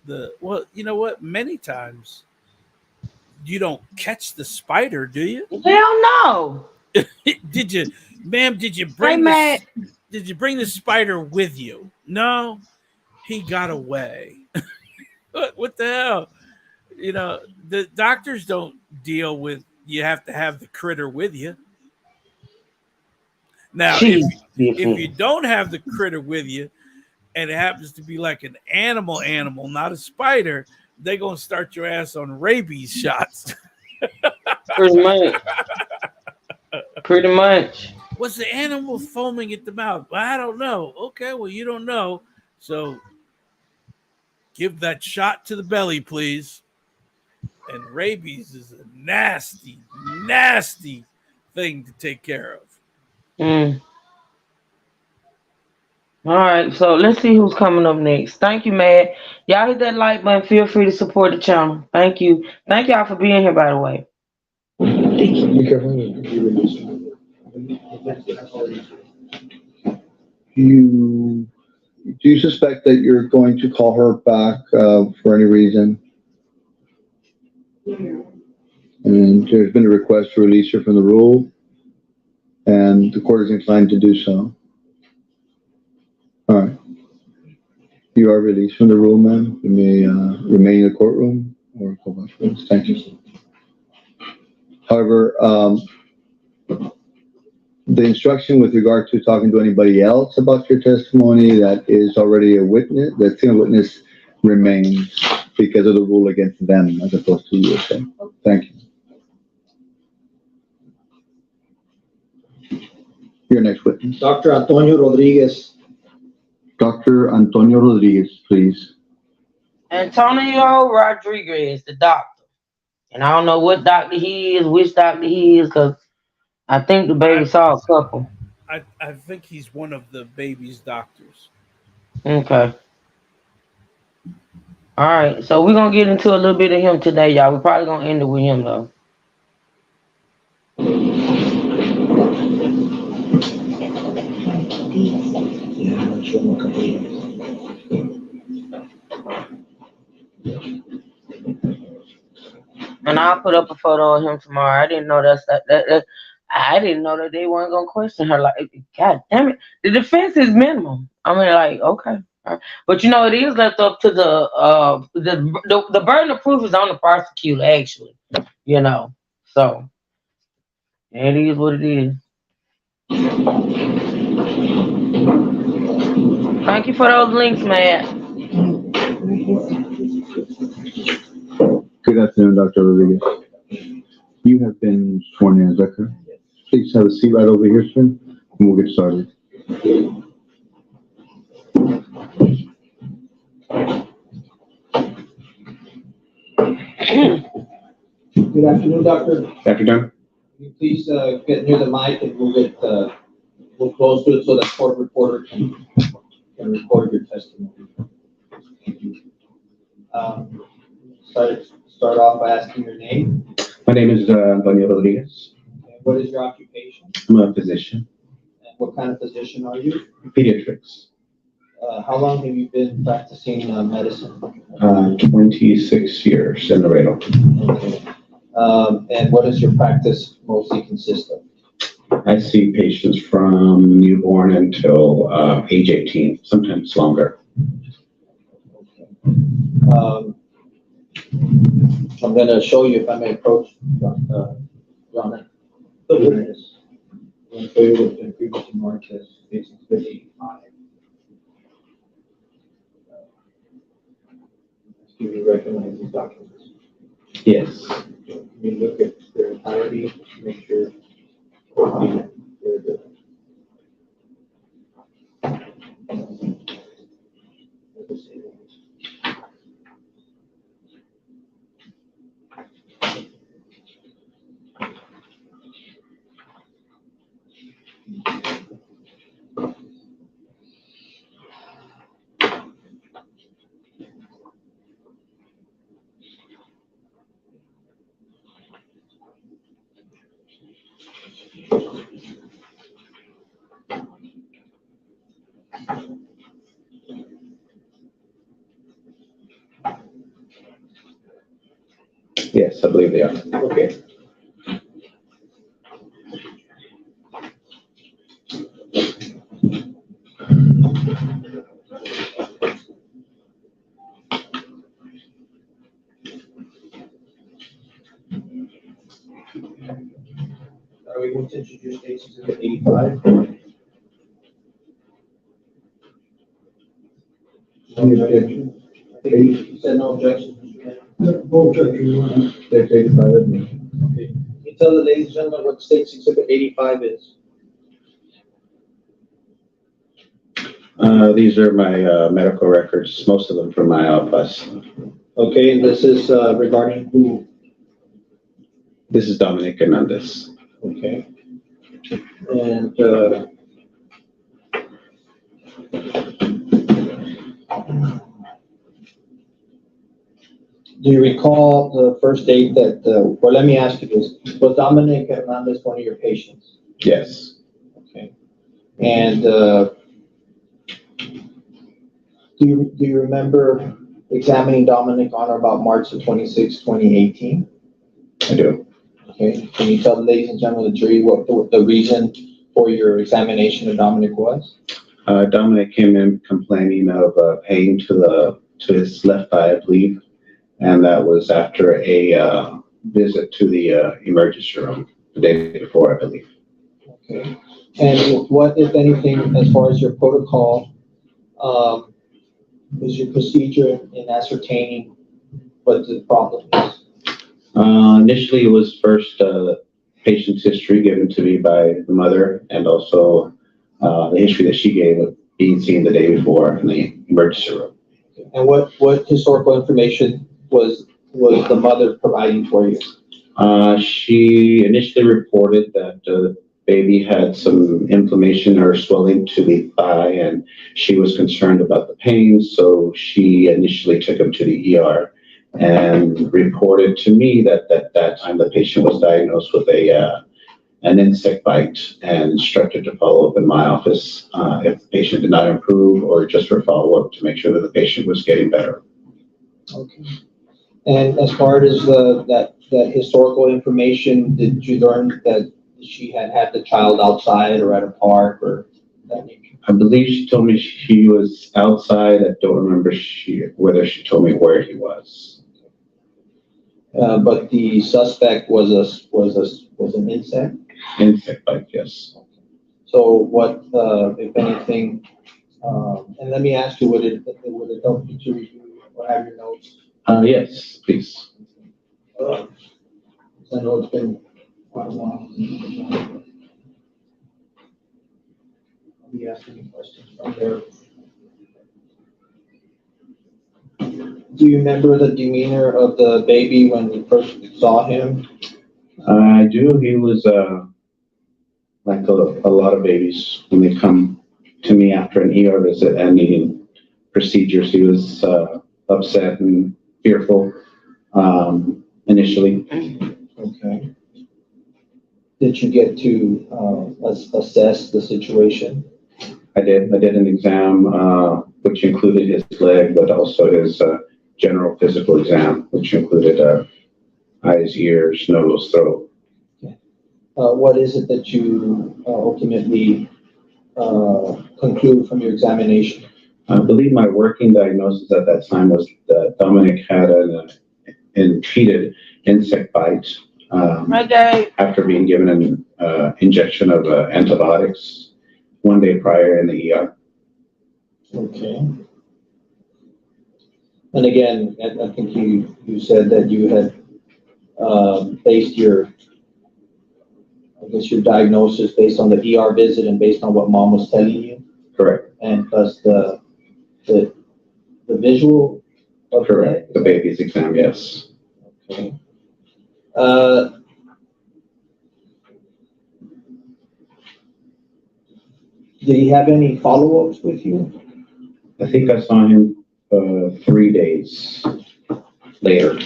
[SPEAKER 2] the. Well, you know what? Many times you don't catch the spider, do you?
[SPEAKER 1] Hell no.
[SPEAKER 2] Did you, ma'am?
[SPEAKER 1] Hey, Matt.
[SPEAKER 2] Did you bring the spider with you? No, he got away. What the hell? You know, the doctors don't deal with. You have to have the critter with you. Now,
[SPEAKER 1] Jeez,
[SPEAKER 2] if you
[SPEAKER 1] different.
[SPEAKER 2] don't have the critter with you, and it happens to be like an animal, not a spider, they're gonna start your ass on rabies shots.
[SPEAKER 1] Pretty much. Pretty much.
[SPEAKER 2] Was the animal foaming at the mouth? Well, I don't know. Okay, well, you don't know. So give that shot to the belly, please. And rabies is a nasty, nasty thing to take care of.
[SPEAKER 1] Mm. All right, so let's see who's coming up next. Thank you, Matt. Y'all hit that like button. Feel free to support the channel. Thank you. Thank y'all for being here, by the way.
[SPEAKER 5] Be careful. You, do you suspect that you're going to call her back for any reason? And there's been a request to release her from the rule, and the court is inclined to do so. All right. You are released from the rule, ma'am. You may remain in the courtroom or go back. Thank you. However, the instruction with regard to talking to anybody else about your testimony that is already a witness, that's a witness, remains because of the rule against them as opposed to you. Okay? Thank you. Your next witness.
[SPEAKER 3] Dr. Antonio Rodriguez.
[SPEAKER 5] Dr. Antonio Rodriguez, please.
[SPEAKER 1] Antonio Rodriguez, the doctor. And I don't know what doctor he is, which doctor he is, because I think the baby saw a couple.
[SPEAKER 2] I think he's one of the baby's doctors.
[SPEAKER 1] Okay. All right. So we're going to get into a little bit of him today, y'all. We're probably going to end it with him, though. And I'll put up a photo of him tomorrow. I didn't know I didn't know that they weren't gonna question her. Like, God damn it, the defense is minimum. I mean, like, okay, all right. But it is left up to the burden of proof is on the prosecutor, actually. So it is what it is. Thank you for those links, Matt.
[SPEAKER 5] Good afternoon, Dr. Rodriguez. You have been sworn in, is that correct? Please have a seat right over here, sir, and we'll get started.
[SPEAKER 3] Good afternoon, Doctor.
[SPEAKER 5] Dr. Dunn?
[SPEAKER 3] Can you please get near the mic and we'll close to it so that court reporter can record your testimony. Thank you. Start off by asking your name.
[SPEAKER 7] My name is Antonio Rodriguez.
[SPEAKER 3] And what is your occupation?
[SPEAKER 7] I'm a physician,
[SPEAKER 3] And what kind of physician are you?
[SPEAKER 7] pediatrics.
[SPEAKER 3] How long have you been practicing medicine?
[SPEAKER 7] 26 years in Laredo.
[SPEAKER 3] Okay. And what does your practice mostly consist of?
[SPEAKER 7] I see patients from newborn until age 18, sometimes longer.
[SPEAKER 3] Okay. I'm going to show you, if I may approach, John. I'm going to show you what's been previously marked as basic 85. Do you recognize these documents?
[SPEAKER 7] Yes.
[SPEAKER 3] Can you look at their entirety to make sure they're good?
[SPEAKER 7] Yes, I believe they are.
[SPEAKER 3] Okay. States Exhibit 85. No objection. I think you said no objection.
[SPEAKER 5] No objection. State 85.
[SPEAKER 3] Okay. Can you tell the ladies and gentlemen what States Exhibit 85 is?
[SPEAKER 7] These are my medical records, most of them from my office.
[SPEAKER 3] Okay, and this is regarding who?
[SPEAKER 7] This is Dominic Hernandez.
[SPEAKER 3] Okay. And do you recall the first date that, well, let me ask you this. Was Dominic Hernandez one of your patients?
[SPEAKER 7] Yes,
[SPEAKER 3] Okay. And do you remember examining Dominic on or about March the 26th, 2018?
[SPEAKER 7] I do.
[SPEAKER 3] Okay. Can you tell the ladies and gentlemen of the jury what the reason for your examination of Dominic was?
[SPEAKER 7] Dominic came in complaining of pain to his left thigh, I believe, and that was after a visit to the emergency room the day before, I believe.
[SPEAKER 3] Okay. And what, if anything, as far as your protocol, is your procedure in ascertaining what the problem is?
[SPEAKER 7] Initially, it was first patient's history given to me by the mother, and also the history that she gave of being seen the day before in the emergency room.
[SPEAKER 3] And what historical information was the mother providing for you?
[SPEAKER 7] She initially reported that the baby had some inflammation or swelling to the thigh, and she was concerned about the pain, so she initially took him to the ER and reported to me that at that time the patient was diagnosed with an insect bite and instructed to follow up in my office if the patient did not improve, or just for follow-up to make sure that the patient was getting better.
[SPEAKER 3] Okay. And as far as that historical information, did you learn that she had the child outside or at a park or that nature?
[SPEAKER 7] I believe she told me she was outside. I don't remember whether she told me where he was.
[SPEAKER 3] But the suspect was an insect.
[SPEAKER 7] Insect bite, yes.
[SPEAKER 3] So what, if anything, and let me ask you, would it help you to review or have your notes?
[SPEAKER 7] Yes, please.
[SPEAKER 3] I know it's been quite a while. I'll be asking you questions from there. Do you remember the demeanor of the baby when you first saw him?
[SPEAKER 7] I do. He was like a lot of babies when they come to me after an ER visit and needing procedures. He was upset and fearful initially.
[SPEAKER 3] Okay. Did you get to assess the situation?
[SPEAKER 7] I did an exam which included his leg, but also his general physical exam, which included eyes, ears, nose, throat.
[SPEAKER 3] What is it that you ultimately conclude from your examination?
[SPEAKER 7] I believe my working diagnosis at that time was that Dominic had an treated insect bite after being given an injection of antibiotics one day prior in the ER.
[SPEAKER 3] Okay. And again, I think you said that you had based your diagnosis based on the ER visit and based on what mom was telling you?
[SPEAKER 7] Correct.
[SPEAKER 3] And plus the visual of
[SPEAKER 7] Correct. The baby's exam, yes.
[SPEAKER 3] Okay. Did he have any follow-ups with you?
[SPEAKER 7] I think I saw him 3 days later.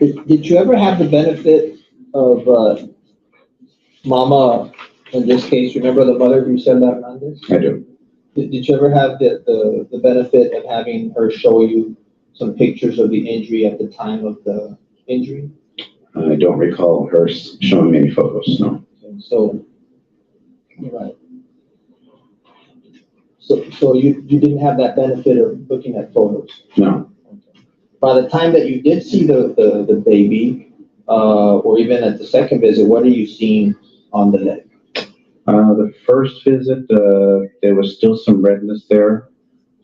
[SPEAKER 3] Did you ever have the benefit of Mama, in this case, remember the mother who said that Hernandez?
[SPEAKER 7] I do.
[SPEAKER 3] Did you ever have the benefit of having her show you some pictures of the injury at the time of the injury?
[SPEAKER 7] I don't recall her showing me any photos, no.
[SPEAKER 3] Okay, so, you're right. So you didn't have that benefit of looking at photos?
[SPEAKER 7] No.
[SPEAKER 3] By the time that you did see the baby, or even at the second visit, what are you seeing on the leg?
[SPEAKER 7] The first visit, there was still some redness there,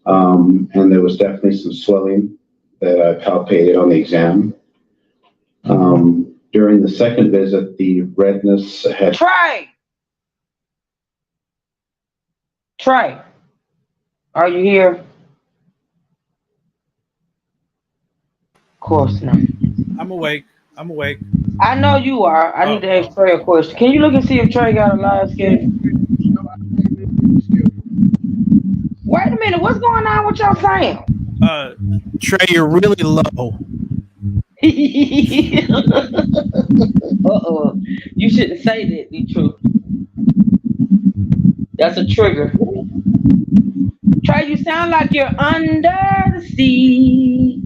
[SPEAKER 7] and there was definitely some swelling that I palpated on the exam. During the second visit, the redness had.
[SPEAKER 1] Trey, are you here? Of course not.
[SPEAKER 2] I'm awake. I'm awake.
[SPEAKER 1] I know you are. I need to ask Trey a question. Can you look and see if Trey got a live schedule? Wait a minute. What's going on with your sound?
[SPEAKER 6] Trey, you're really low.
[SPEAKER 1] Uh-oh. You shouldn't say that, the truth. That's a trigger. Trey, you sound like you're under the sea.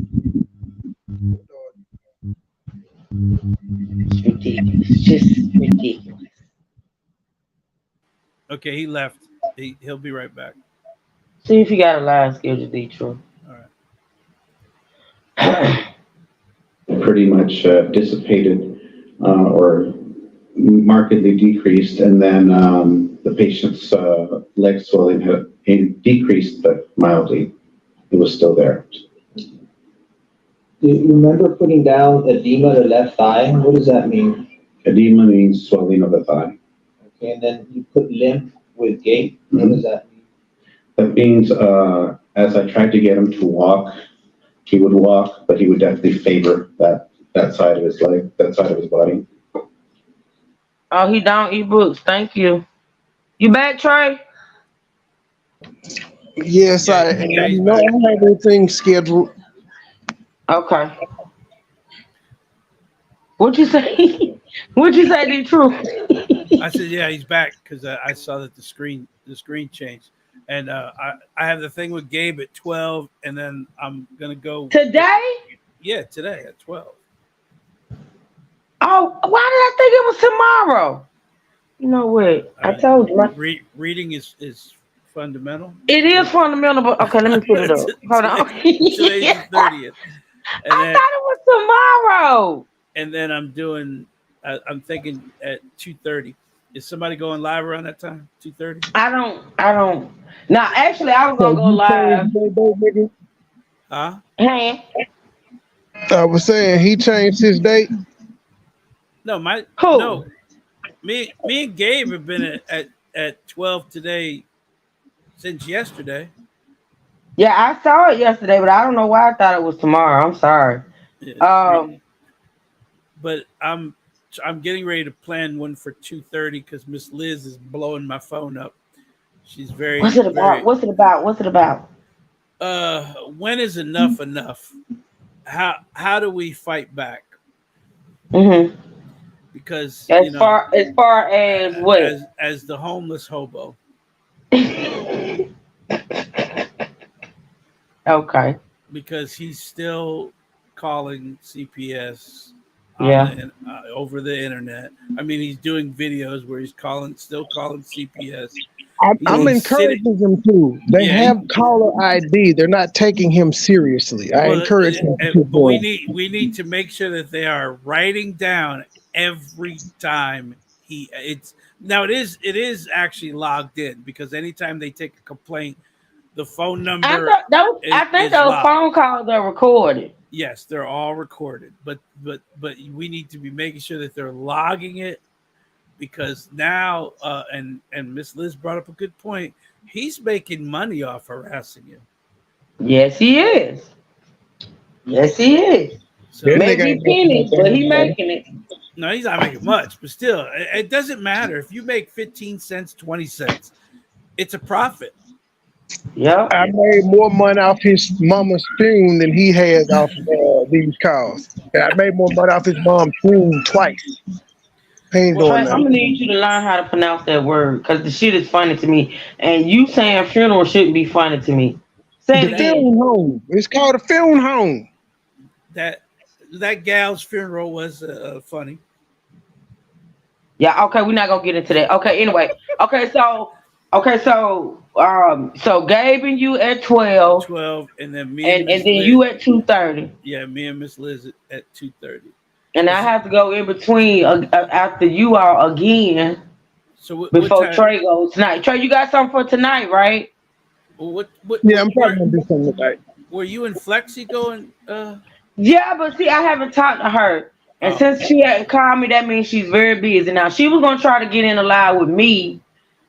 [SPEAKER 1] It's ridiculous. Just ridiculous.
[SPEAKER 2] Okay, he left. He'll be right back.
[SPEAKER 1] See if you got a live schedule, Detroit.
[SPEAKER 2] All right.
[SPEAKER 7] Pretty much dissipated or markedly decreased, and then the patient's leg swelling had decreased, but mildly. It was still there.
[SPEAKER 3] Do you remember putting down edema to the left thigh? What does that mean?
[SPEAKER 7] Edema means swelling of the thigh.
[SPEAKER 3] Okay, and then you put limp with gait. What does that mean?
[SPEAKER 7] That means as I tried to get him to walk, he would walk, but he would definitely favor that side of his leg, that side of his body.
[SPEAKER 1] Oh, he don't eat books. Thank you. You back, Trey?
[SPEAKER 6] Yes, I know I have everything scheduled.
[SPEAKER 1] Okay. What'd you say? What'd you say, the truth?
[SPEAKER 2] I said, yeah, he's back because I saw that the screen changed, and I have the thing with Gabe at 12, and then I'm gonna go
[SPEAKER 1] Today?
[SPEAKER 2] Yeah, today at 12.
[SPEAKER 1] Oh, why did I think it was tomorrow? You know what? I told you.
[SPEAKER 2] Reading is fundamental.
[SPEAKER 1] It is fundamental, but okay, let me put it up. Hold on.
[SPEAKER 2] Today's the 30th.
[SPEAKER 1] I thought it was tomorrow.
[SPEAKER 2] And then I'm I'm thinking at 2:30. Is somebody going live around that time? 2:30?
[SPEAKER 1] I don't. Now, actually, I was gonna go live.
[SPEAKER 2] Huh?
[SPEAKER 1] Hey.
[SPEAKER 6] I was saying he changed his date.
[SPEAKER 2] No,
[SPEAKER 1] Who?
[SPEAKER 2] No. Me and Gabe have been at 12 today since yesterday.
[SPEAKER 1] Yeah, I saw it yesterday, but I don't know why I thought it was tomorrow. I'm sorry.
[SPEAKER 2] Yeah, but I'm getting ready to plan one for 2:30 because Miss Liz is blowing my phone up. She's very.
[SPEAKER 1] What's it about? What's it about? What's it about?
[SPEAKER 2] When is enough enough? How do we fight back?
[SPEAKER 1] Mm-hmm.
[SPEAKER 2] Because
[SPEAKER 1] as far as what?
[SPEAKER 2] As the homeless hobo.
[SPEAKER 1] Okay.
[SPEAKER 2] Because he's still calling CPS over the internet. I mean, he's doing videos where he's still calling CPS.
[SPEAKER 6] I'm encouraging them to. They have caller ID. They're not taking him seriously. I encourage them to.
[SPEAKER 2] But we need to make sure that they are writing down every time it is actually logged in, because anytime they take a complaint, the phone number.
[SPEAKER 1] I think those phone calls are recorded.
[SPEAKER 2] Yes, they're all recorded, but we need to be making sure that they're logging it, because now and Miss Liz brought up a good point. He's making money off harassing you.
[SPEAKER 1] Yes, he is. Yes, he is.
[SPEAKER 2] So,
[SPEAKER 1] maybe pennies, but he's making it.
[SPEAKER 2] No, he's not making much, but still, it doesn't matter if you make 15 cents, 20 cents. It's a profit.
[SPEAKER 1] Yeah,
[SPEAKER 6] I made more money off his mama's spoon than he has off these calls. And I made more money off his mom's spoon twice.
[SPEAKER 1] I'm gonna need you to learn how to pronounce that word, because the shit is funny to me. And you saying funeral shouldn't be funny to me. Say
[SPEAKER 6] the funeral home. It's called a funeral home.
[SPEAKER 2] That gal's funeral was funny.
[SPEAKER 1] Yeah. Okay, we're not gonna get into that. Okay. Anyway. So Gabe and you at 12.
[SPEAKER 2] 12, and then me
[SPEAKER 1] and then Liz, you at 2:30.
[SPEAKER 2] Yeah, me and Miss Liz at 2:30.
[SPEAKER 1] and I
[SPEAKER 2] Is it,
[SPEAKER 1] have to go in between after you all again
[SPEAKER 2] so what
[SPEAKER 1] before
[SPEAKER 2] time?
[SPEAKER 1] Trey goes tonight. Trey, you got something for tonight, right?
[SPEAKER 6] Yeah, I'm probably gonna do something tonight.
[SPEAKER 2] were you and Flexi going?
[SPEAKER 1] Yeah, but see, I haven't talked to her, and
[SPEAKER 2] Oh,
[SPEAKER 1] since she hadn't called me, that means she's very busy. Now she was gonna try to get in a live with me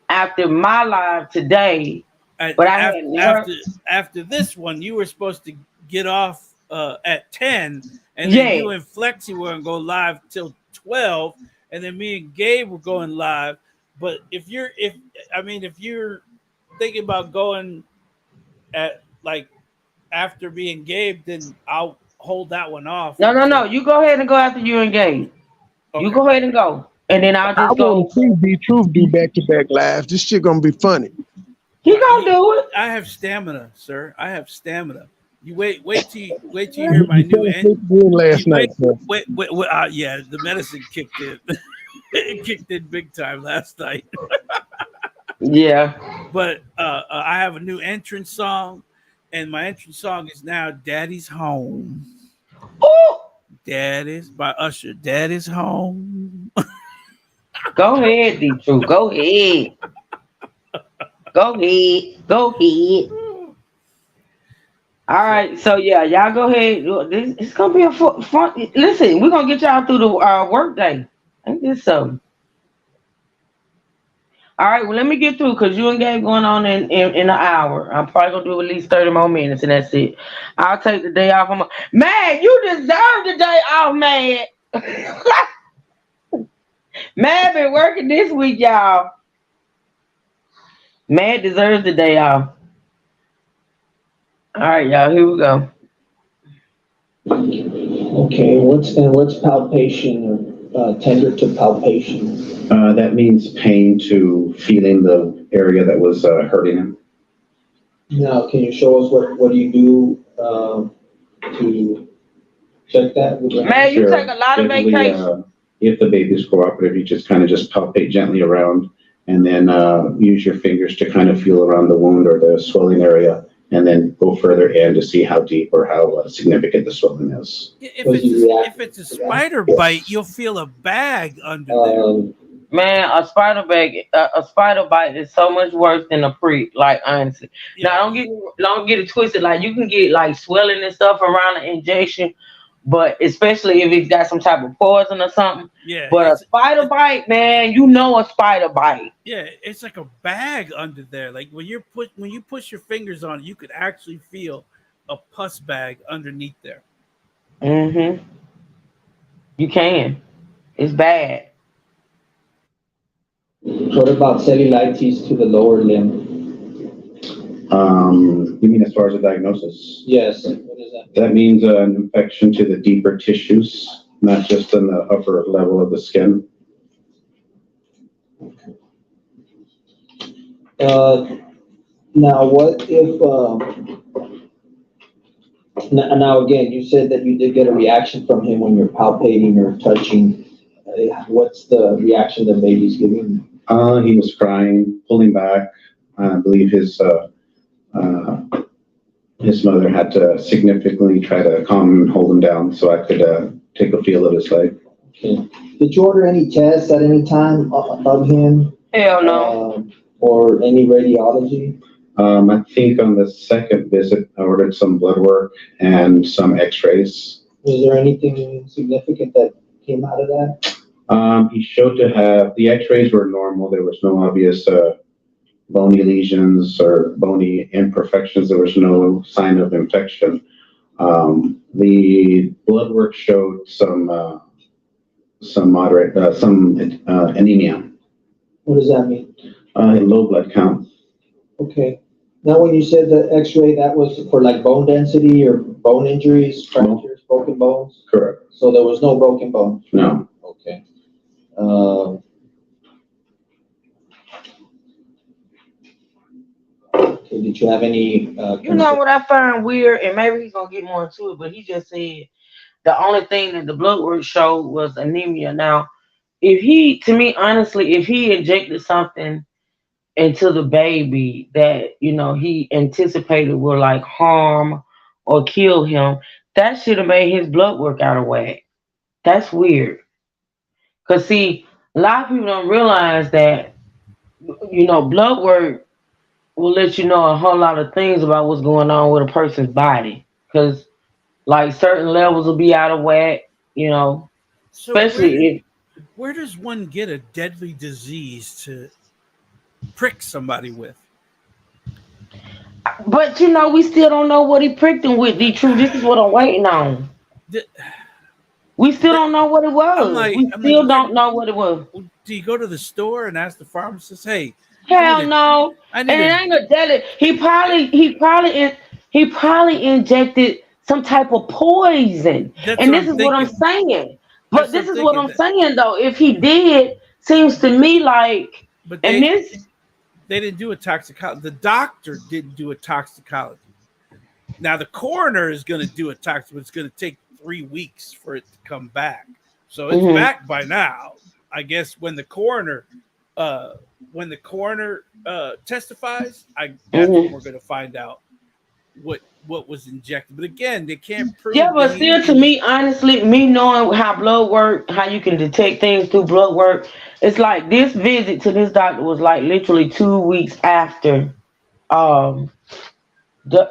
[SPEAKER 1] after my live today, but I hadn't heard.
[SPEAKER 2] after this one, you were supposed to get off at 10, and then
[SPEAKER 1] Yeah,
[SPEAKER 2] you and Flexi were gonna go live till 12, and then me and Gabe were going live. But if you're thinking about going at like after being Gabe, then I'll hold that one off
[SPEAKER 1] no, no, no.
[SPEAKER 2] until
[SPEAKER 1] You go ahead and go after you and Gabe. You
[SPEAKER 2] okay.
[SPEAKER 1] go ahead and go, and then I'll
[SPEAKER 6] I
[SPEAKER 1] just
[SPEAKER 6] want
[SPEAKER 1] go.
[SPEAKER 6] to see D Truth do back to back lives. This shit gonna be funny.
[SPEAKER 1] He gonna do it.
[SPEAKER 2] I have stamina, sir. I have stamina. You wait till you hear my
[SPEAKER 6] You
[SPEAKER 2] new
[SPEAKER 6] fell
[SPEAKER 2] and
[SPEAKER 6] asleep again last
[SPEAKER 2] you
[SPEAKER 6] night, sir.
[SPEAKER 2] wait. Yeah, the medicine kicked in. It kicked in big time last night.
[SPEAKER 1] Yeah.
[SPEAKER 2] But I have a new entrance song, and my entrance song is now "Daddy's Home."
[SPEAKER 1] Ooh,
[SPEAKER 2] Daddy's by Usher. Daddy's home.
[SPEAKER 1] go ahead, D. True. Go ahead. Go ahead. Go ahead. All
[SPEAKER 2] So
[SPEAKER 1] right, so yeah, y'all go ahead. This it's gonna be a fun. Listen, we're gonna get y'all through the work day. Ain't this so? All right, well let me get through because you and Gabe going on in an hour. I'm probably gonna do at least 30 more minutes and that's it. I'll take the day off. Man, you deserve the day off, man. Man, been working this week, y'all. Man deserves the day off. All right, y'all. Here we go.
[SPEAKER 3] Okay, what's palpation or tender to palpation?
[SPEAKER 7] That means pain to feeling the area that was hurting him.
[SPEAKER 3] Now, can you show us what do you do to check that with your
[SPEAKER 1] Man,
[SPEAKER 3] hands?
[SPEAKER 1] you
[SPEAKER 7] Sure.
[SPEAKER 1] take a lot of
[SPEAKER 7] Typically,
[SPEAKER 1] vacation.
[SPEAKER 7] if the baby's cooperative, you just kind of just palpate gently around and then use your fingers to kind of feel around the wound or the swelling area and then go further in to see how deep or how significant the swelling is.
[SPEAKER 3] Because you react
[SPEAKER 2] if it's a
[SPEAKER 3] to that.
[SPEAKER 2] spider bite, you'll feel a bag under there.
[SPEAKER 1] Man, a spider bite is so much worse than a prick. Like honestly, now
[SPEAKER 2] Yeah,
[SPEAKER 1] don't get it twisted. Like you can get like swelling and stuff around the injection, but especially if it's got some type of poison or something.
[SPEAKER 2] yeah.
[SPEAKER 1] But a spider bite, man, you know a spider bite.
[SPEAKER 2] It's like a bag under there. Like when you push your fingers on it, you could actually feel a pus bag underneath there.
[SPEAKER 1] Mm-hmm. You can. It's bad.
[SPEAKER 3] What about cellulitis to the lower limb?
[SPEAKER 7] You mean as far as the diagnosis?
[SPEAKER 3] Yes. What is that?
[SPEAKER 7] That means an infection to the deeper tissues, not just in the upper level of the skin.
[SPEAKER 3] Now, what if, now again, you said that you did get a reaction from him when you're palpating or touching. What's the reaction the baby's giving?
[SPEAKER 7] He was crying, pulling back. I believe his mother had to significantly try to calm and hold him down so I could take a feel of his leg.
[SPEAKER 3] Okay. Did you order any tests at any time of him?
[SPEAKER 1] Hell no.
[SPEAKER 3] Or any radiology?
[SPEAKER 7] I think on the second visit, I ordered some blood work and some x-rays.
[SPEAKER 3] Was there anything significant that came out of that?
[SPEAKER 7] He showed to have, the x-rays were normal. There was no obvious bony lesions or bony imperfections. There was no sign of infection. The blood work showed some moderate, anemia,
[SPEAKER 3] What does that mean?
[SPEAKER 7] low blood count.
[SPEAKER 3] Okay. Now, when you said the x-ray, that was for like bone density or bone injuries, fractures, broken bones?
[SPEAKER 7] Correct.
[SPEAKER 3] So there was no broken bones?
[SPEAKER 7] No.
[SPEAKER 3] Okay. Okay, did you have any,
[SPEAKER 1] You know what I find weird, and maybe he's gonna get more into it, but he just said the only thing that the blood work showed was anemia. Now, if he, to me, honestly, if he injected something into the baby that he anticipated would like harm or kill him, that should have made his blood work out of whack. That's weird. Cause see, a lot of people don't realize that blood work will let you know a whole lot of things about what's going on with a person's body. Cause like certain levels will be out of whack. You know,
[SPEAKER 2] So
[SPEAKER 1] especially
[SPEAKER 2] where does one get a deadly disease to prick somebody with?
[SPEAKER 1] but we still don't know what he pricked him with. The truth, this is what I'm waiting on.
[SPEAKER 2] The-
[SPEAKER 1] We still don't know what it was. We
[SPEAKER 2] I'm like,
[SPEAKER 1] still
[SPEAKER 2] where
[SPEAKER 1] don't know what it was.
[SPEAKER 2] do you go to the store and ask the pharmacist, "Hey, I need
[SPEAKER 1] Hell
[SPEAKER 2] a,
[SPEAKER 1] no.
[SPEAKER 2] I need
[SPEAKER 1] And it
[SPEAKER 2] a."
[SPEAKER 1] ain't a deli. He probably injected some type of poison.
[SPEAKER 2] That's
[SPEAKER 1] And
[SPEAKER 2] what
[SPEAKER 1] this
[SPEAKER 2] I'm
[SPEAKER 1] is what I'm
[SPEAKER 2] thinking.
[SPEAKER 1] saying. But
[SPEAKER 2] That's what
[SPEAKER 1] this
[SPEAKER 2] I'm
[SPEAKER 1] is what
[SPEAKER 2] thinking.
[SPEAKER 1] I'm saying though. If he did, seems to me like,
[SPEAKER 2] But
[SPEAKER 1] and this,
[SPEAKER 2] they didn't do a toxicology. The doctor didn't do a toxicology. Now the coroner is going to do a tox, but it's going to take 3 weeks for it to come back. So it's
[SPEAKER 1] hmm
[SPEAKER 2] back by now. I guess uh, when the coroner testifies, that's when
[SPEAKER 1] hmm
[SPEAKER 2] we're going to find out what was injected. But again, they can't
[SPEAKER 1] yeah,
[SPEAKER 2] prove that
[SPEAKER 1] but
[SPEAKER 2] he.
[SPEAKER 1] still, to me, honestly, me knowing how blood work, how you can detect things through blood work, it's like this visit to this doctor was like literally 2 weeks after. Um,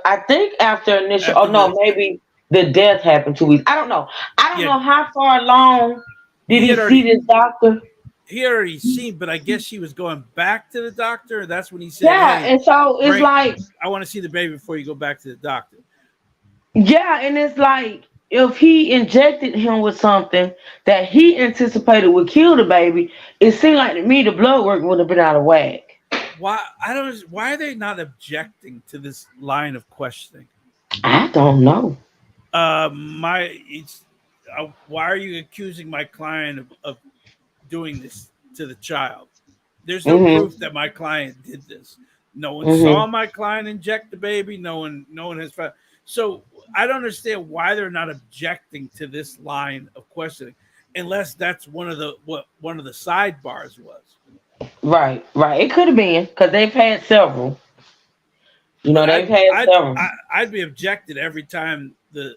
[SPEAKER 1] I think after initial. Oh
[SPEAKER 2] After
[SPEAKER 1] no,
[SPEAKER 2] the
[SPEAKER 1] maybe the death happened 2 weeks. I don't know. I don't
[SPEAKER 2] yeah,
[SPEAKER 1] know how far along did
[SPEAKER 2] he
[SPEAKER 1] he
[SPEAKER 2] had
[SPEAKER 1] see
[SPEAKER 2] already
[SPEAKER 1] this doctor.
[SPEAKER 2] he had already seen, but I guess she was going back to the doctor. That's when he said,
[SPEAKER 1] Yeah,
[SPEAKER 2] "Hey,
[SPEAKER 1] and so it's
[SPEAKER 2] bring,
[SPEAKER 1] like,
[SPEAKER 2] I want to see the baby before you go back to the doctor."
[SPEAKER 1] yeah, and it's like if he injected him with something that he anticipated would kill the baby, it seemed like to me the blood work would have been out of whack.
[SPEAKER 2] Why are they not objecting to this line of questioning?
[SPEAKER 1] I don't know.
[SPEAKER 2] My it's Why are you accusing my client of doing this to the child? There's no
[SPEAKER 1] Mhm.
[SPEAKER 2] proof that my client did this. No one saw
[SPEAKER 1] Mhm.
[SPEAKER 2] my client inject the baby. No one has found. So I don't understand why they're not objecting to this line of questioning, unless that's what one of the sidebars was.
[SPEAKER 1] Right. Right. It could have been because they've had several.
[SPEAKER 2] But
[SPEAKER 1] They've had several.
[SPEAKER 2] I'd be objected every time the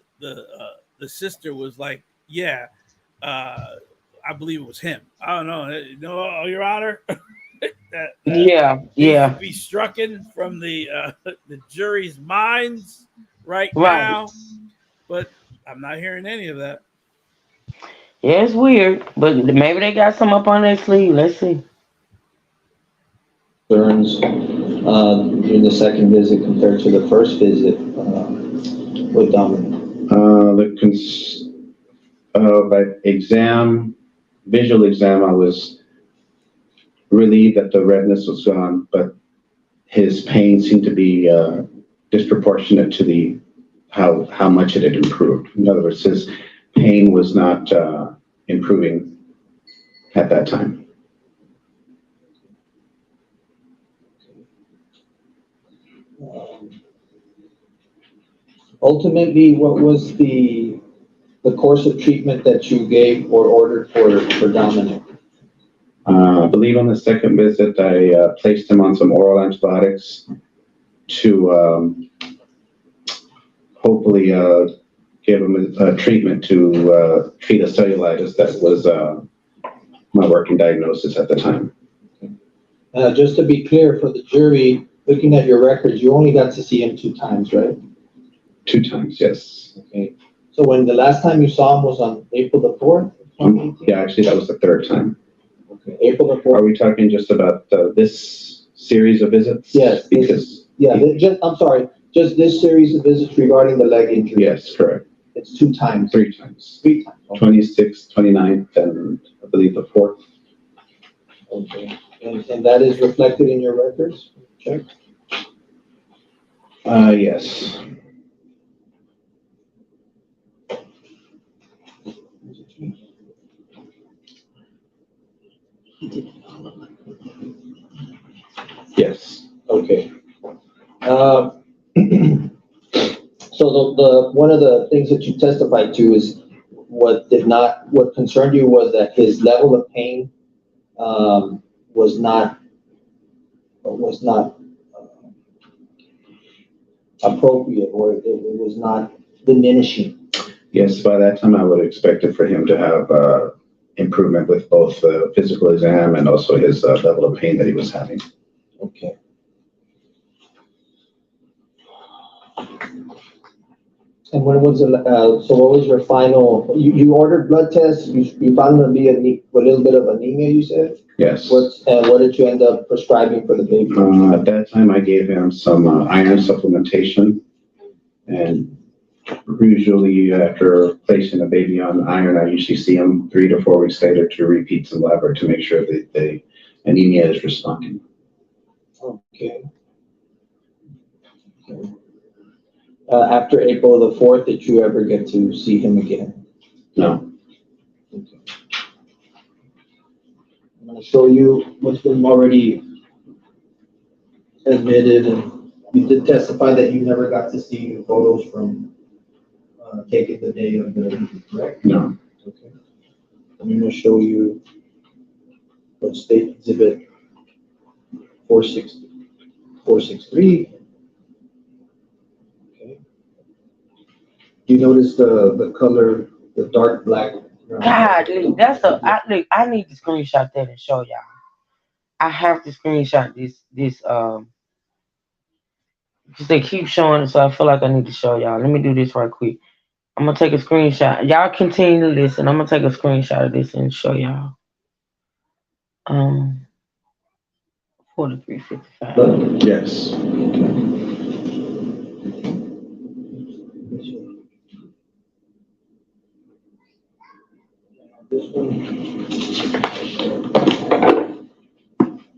[SPEAKER 2] sister was like, yeah, uh, I believe it was him. I don't know, no, Your Honor, that
[SPEAKER 1] Yeah.
[SPEAKER 2] needs to
[SPEAKER 1] Yeah.
[SPEAKER 2] be strucken from the jury's minds right
[SPEAKER 1] Right.
[SPEAKER 2] now. But I'm not hearing any of that.
[SPEAKER 1] Yeah, it's weird, but maybe they got some up on their sleeve. Let's see.
[SPEAKER 3] Concerns during the second visit compared to the first visit with Dominic?
[SPEAKER 7] By visual exam, I was relieved that the redness was gone, but his pain seemed to be disproportionate to the how much it had improved. In other words, his pain was not improving at that time.
[SPEAKER 3] Ultimately, what was the course of treatment that you gave or ordered for Dominic?
[SPEAKER 7] I believe on the second visit, I placed him on some oral antibiotics to hopefully give him a treatment to treat a cellulitis that was my working diagnosis at the time.
[SPEAKER 3] Just to be clear for the jury, looking at your records, you only got to see him 2 times, right?
[SPEAKER 7] 2 times, yes.
[SPEAKER 3] Okay. So when the last time you saw him was on April the 4th?
[SPEAKER 7] Yeah, actually, that was the third time.
[SPEAKER 3] Okay. April the 4th?
[SPEAKER 7] Are we talking just about this series of visits?
[SPEAKER 3] Yes.
[SPEAKER 7] Because
[SPEAKER 3] I'm sorry, just this series of visits regarding the leg injury?
[SPEAKER 7] yes, correct.
[SPEAKER 3] It's 2 times?
[SPEAKER 7] 3 times.
[SPEAKER 3] 3 times. Okay.
[SPEAKER 7] 26th, 29th, and I believe the 4th.
[SPEAKER 3] Okay. And that is reflected in your records? Check.
[SPEAKER 7] Yes. Yes.
[SPEAKER 3] Okay. So the one of the things that you testified to is what concerned you was that his level of pain was not appropriate, or it was not diminishing.
[SPEAKER 7] Yes, by that time, I would expect it for him to have improvement with both the physical exam and also his level of pain that he was having.
[SPEAKER 3] Okay. And when was it, so what was your final, you ordered blood tests, you found him to be a little bit of anemia, you said?
[SPEAKER 7] Yes.
[SPEAKER 3] What did you end up prescribing for the baby?
[SPEAKER 7] At that time, I gave him some iron supplementation, and usually after placing a baby on iron, I usually see him 3 to 4 weeks later to repeat some lab work to make sure that the anemia is responding.
[SPEAKER 3] Okay. After April the 4th, did you ever get to see him again?
[SPEAKER 7] No.
[SPEAKER 3] Okay. I'm gonna show you what's been already admitted, and you did testify that you never got to see photos from taken the day of the interview, correct?
[SPEAKER 7] No.
[SPEAKER 3] Okay. I'm gonna show you what state exhibit 463. Okay. You notice the color, the dark black.
[SPEAKER 1] God, look, look, I need to screenshot that and show y'all. I have to screenshot this because they keep showing it, so I feel like I need to show y'all. Let me do this right quick. I'm gonna take a screenshot. Y'all continue to listen. I'm gonna take a screenshot of this and show y'all. 4355.
[SPEAKER 7] Yes.
[SPEAKER 3] This one,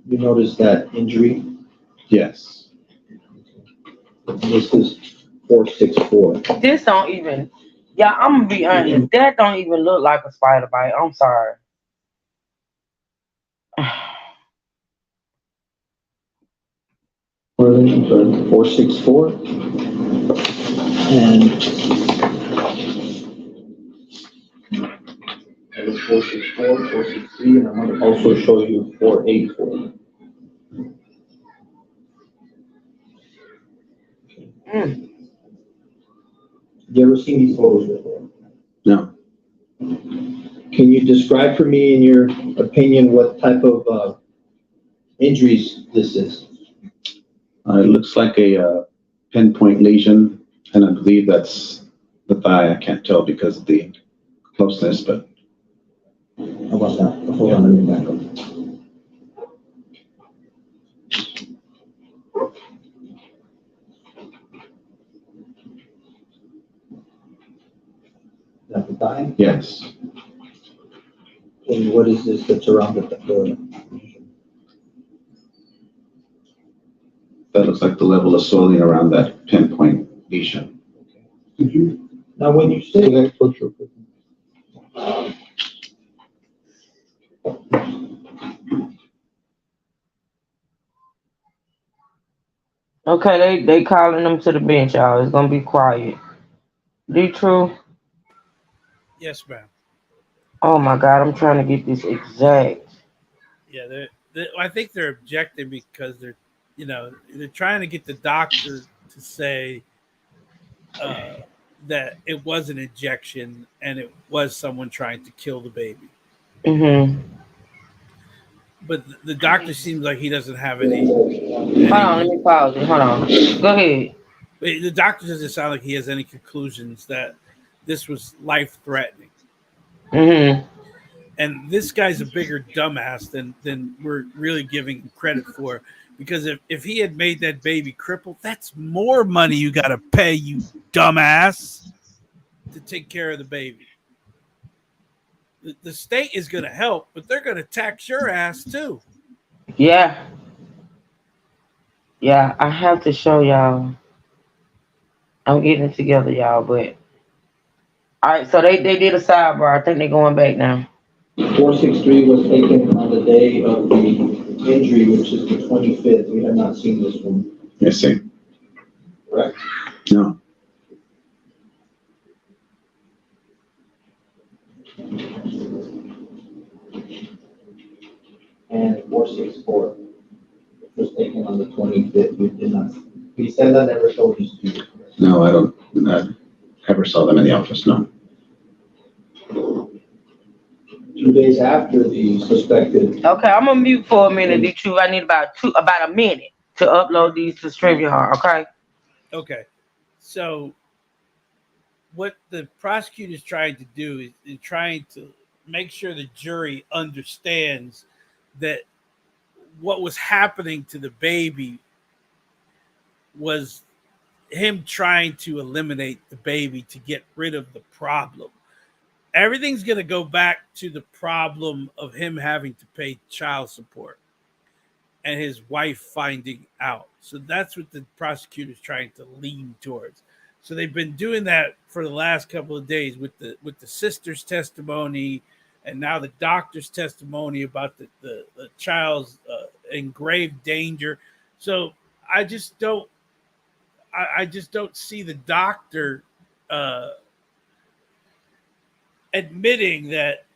[SPEAKER 3] you notice that injury?
[SPEAKER 7] Yes.
[SPEAKER 3] This is 464.
[SPEAKER 1] This don't even, yeah, I'm gonna be honest. That don't even look like a spider bite. I'm sorry.
[SPEAKER 3] 464. And that is 464, 463, and I'm going to also show you 484. You ever seen these photos before?
[SPEAKER 7] No.
[SPEAKER 3] Can you describe for me, in your opinion, what type of injuries this is?
[SPEAKER 7] It looks like a pinpoint lesion, and I believe that's the thigh. I can't tell because of the closeness, but.
[SPEAKER 3] How about that? Hold on, let me back up. Is that the thigh?
[SPEAKER 7] Yes.
[SPEAKER 3] And what is this that's around the
[SPEAKER 7] That looks like the level of swelling around that pinpoint lesion.
[SPEAKER 3] Now, when you say
[SPEAKER 1] Okay, they calling them to the bench, y'all. It's gonna be quiet. D True.
[SPEAKER 2] Yes, ma'am.
[SPEAKER 1] Oh my God, I'm trying to get this exact.
[SPEAKER 2] Yeah, I think they're objecting because they're trying to get the doctor to say that it was an injection and it was someone trying to kill the baby.
[SPEAKER 1] Mm-hmm.
[SPEAKER 2] But the doctor seems like he doesn't have any.
[SPEAKER 1] Hold on, let me pause it. Hold on. Go ahead.
[SPEAKER 2] The doctor doesn't sound like he has any conclusions that this was life threatening.
[SPEAKER 1] Mm-hmm.
[SPEAKER 2] And this guy's a bigger dumbass than we're really giving him credit for. Because if he had made that baby crippled, that's more money you got to pay, you dumbass, to take care of the baby. The state is going to help, but they're going to tax your ass too.
[SPEAKER 1] Yeah. Yeah, I have to show y'all. I'm getting it together, y'all, but all right, so they did a sidebar. I think they're going back now.
[SPEAKER 3] 463 was taken on the day of the injury, which is the 25th. We have not seen this one.
[SPEAKER 7] Yes, sir.
[SPEAKER 3] Correct?
[SPEAKER 7] No.
[SPEAKER 3] And 464, which was taken on the 25th. We did not. We said that never showed these to you.
[SPEAKER 7] No, I ever saw them in the office, no.
[SPEAKER 3] 2 days after the suspected.
[SPEAKER 1] Okay, I'm gonna mute for a minute, D2. I need about a minute to upload these to StreamYard. Okay.
[SPEAKER 2] Okay. So what the prosecutor is trying to do is trying to make sure the jury understands that what was happening to the baby was him trying to eliminate the baby to get rid of the problem. Everything's going to go back to the problem of him having to pay child support and his wife finding out. So that's what the prosecutor's trying to lean towards. So they've been doing that for the last couple of days with the sister's testimony, and now the doctor's testimony about the child's in grave danger. So I just don't I just don't see the doctor uh, admitting that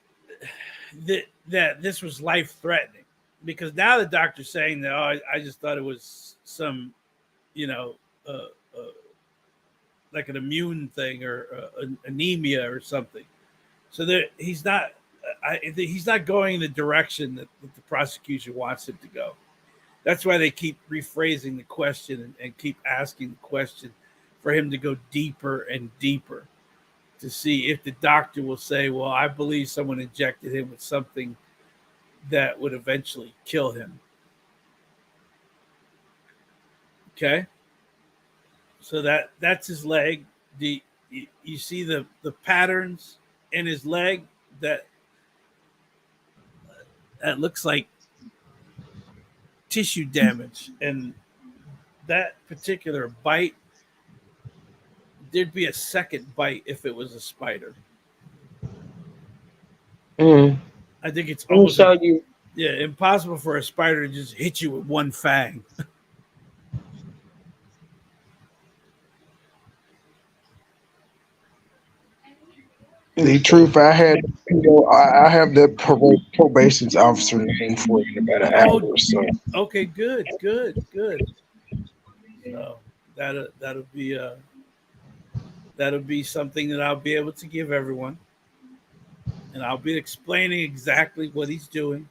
[SPEAKER 2] this was life threatening, because now the doctor's saying that, oh, I just thought it was some, you know, uh, uh, like an immune thing or anemia or something. So he's not going in the direction that the prosecution wants him to go. That's why they keep rephrasing the question and keep asking the question for him to go deeper and deeper to see if the doctor will say, well, I believe someone injected him with something that would eventually kill him. Okay. So that's his leg. You see the patterns in his leg that looks like tissue damage, and that particular bite, there'd be a second bite if it was a spider. I think it's
[SPEAKER 1] Let me
[SPEAKER 2] almost
[SPEAKER 1] show you.
[SPEAKER 2] impossible for a spider to just hit you with one fang.
[SPEAKER 6] The truth, I have the probation's officer name for you in about an hour or so.
[SPEAKER 2] Okay, good. So that'll be something that I'll be able to give everyone, and I'll be explaining exactly what he's doing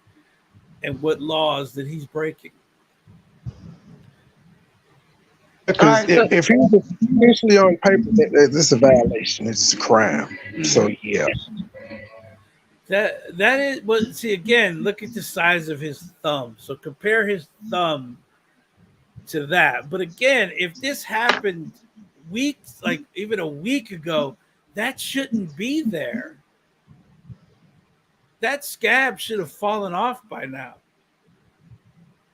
[SPEAKER 2] and what laws that he's breaking.
[SPEAKER 6] Because
[SPEAKER 1] All right, so
[SPEAKER 6] if he was officially on paper, this is a violation. It's a crime. So yeah.
[SPEAKER 2] That is, well, see, again, look at the size of his thumb. So compare his thumb to that. But again, if this happened weeks, like even a week ago, that shouldn't be there. That scab should have fallen off by now.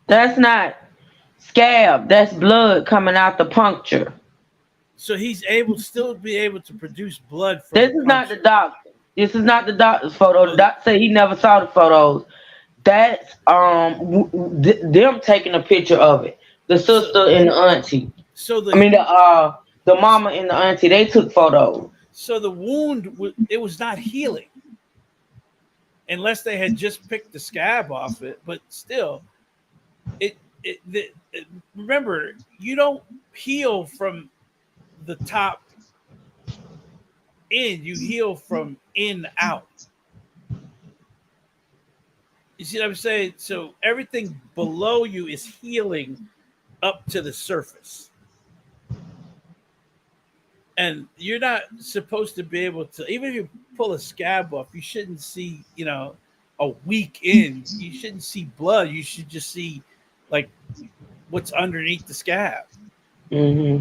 [SPEAKER 1] that's not scab. That's blood coming out the puncture.
[SPEAKER 2] So he's able still be able to produce blood from
[SPEAKER 1] This
[SPEAKER 2] the
[SPEAKER 1] is not the
[SPEAKER 2] puncture.
[SPEAKER 1] doctor. This is not the doctor's photo. The
[SPEAKER 2] Oh,
[SPEAKER 1] doctor said he never saw the photos. That's them taking a picture of it. The
[SPEAKER 2] so
[SPEAKER 1] sister and the auntie.
[SPEAKER 2] so
[SPEAKER 1] I
[SPEAKER 2] the
[SPEAKER 1] mean the mama and the auntie. They took photos.
[SPEAKER 2] so the wound it was not healing unless they had just picked the scab off it. But still, remember, you don't heal from the top in, you heal from in out. You see what I'm saying? So everything below you is healing up to the surface, and you're not supposed to be able to, even if you pull a scab off, you shouldn't see, a week in, you shouldn't see blood. You should just see like what's underneath the scab.
[SPEAKER 1] Hmm.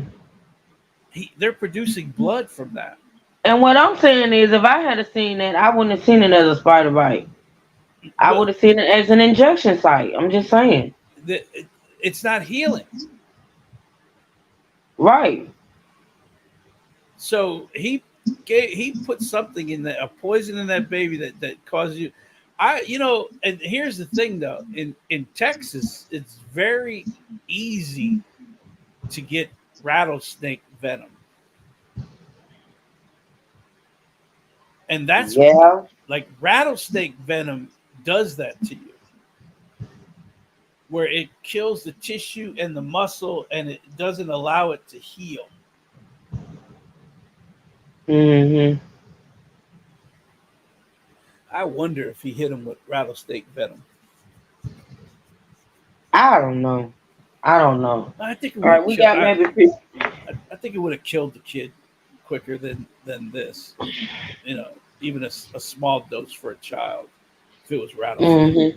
[SPEAKER 2] They're producing blood from that.
[SPEAKER 1] And what I'm saying is, if I had seen that, I wouldn't have seen it as a spider bite. I
[SPEAKER 2] Well,
[SPEAKER 1] would have seen it as an injection site. I'm just saying.
[SPEAKER 2] the, it's not healing.
[SPEAKER 1] Right.
[SPEAKER 2] So he put something in that, a poison in that baby that causes you. And here's the thing though, in Texas, it's very easy to get rattlesnake venom, and that's
[SPEAKER 1] Yeah.
[SPEAKER 2] like rattlesnake venom does that to you, where it kills the tissue and the muscle, and it doesn't allow it to heal.
[SPEAKER 1] Hmm.
[SPEAKER 2] I wonder if he hit him with rattlesnake venom.
[SPEAKER 1] I don't know. I don't know.
[SPEAKER 2] I think it
[SPEAKER 1] All
[SPEAKER 2] would
[SPEAKER 1] right,
[SPEAKER 2] have
[SPEAKER 1] we
[SPEAKER 2] killed.
[SPEAKER 1] got maybe.
[SPEAKER 2] I think it would have killed the kid quicker than this. You know, even a small dose for a child if it was rattlesnake.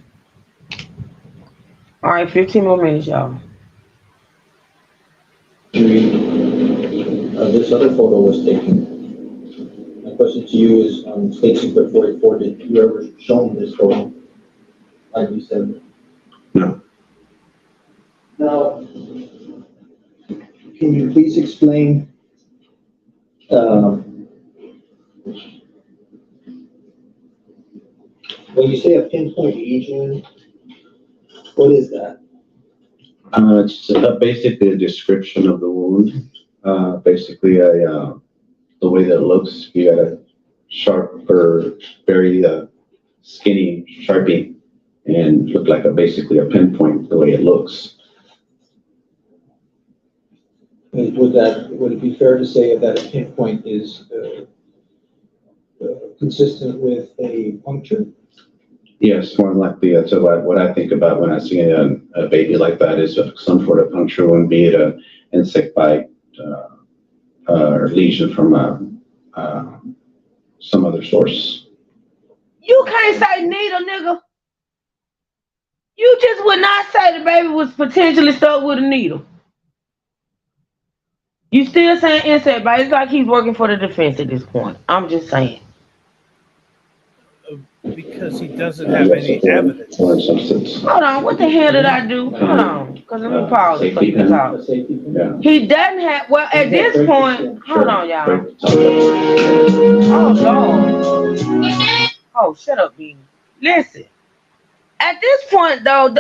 [SPEAKER 1] Mm-hmm. All right, 15 more minutes, y'all.
[SPEAKER 3] This other photo was taken. My question to you is, State Secret 44, did you ever show them this photo? Like you said.
[SPEAKER 7] No.
[SPEAKER 3] Now, can you please explain, when you say a pinpoint lesion, what is that?
[SPEAKER 7] It's basically a description of the wound. Basically, the way that it looks, you got a sharp or very skinny sharpie, and look like basically a pinpoint the way it looks.
[SPEAKER 3] Would it be fair to say that a pinpoint is consistent with a puncture?
[SPEAKER 7] Yes, more than likely. So what I think about when I see a baby like that is some sort of puncture wound, be it an insect bite or lesion from some other source.
[SPEAKER 1] You can't say needle, nigga. You just would not say the baby was potentially stuck with a needle. You still saying insect bite. It's like he's working for the defense at this point. I'm just saying.
[SPEAKER 2] Because he doesn't have any evidence.
[SPEAKER 7] Foreign substance.
[SPEAKER 1] Hold on, what the hell did I do? Hold on, because let me pause it so you can talk.
[SPEAKER 7] Yeah.
[SPEAKER 1] He doesn't have, well, at this point, hold on, y'all. Oh, Lord. Oh, shut up, B. Listen, at this point, though,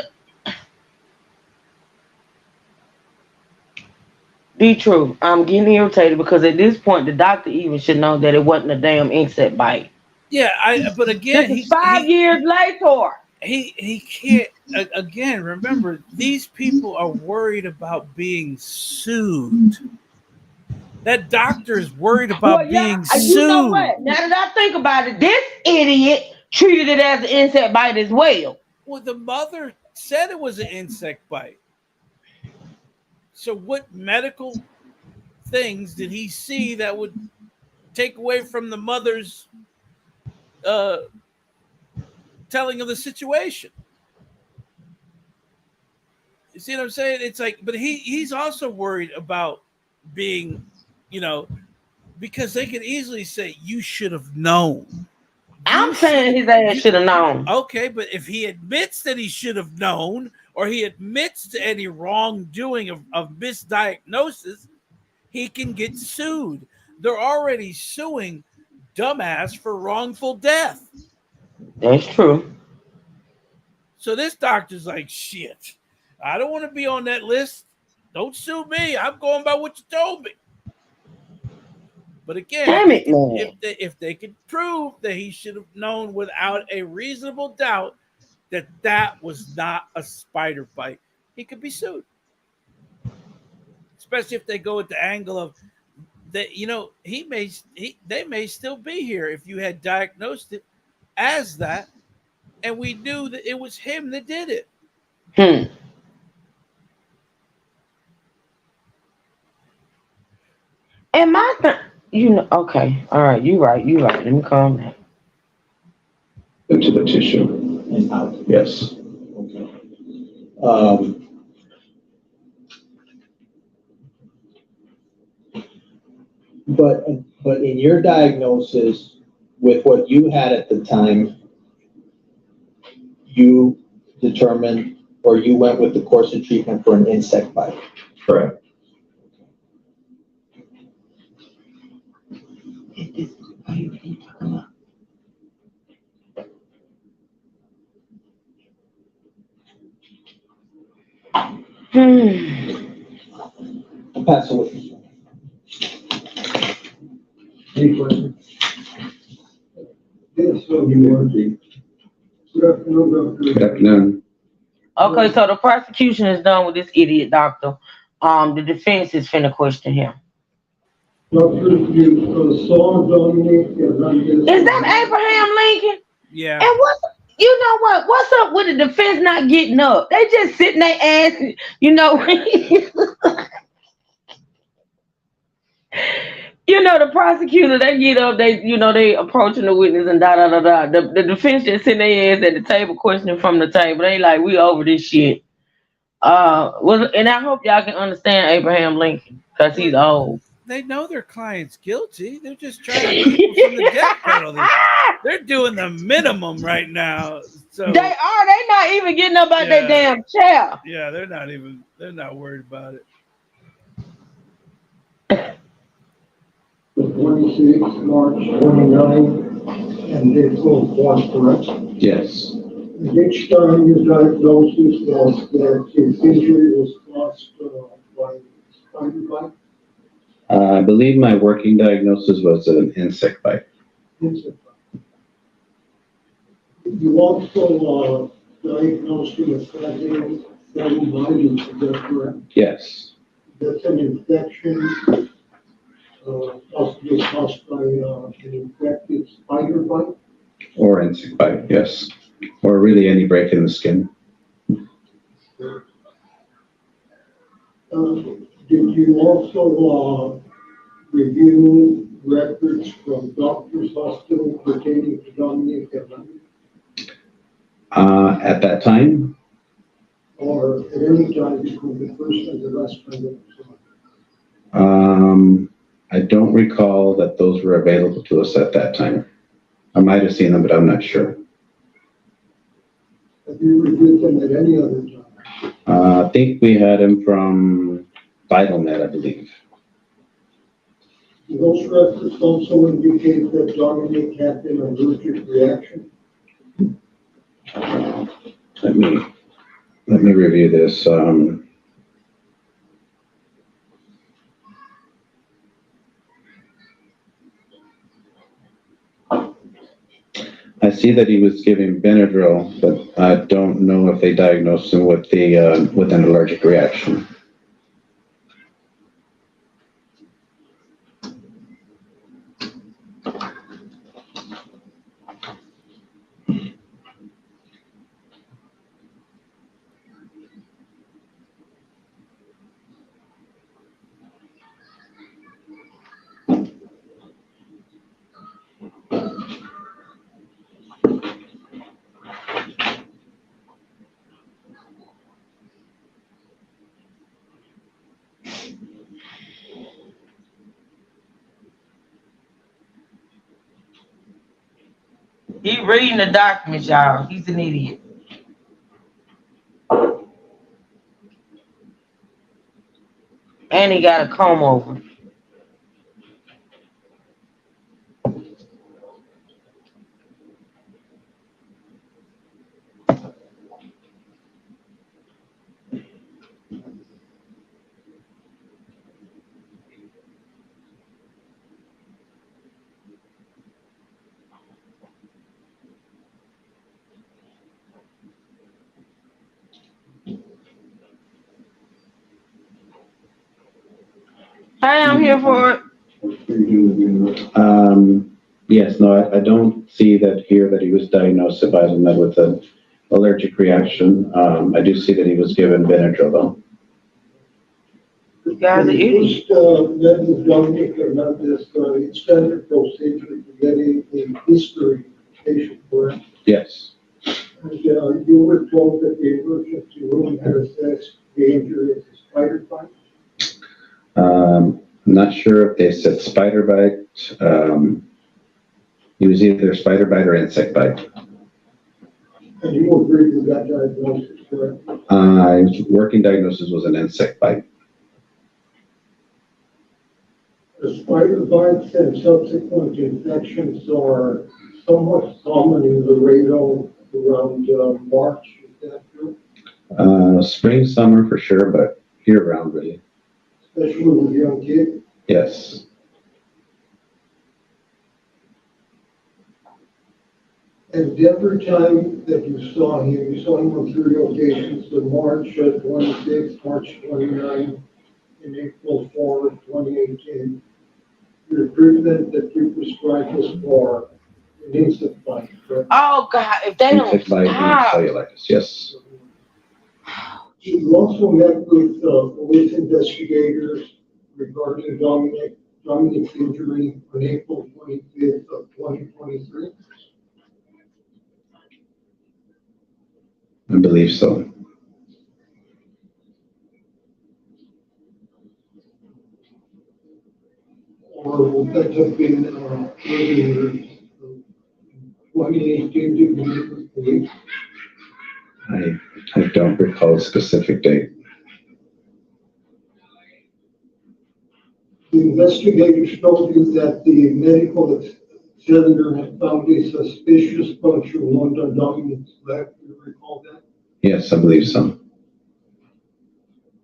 [SPEAKER 1] be true. I'm getting irritated because at this point, the doctor even should know that it wasn't a damn insect bite.
[SPEAKER 2] Yeah, but again,
[SPEAKER 1] this is 5 years later.
[SPEAKER 2] He can't. Again, remember, these people are worried about being sued. That doctor is worried about being sued.
[SPEAKER 1] You know what? Now that I think about it, this idiot treated it as an insect bite as well.
[SPEAKER 2] Well, the mother said it was an insect bite. So what medical things did he see that would take away from the mother's telling of the situation? You see what I'm saying? It's like, but he's also worried about being, because they could easily say, you should have known.
[SPEAKER 1] I'm saying his ass should have known.
[SPEAKER 2] Okay, but if he admits that he should have known, or he admits to any wrongdoing of misdiagnosis, he can get sued. They're already suing dumbass for wrongful death.
[SPEAKER 1] That's true.
[SPEAKER 2] So this doctor's like, shit, I don't want to be on that list. Don't sue me. I'm going by what you told me. But again, if they could prove that he should have known without a reasonable doubt that was not a spider bite, he could be sued. Especially if they go at the angle of that, they may still be here if you had diagnosed it as that, and we knew that it was him that did it.
[SPEAKER 1] And okay, all right, you're right. Let me calm down.
[SPEAKER 7] Into the tissue.
[SPEAKER 3] And out.
[SPEAKER 7] Yes.
[SPEAKER 3] Okay. But in your diagnosis, with what you had at the time, you determined, or you went with the course of treatment for an insect bite.
[SPEAKER 7] Correct.
[SPEAKER 3] I'll pass it with you.
[SPEAKER 8] Any questions? Yes, so you want to. Good afternoon,
[SPEAKER 7] Good afternoon.
[SPEAKER 1] Okay, so the prosecution is done with this idiot doctor. The defense is finna question him.
[SPEAKER 8] Doctor, you saw Dominic Hernandez.
[SPEAKER 1] Is that Abraham Lincoln?
[SPEAKER 2] Yeah.
[SPEAKER 1] And you know what? What's up with the defense not getting up? They just sitting their ass, you know. You know, the prosecutor, they get up, they approaching the witness and da da da da. The defense just sitting their ass at the table, questioning from the table. They like, we over this shit. And I hope y'all can understand Abraham Lincoln because he's old.
[SPEAKER 2] They know their client's guilty. They're just trying to keep him from the death penalty. They're doing the minimum right now. So
[SPEAKER 1] They are. They not even getting up out their damn chair.
[SPEAKER 2] Yeah, they're not worried about it.
[SPEAKER 8] The 26th, March 29, and April 1, correct?
[SPEAKER 7] Yes.
[SPEAKER 8] Each time your diagnosis was that his injury was caused by spider bite,
[SPEAKER 7] I believe my working diagnosis was an insect bite.
[SPEAKER 8] insect bite. You also diagnosed him with Class cellulitis, is that correct?
[SPEAKER 7] Yes.
[SPEAKER 8] That's an infection, possibly caused by an infected spider bite.
[SPEAKER 7] Or insect bite, yes. Or really any break in the skin.
[SPEAKER 8] Did you also review records from doctor's hospital pertaining to Dominic and Lenny?
[SPEAKER 7] At that time,
[SPEAKER 8] Or at any time between the first and the last time that you saw
[SPEAKER 7] I don't recall that those were available to us at that time. I might have seen them, but I'm not sure.
[SPEAKER 8] Have you reviewed them at any other time?
[SPEAKER 7] I think we had him from VitalNet, I believe.
[SPEAKER 8] Do those records also indicate that Dominic had an allergic reaction?
[SPEAKER 7] Let me review this. I see that he was giving Benadryl, but I don't know if they diagnosed him with with an allergic reaction.
[SPEAKER 1] He reading the documents, y'all. He's an idiot. And he got a comb over. Hey, I'm here for it.
[SPEAKER 7] Yes, no, I don't see that here that he was diagnosed by VitalNet with an allergic reaction. I do see that he was given Benadryl though.
[SPEAKER 1] You guys are idiots.
[SPEAKER 8] That is Dominic Hernandez, it's standard procedure to get a history patient, correct?
[SPEAKER 7] Yes.
[SPEAKER 8] And you were told that the emergency room had assessed the injury as a spider bite?
[SPEAKER 7] I'm not sure if they said spider bite. It was either spider bite or insect bite.
[SPEAKER 8] And you agreed with that diagnosis, correct?
[SPEAKER 7] Working diagnosis was an insect bite.
[SPEAKER 8] The spider bites and subsequent infections are somewhat common in Laredo around March, is that true?
[SPEAKER 7] Spring, summer for sure, but year round really.
[SPEAKER 8] Especially with young kids?
[SPEAKER 7] Yes.
[SPEAKER 8] And every time that you saw him on 3 occasions, the March 26th, March 29th, and April 4th, 2018. Your treatment that you prescribed was for an insect bite, correct?
[SPEAKER 1] Oh God, if they don't
[SPEAKER 7] Insect bite and
[SPEAKER 1] stop.
[SPEAKER 7] cellulitis, yes.
[SPEAKER 8] You also met with, police investigators regarding Dominic's injury on April 25th of 2023.
[SPEAKER 7] I believe so.
[SPEAKER 8] Or would that have been, earlier, 2018 to meet with police?
[SPEAKER 7] I don't recall a specific date.
[SPEAKER 8] The investigators told you that the medical examiner had found a suspicious puncture wound on Dominic's leg. Do you recall that?
[SPEAKER 7] Yes, I believe so.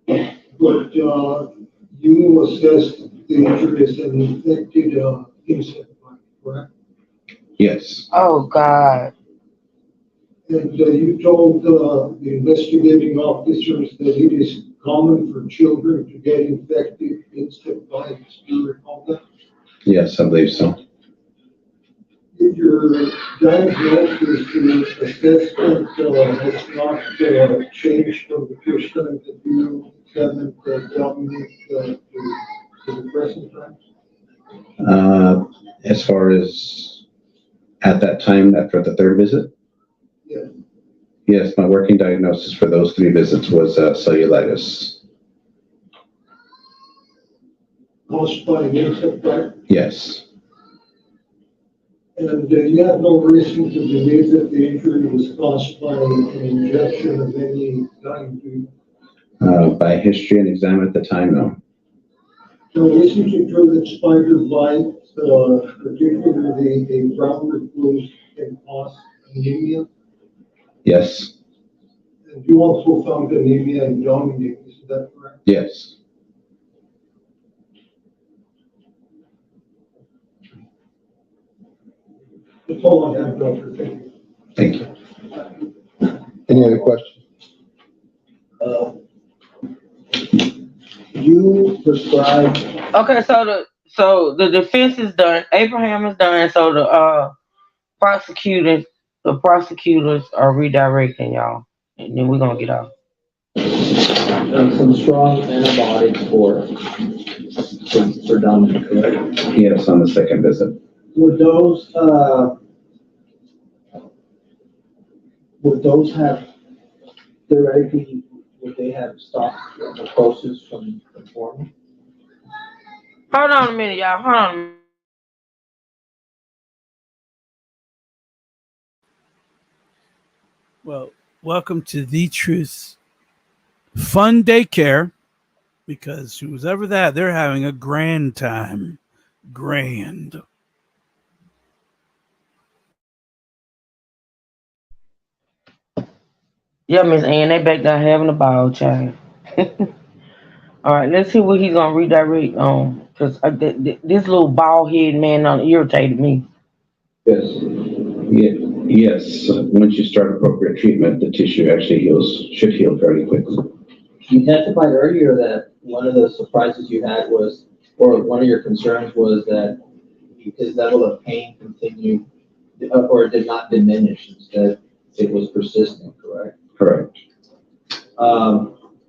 [SPEAKER 8] But, you assessed the injury as an infected, insect bite, correct?
[SPEAKER 7] Yes,
[SPEAKER 1] Oh God.
[SPEAKER 8] And you told the investigating officers that it is common for children to get infected insect bites. Do you recall that?
[SPEAKER 7] yes, I believe so.
[SPEAKER 8] If your diagnosis or assessment has not changed from the first time that you examined Dominic to the present time?
[SPEAKER 7] As far as at that time after the third visit,
[SPEAKER 8] Yes.
[SPEAKER 7] yes, my working diagnosis for those 3 visits was cellulitis.
[SPEAKER 8] Caused by an insect bite?
[SPEAKER 7] Yes,
[SPEAKER 8] And you have no reason to believe that the injury was caused by an injection of any kind. Do you?
[SPEAKER 7] by history and exam at the time, no.
[SPEAKER 8] So isn't it true that spider bites, particularly a brown recluse, can cause anemia?
[SPEAKER 7] Yes,
[SPEAKER 8] And you also found anemia in Dominic, is that correct?
[SPEAKER 7] yes.
[SPEAKER 8] That's all I have, Dr. Thank you.
[SPEAKER 7] Thank you.
[SPEAKER 5] Any other questions?
[SPEAKER 3] You prescribed,
[SPEAKER 1] Okay, so the defense is done. Abraham is done. So the prosecutors are redirecting y'all, and then we're gonna get off.
[SPEAKER 3] some strong antibiotics for Dominic, correct?
[SPEAKER 7] Yes, on the second visit.
[SPEAKER 3] Would those have theoretically, would they have stopped the necrosis from forming?
[SPEAKER 1] Hold on a minute, y'all. Hold on a minute.
[SPEAKER 2] Well, welcome to The Truth Fun Daycare, because who's ever that, they're having a grand time. Grand.
[SPEAKER 1] Yeah, Miss Ann, they back there having a ball, child. All right, let's see what he's gonna redirect on, cause this little bald head man done irritated me.
[SPEAKER 7] Yes. Yes. Once you start appropriate treatment, the tissue actually should heal fairly quickly.
[SPEAKER 3] You testified earlier that one of the surprises you had was, or one of your concerns was that his level of pain continued, or did not diminish, instead it was persistent, correct?
[SPEAKER 7] Correct.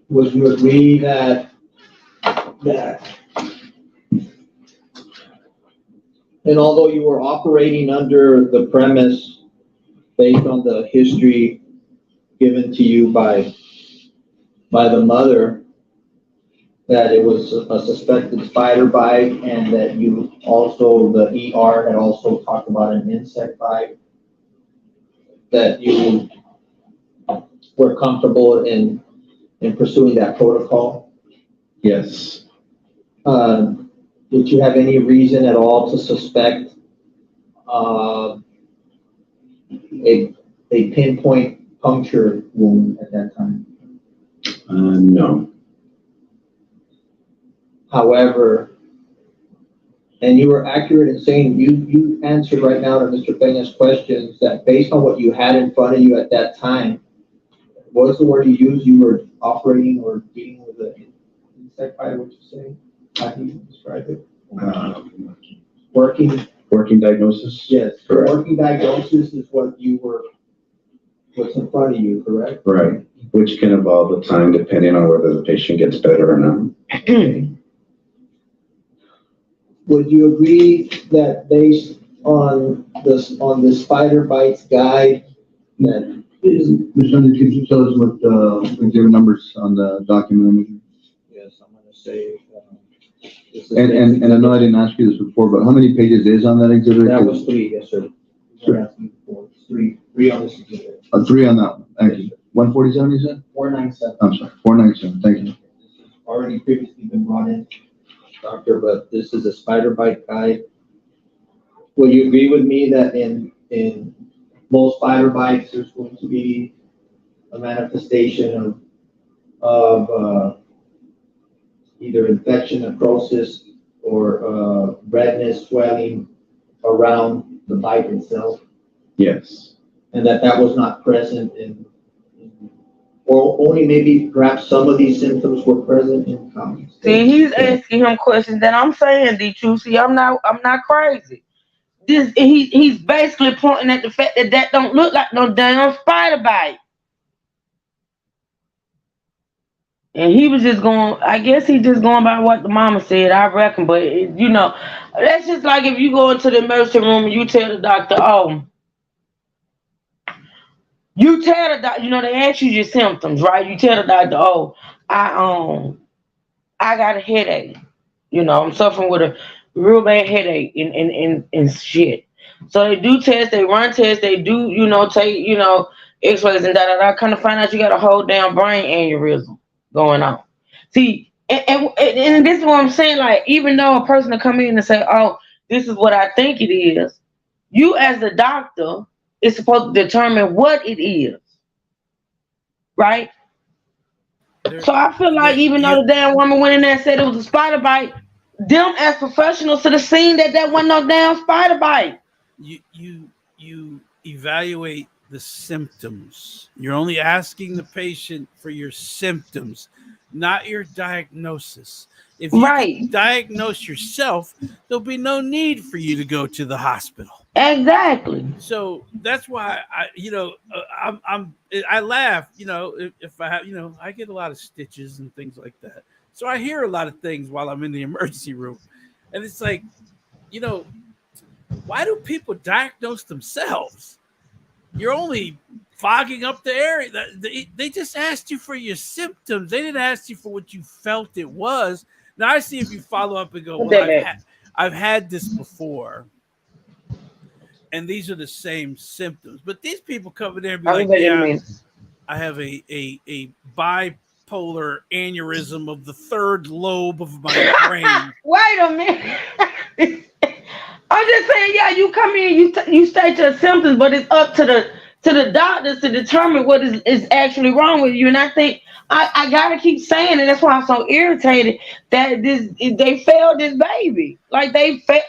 [SPEAKER 3] Would you agree that, and although you were operating under the premise based on the history given to you by the mother, that it was a suspected spider bite, and that you also, the ER had also talked about an insect bite, that you were comfortable in pursuing that protocol?
[SPEAKER 7] Yes.
[SPEAKER 3] Did you have any reason at all to suspect a pinpoint puncture wound at that time?
[SPEAKER 7] No.
[SPEAKER 3] However, and you were accurate in saying, you answered right now to Mr. Peña's questions, that based on what you had in front of you at that time, what was the word you used? You were operating or dealing with an insect bite, what you say? How do you describe it? Working
[SPEAKER 7] Working diagnosis?
[SPEAKER 3] Yes,
[SPEAKER 7] Correct.
[SPEAKER 3] working diagnosis is what's in front of you, correct?
[SPEAKER 7] Right, which can evolve with time depending on whether the patient gets better or not.
[SPEAKER 3] Would you agree that based on the spider bites guide, that
[SPEAKER 5] Ms. Hunter, could you tell us what, exhibit numbers on the document?
[SPEAKER 3] yes, I'm gonna say, this is
[SPEAKER 5] And I know I didn't ask you this before, but how many pages is on that exhibit?
[SPEAKER 3] that was 3, yes, sir. You're asking for three on this exhibit.
[SPEAKER 5] 3 on that one, thank you. 147, you said?
[SPEAKER 3] 497.
[SPEAKER 5] I'm sorry, 497, thank you.
[SPEAKER 3] This has already previously been brought in, doctor, but this is a spider bite guide. Will you agree with me that in most spider bites, there's going to be a manifestation of either infection, necrosis, or redness, swelling around the bite itself,
[SPEAKER 7] Yes.
[SPEAKER 3] and that was not present or only maybe perhaps some of these symptoms were present in common.
[SPEAKER 1] See, he's asking him questions that I'm saying, D2. See, I'm not crazy. He's basically pointing at the fact that don't look like no damn spider bite. And he was just going, I guess he's just going by what the mama said, I reckon. But, that's just like if you go into the emergency room and you tell the doctor, they ask you your symptoms, right? You tell the doctor, I got a headache. I'm suffering with a real bad headache and shit. So they do tests, they run tests, they do, take, x-rays and da. Kind of find out you got a whole damn brain aneurysm going on. See, and this is what I'm saying, like, even though a person to come in and say, oh, this is what I think it is, you as the doctor is supposed to determine what it is. Right? So I feel like even though the damn woman went in there and said it was a spider bite, them as professionals should have seen that wasn't no damn spider bite.
[SPEAKER 2] You evaluate the symptoms. You're only asking the patient for your symptoms, not your diagnosis. If you can diagnose yourself, there'll be no need for you to go to the hospital.
[SPEAKER 1] Exactly.
[SPEAKER 2] So that's why I laugh. If I have, I get a lot of stitches and things like that. So I hear a lot of things while I'm in the emergency room, and it's like, why do people diagnose themselves? You're only fogging up the area. They just asked you for your symptoms. They didn't ask you for what you felt it was. Now I see if you follow up and go, well, I've had this before, and these are the same symptoms. But these people come in there and be like, yeah, I have a bipolar aneurysm of the third lobe of my brain.
[SPEAKER 1] Wait a minute. I'm just saying, yeah, you come in, you state your symptoms, but it's up to the doctors to determine what is actually wrong with you. And I think I gotta keep saying it. That's why I'm so irritated that they failed this baby. Like they failed.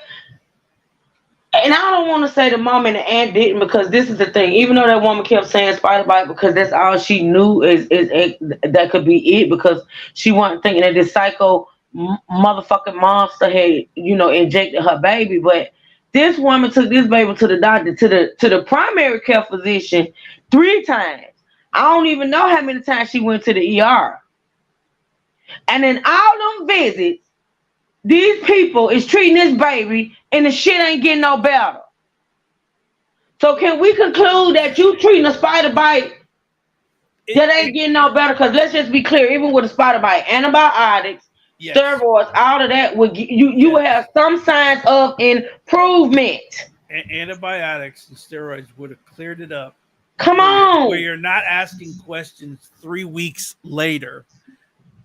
[SPEAKER 1] And I don't want to say the mom and the aunt didn't, because this is the thing. Even though that woman kept saying spider bite because that's all she knew is that could be it, because she wasn't thinking that this psycho motherfucking monster had injected her baby. But this woman took this baby to the doctor, to the primary care physician 3 times. I don't even know how many times she went to the ER. And in all them visits, these people is treating this baby and the shit ain't getting no better. So can we conclude that you treating a spider bite that ain't getting no better? Because let's just be clear, even with a spider bite, antibiotics, steroids, all of that would you will have some signs of improvement.
[SPEAKER 2] Antibiotics and steroids would have cleared it up.
[SPEAKER 1] Come on.
[SPEAKER 2] Where you're not asking questions 3 weeks later.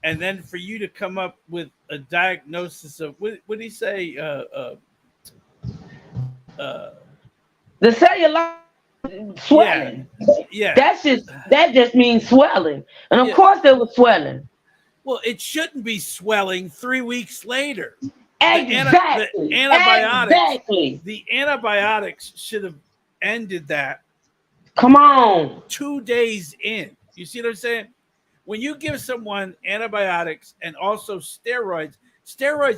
[SPEAKER 2] And then for you to come up with a diagnosis of what did he say?
[SPEAKER 1] The cellular swelling.
[SPEAKER 2] Yeah.
[SPEAKER 1] That just means swelling. And of course there was swelling.
[SPEAKER 2] Well, it shouldn't be swelling 3 weeks later.
[SPEAKER 1] Exactly.
[SPEAKER 2] The antibiotics should have ended that.
[SPEAKER 1] Come on.
[SPEAKER 2] 2 days in. You see what I'm saying? When you give someone antibiotics and also steroids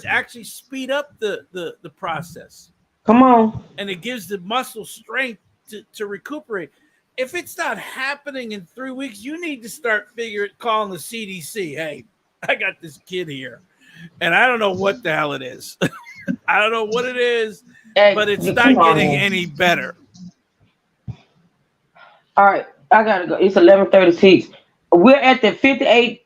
[SPEAKER 2] actually speed up the process.
[SPEAKER 1] Come on.
[SPEAKER 2] and it gives the muscle strength to recuperate. If it's not happening in 3 weeks, you need to start calling the CDC. Hey, I got this kid here, and I don't know what the hell it is. I don't know what it is,
[SPEAKER 1] Hey,
[SPEAKER 2] but it's
[SPEAKER 1] come
[SPEAKER 2] not
[SPEAKER 1] on,
[SPEAKER 2] getting
[SPEAKER 1] man.
[SPEAKER 2] any better.
[SPEAKER 1] All right, I gotta go. It's 11:36. We're at the 58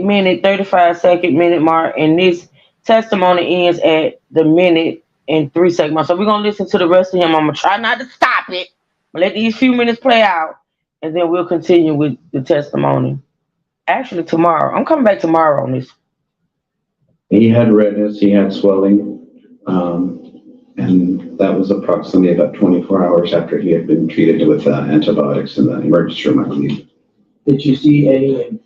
[SPEAKER 1] minute 35 second minute mark, and this testimony ends at the minute and 3 second mark. So we're gonna listen to the rest of him. I'm gonna try not to stop it. Let these few minutes play out, and then we'll continue with the testimony. Actually, tomorrow. I'm coming back tomorrow on this.
[SPEAKER 7] He had redness, he had swelling, and that was approximately about 24 hours after he had been treated with antibiotics in the emergency room, I believe.
[SPEAKER 3] Did you see any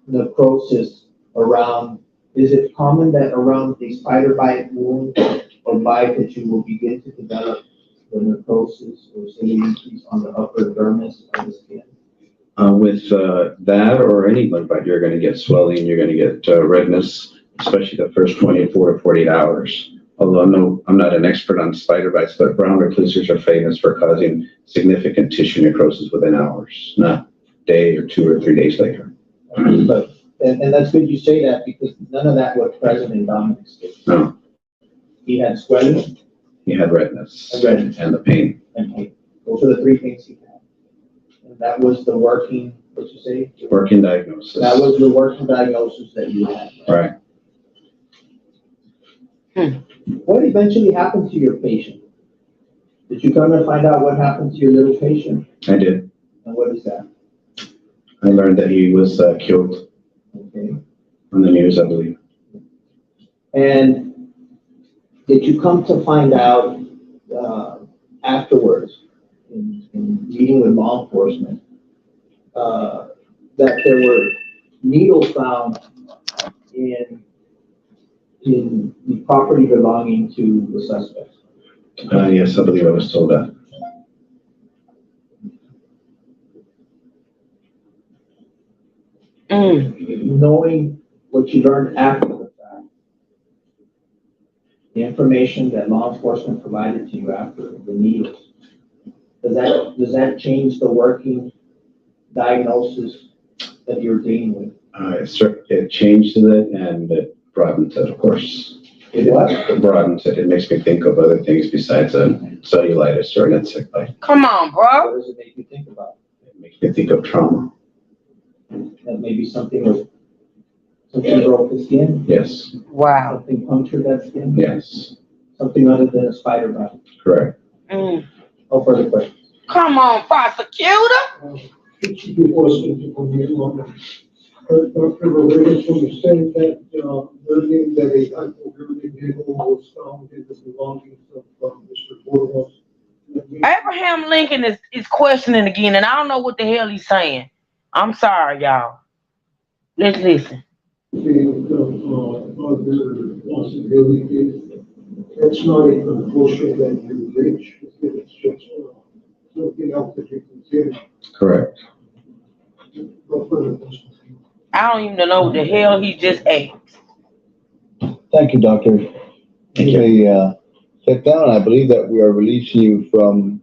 [SPEAKER 3] necrosis around? Is it common that around the spider bite wound or bite that you will begin to develop the necrosis or say increase on the upper dermis of the skin?
[SPEAKER 7] With that or any bug bite, you're going to get swelling, you're going to get redness, especially the first 24 to 48 hours. Although I'm not an expert on spider bites, but brown reclusers are famous for causing significant tissue necrosis within hours, not a day or 2 or 3 days later.
[SPEAKER 3] But, and that's good you say that because none of that was present in Dominic's case.
[SPEAKER 7] No,
[SPEAKER 3] He had swelling
[SPEAKER 7] he had redness
[SPEAKER 3] and
[SPEAKER 7] the pain.
[SPEAKER 3] pain. Those are the three things he had. And that was the working, what'd you say?
[SPEAKER 7] Working diagnosis.
[SPEAKER 3] That was the working diagnosis that you had.
[SPEAKER 7] Right.
[SPEAKER 3] What eventually happened to your patient? Did you come to find out what happened to your little patient?
[SPEAKER 7] I did.
[SPEAKER 3] And what is that?
[SPEAKER 7] I learned that he was killed
[SPEAKER 3] Okay.
[SPEAKER 7] on the news, I believe.
[SPEAKER 3] And did you come to find out afterwards, in meeting with law enforcement, that there were needles found in the property belonging to the suspect?
[SPEAKER 7] Yes, I believe I was told that.
[SPEAKER 3] Knowing what you learned after the fact, the information that law enforcement provided to you after the needles, does that change the working diagnosis that you're dealing with?
[SPEAKER 7] It changed it and it broadened it, of course.
[SPEAKER 3] It what?
[SPEAKER 7] It broadens it. It makes me think of other things besides a cellulitis or an insect bite.
[SPEAKER 1] Come on, bro.
[SPEAKER 3] What does it make you think about?
[SPEAKER 7] It makes me think of trauma.
[SPEAKER 3] That maybe something broke the skin?
[SPEAKER 7] Yes.
[SPEAKER 1] Wow.
[SPEAKER 3] Something punctured that skin?
[SPEAKER 7] Yes.
[SPEAKER 3] Something other than a spider bite?
[SPEAKER 7] Correct.
[SPEAKER 3] No further questions.
[SPEAKER 1] Come on, prosecutor.
[SPEAKER 8] Before speaking from you, Dr. Rodriguez understand that learning that a hypodermic needle was found in the belongings of Mr. Borges.
[SPEAKER 1] Abraham Lincoln is questioning again, and I don't know what the hell he's saying. I'm sorry, y'all. Let's listen.
[SPEAKER 8] Other possibilities. That's not a conclusion that you reach. It's just something else that you consider.
[SPEAKER 7] Correct.
[SPEAKER 8] No further questions.
[SPEAKER 1] I don't even know what the hell he just asked.
[SPEAKER 5] Thank you, Doctor.
[SPEAKER 7] Thank you.
[SPEAKER 5] Okay, sit down. I believe that we are releasing you from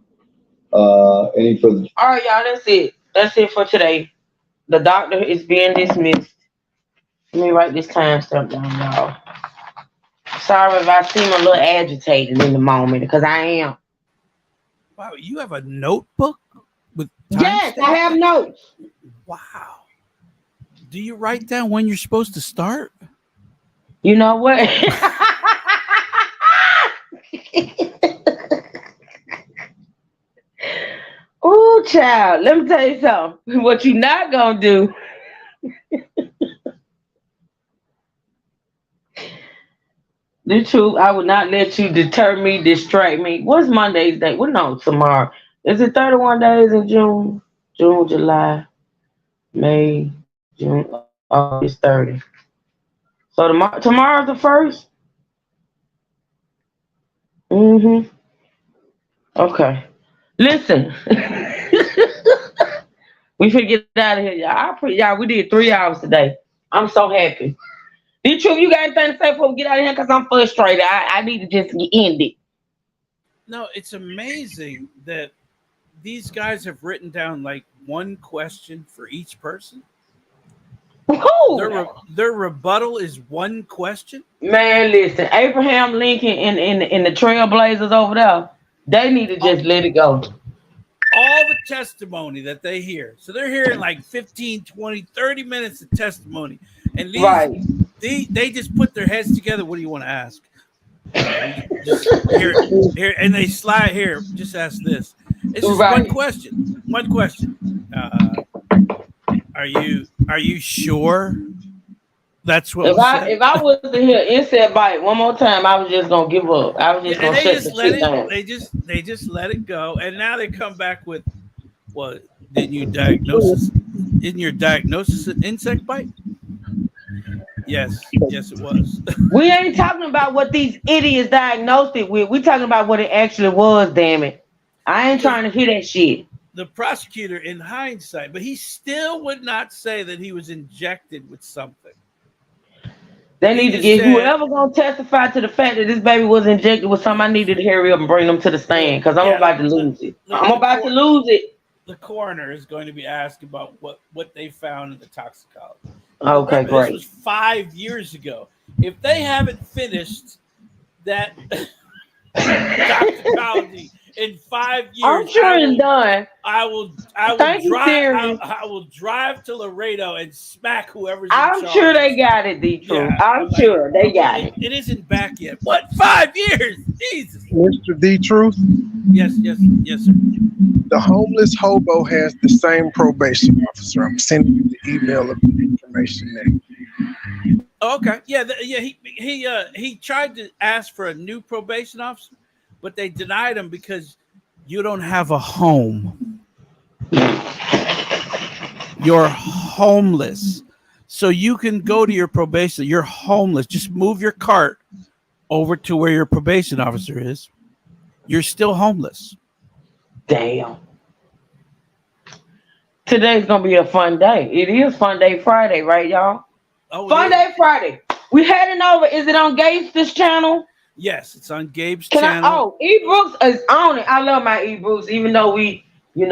[SPEAKER 5] any further.
[SPEAKER 1] All right, y'all. That's it. That's it for today. The doctor is being dismissed. Let me write this timestamp down, y'all. Sorry if I seem a little agitated in the moment, because I am.
[SPEAKER 2] Wow, you have a notebook with
[SPEAKER 1] Yes,
[SPEAKER 2] timestamps?
[SPEAKER 1] I have notes.
[SPEAKER 2] Wow. Do you write down when you're supposed to start?
[SPEAKER 1] You know what? Ooh, child. Let me tell you something. What you not gonna do? The truth, I would not let you deter me, distract me. What's Monday's date? Well, no, tomorrow. Is it 31 days in June? June, July, May, June, August 30. So tomorrow's the 1st? Okay. Listen. We finna get out of here, y'all. We did 3 hours today. I'm so happy. The truth, you got anything to say before we get out of here? Because I'm frustrated. I need to just end it.
[SPEAKER 2] No, it's amazing that these guys have written down like one question for each person.
[SPEAKER 1] Who?
[SPEAKER 2] Their rebuttal is one question.
[SPEAKER 1] Man, listen, Abraham Lincoln and the Trailblazers over there, they need to just let it go.
[SPEAKER 2] All the testimony that they hear. So they're hearing like 15, 20, 30 minutes of testimony. And
[SPEAKER 1] Right.
[SPEAKER 2] they just put their heads together. What do you want to ask? Just here, and they slide here. Just ask this. It's just
[SPEAKER 1] Right.
[SPEAKER 2] one question. One question. Are you sure that's what
[SPEAKER 1] If
[SPEAKER 2] was
[SPEAKER 1] I
[SPEAKER 2] said?
[SPEAKER 1] if I was to hear insect bite one more time, I was just gonna give up. I was just
[SPEAKER 2] And
[SPEAKER 1] gonna
[SPEAKER 2] they
[SPEAKER 1] shut
[SPEAKER 2] just
[SPEAKER 1] the
[SPEAKER 2] let
[SPEAKER 1] shit down.
[SPEAKER 2] it. They just let it go. And now they come back with, well, didn't you diagnose? Isn't your diagnosis an insect bite? Yes, it was.
[SPEAKER 1] We ain't talking about what these idiots diagnosed it with. We talking about what it actually was. Damn it! I ain't
[SPEAKER 2] Because
[SPEAKER 1] trying to hear that shit.
[SPEAKER 2] the prosecutor, in hindsight, but he still would not say that he was injected with something.
[SPEAKER 1] They
[SPEAKER 2] He
[SPEAKER 1] need to
[SPEAKER 2] just
[SPEAKER 1] get
[SPEAKER 2] said,
[SPEAKER 1] whoever gonna testify to the fact that this baby was injected with something. I needed to hurry up and bring them to the stand because I'm
[SPEAKER 2] yeah,
[SPEAKER 1] about to lose it. I'm
[SPEAKER 2] the
[SPEAKER 1] about to lose it.
[SPEAKER 2] the coroner is going to be asked about what they found in the toxicology.
[SPEAKER 1] Okay,
[SPEAKER 2] Remember, this
[SPEAKER 1] great.
[SPEAKER 2] was 5 years ago. If they haven't finished that toxicology in 5 years,
[SPEAKER 1] I'm sure it's done.
[SPEAKER 2] I will
[SPEAKER 1] Thank you,
[SPEAKER 2] drive.
[SPEAKER 1] Siri.
[SPEAKER 2] I will drive to Laredo and smack whoever's in
[SPEAKER 1] I'm sure
[SPEAKER 2] charge.
[SPEAKER 1] they got it, D Truth.
[SPEAKER 2] Yeah,
[SPEAKER 1] I'm sure they got it.
[SPEAKER 2] it isn't back yet. What, 5 years? Jesus.
[SPEAKER 6] Mr. D Truth,
[SPEAKER 2] Yes, sir.
[SPEAKER 6] the homeless hobo has the same probation officer. I'm sending you the email of the information there.
[SPEAKER 2] Oh, okay. Yeah, he tried to ask for a new probation officer, but they denied him because you don't have a home. You're homeless. So you can go to your probation. You're homeless. Just move your cart over to where your probation officer is. You're still homeless.
[SPEAKER 1] Damn. Today's gonna be a fun day. It is Fun Day Friday, right, y'all?
[SPEAKER 2] Oh,
[SPEAKER 1] Fun Day Friday. We heading over. Is it on Gabe's this channel?
[SPEAKER 2] yes, it's on Gabe's
[SPEAKER 1] Can
[SPEAKER 2] channel.
[SPEAKER 1] Oh, E Brooks is on it. I love my E Brooks, even though we, I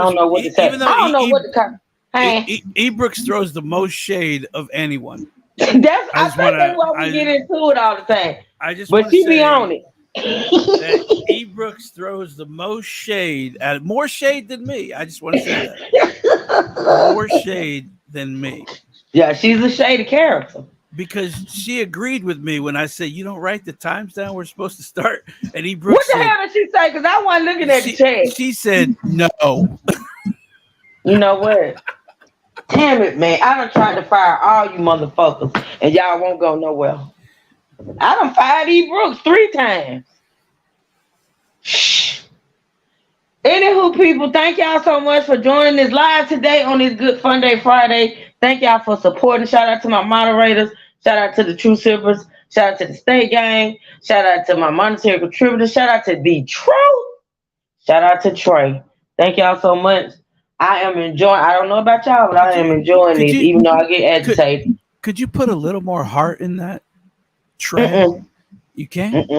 [SPEAKER 1] don't know what to say. I don't know what to Hey.
[SPEAKER 2] Brooks throws the most shade of anyone.
[SPEAKER 1] I think that's why we get into it all the time.
[SPEAKER 2] I just
[SPEAKER 1] But she be on it.
[SPEAKER 2] that E Brooks throws the most shade at more shade than me. I just want to say that. More shade than me.
[SPEAKER 1] Yeah, she's a shady character.
[SPEAKER 2] Because she agreed with me when I said, you don't write the times down we're supposed to start. And E Brooks
[SPEAKER 1] What the hell did she say? Because I wasn't looking at the chat.
[SPEAKER 2] She said no.
[SPEAKER 1] You know what? Damn it, man. I done tried to fire all you motherfuckers, and y'all won't go nowhere. I done fired E Brooks 3 times. Shh. Anywho, people, thank y'all so much for joining this live today on this Good Fun Day Friday. Thank y'all for supporting. Shout out to my moderators. Shout out to the True Sippers. Shout out to the State Gang. Shout out to my monetary contributors. Shout out to The Truth. Shout out to Trey. Thank y'all so much. I am enjoying. I don't know about y'all, but I am enjoying this, even though I get agitated.
[SPEAKER 2] Could you put a little more heart in that, Trey? You can't.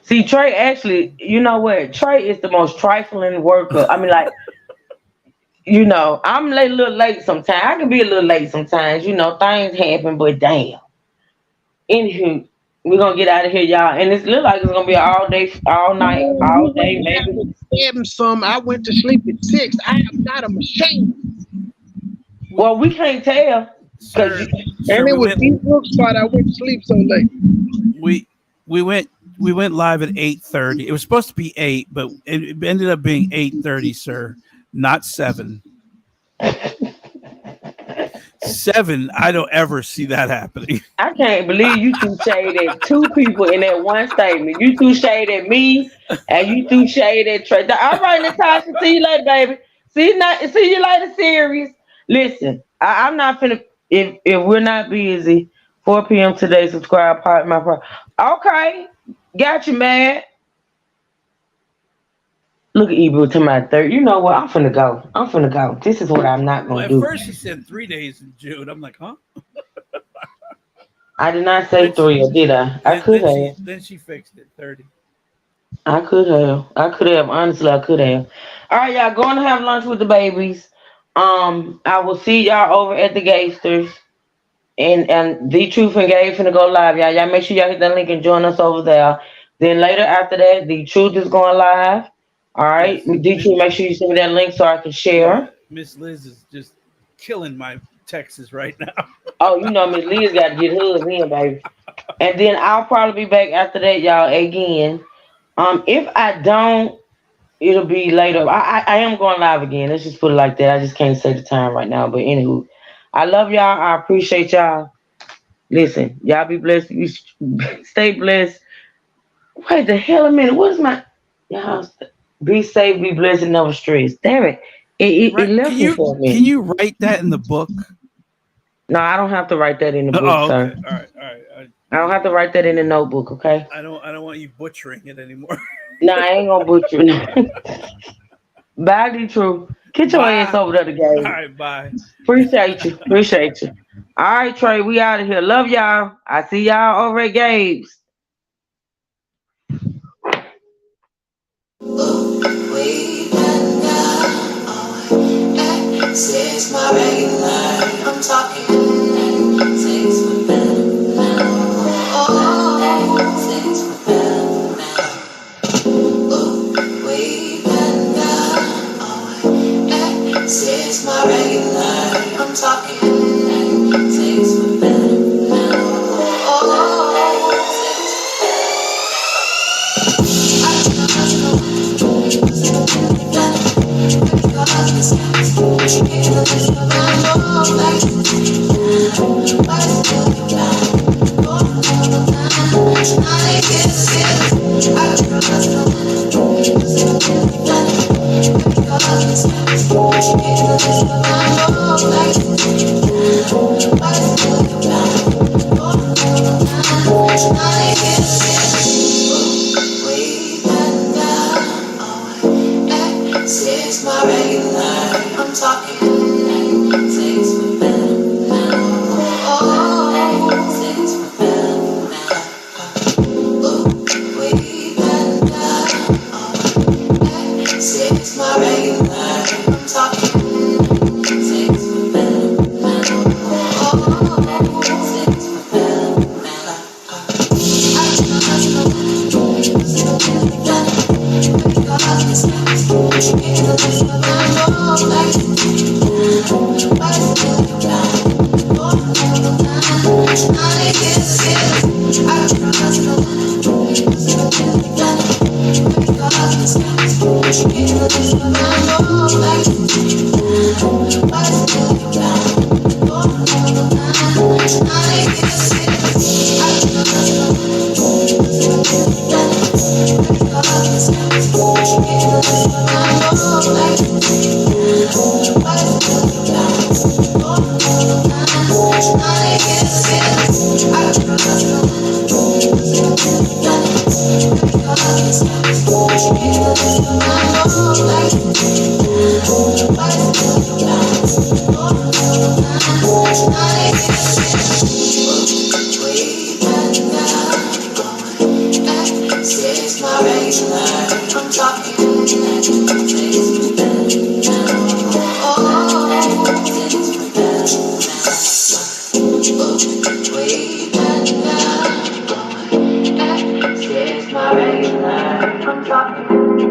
[SPEAKER 1] See, Trey actually, you know what? Trey is the most trifling worker. I mean, like, I'm a little late sometimes. I can be a little late sometimes. Things happen, but damn. Anywho, we're gonna get out of here, y'all. And it looks like it's gonna be all day, all night, all day, maybe.
[SPEAKER 6] 7 some. I went to sleep at 6. I am not a machine.
[SPEAKER 1] Well, we can't tell.
[SPEAKER 6] And it was E Brooks' fault I went to sleep so late.
[SPEAKER 2] We went live at 8:30. It was supposed to be 8, but it ended up being 8:30, sir, not 7. 7, I don't ever see that happening.
[SPEAKER 1] I can't believe you two shaded 2 people in that one statement. You two shaded me, and you two shaded Trey. All right, Natasha, see you later, baby. See you later, series. Listen, I'm not finna. If we're not busy, 4 p.m. today. Subscribe, my part. Okay, got you, man. Look at Ebro to my third. You know what? I'm finna go. This is what I'm not gonna do.
[SPEAKER 2] At first, he said 3 days in June. I'm like, huh?
[SPEAKER 1] I did not say
[SPEAKER 2] Then she,
[SPEAKER 1] 3, or did I? I
[SPEAKER 2] then,
[SPEAKER 1] could
[SPEAKER 2] then
[SPEAKER 1] have.
[SPEAKER 2] she then she fixed it. 30.
[SPEAKER 1] I could have. I could have. Honestly, I could have. All right, y'all. Going to have lunch with the babies. I will see y'all over at the Gasters. And the Truth and Gay finna go live, y'all. Y'all make sure y'all hit that link and join us over there. Then later after that, the Truth is going live. All right,
[SPEAKER 2] Yes.
[SPEAKER 1] D Truth, make sure you send me that link so I can
[SPEAKER 2] Yeah.
[SPEAKER 1] share.
[SPEAKER 2] Miss Liz is just killing my Texas right now.
[SPEAKER 1] Oh, you know Miss Liz got to get hers in, baby. And then I'll probably be back after that, y'all. Again, if I don't, it'll be later. I am going live again. Let's just put it like that. I just can't say the time right now. But anywho, I love y'all. I appreciate y'all. Listen, y'all be blessed. You stay blessed. Wait the hell a minute. What's my y'all? Be safe, be blessed, and never stress. Damn it. It
[SPEAKER 2] Right?
[SPEAKER 1] left me for a
[SPEAKER 2] Can
[SPEAKER 1] minute.
[SPEAKER 2] you write that in the book?
[SPEAKER 1] No, I don't have to write that in the book,
[SPEAKER 2] Oh,
[SPEAKER 1] sir.
[SPEAKER 2] okay. All right. All right.
[SPEAKER 1] I don't have to write that in the notebook, okay?
[SPEAKER 2] I don't want you butchering it anymore.
[SPEAKER 1] No, I ain't gonna butcher it. Bye, D True. Get your ass
[SPEAKER 2] Bye.
[SPEAKER 1] over there to
[SPEAKER 2] All
[SPEAKER 1] game.
[SPEAKER 2] right. Bye.
[SPEAKER 1] Appreciate you. Appreciate you. All right, Trey, we out of here. Love y'all. I see y'all over at Gabe's.
[SPEAKER 9] We been Access my regular. I'm talking things for better. Oh, things for better. We been Access my regular. I'm talking things for better. Oh, Access my regular. I'm talking things for better. Oh, things for better. We Access my regular. I'm talking things for better. Oh, things Access my regular. I'm talking things for better. Oh, we Access my regular. I'm talking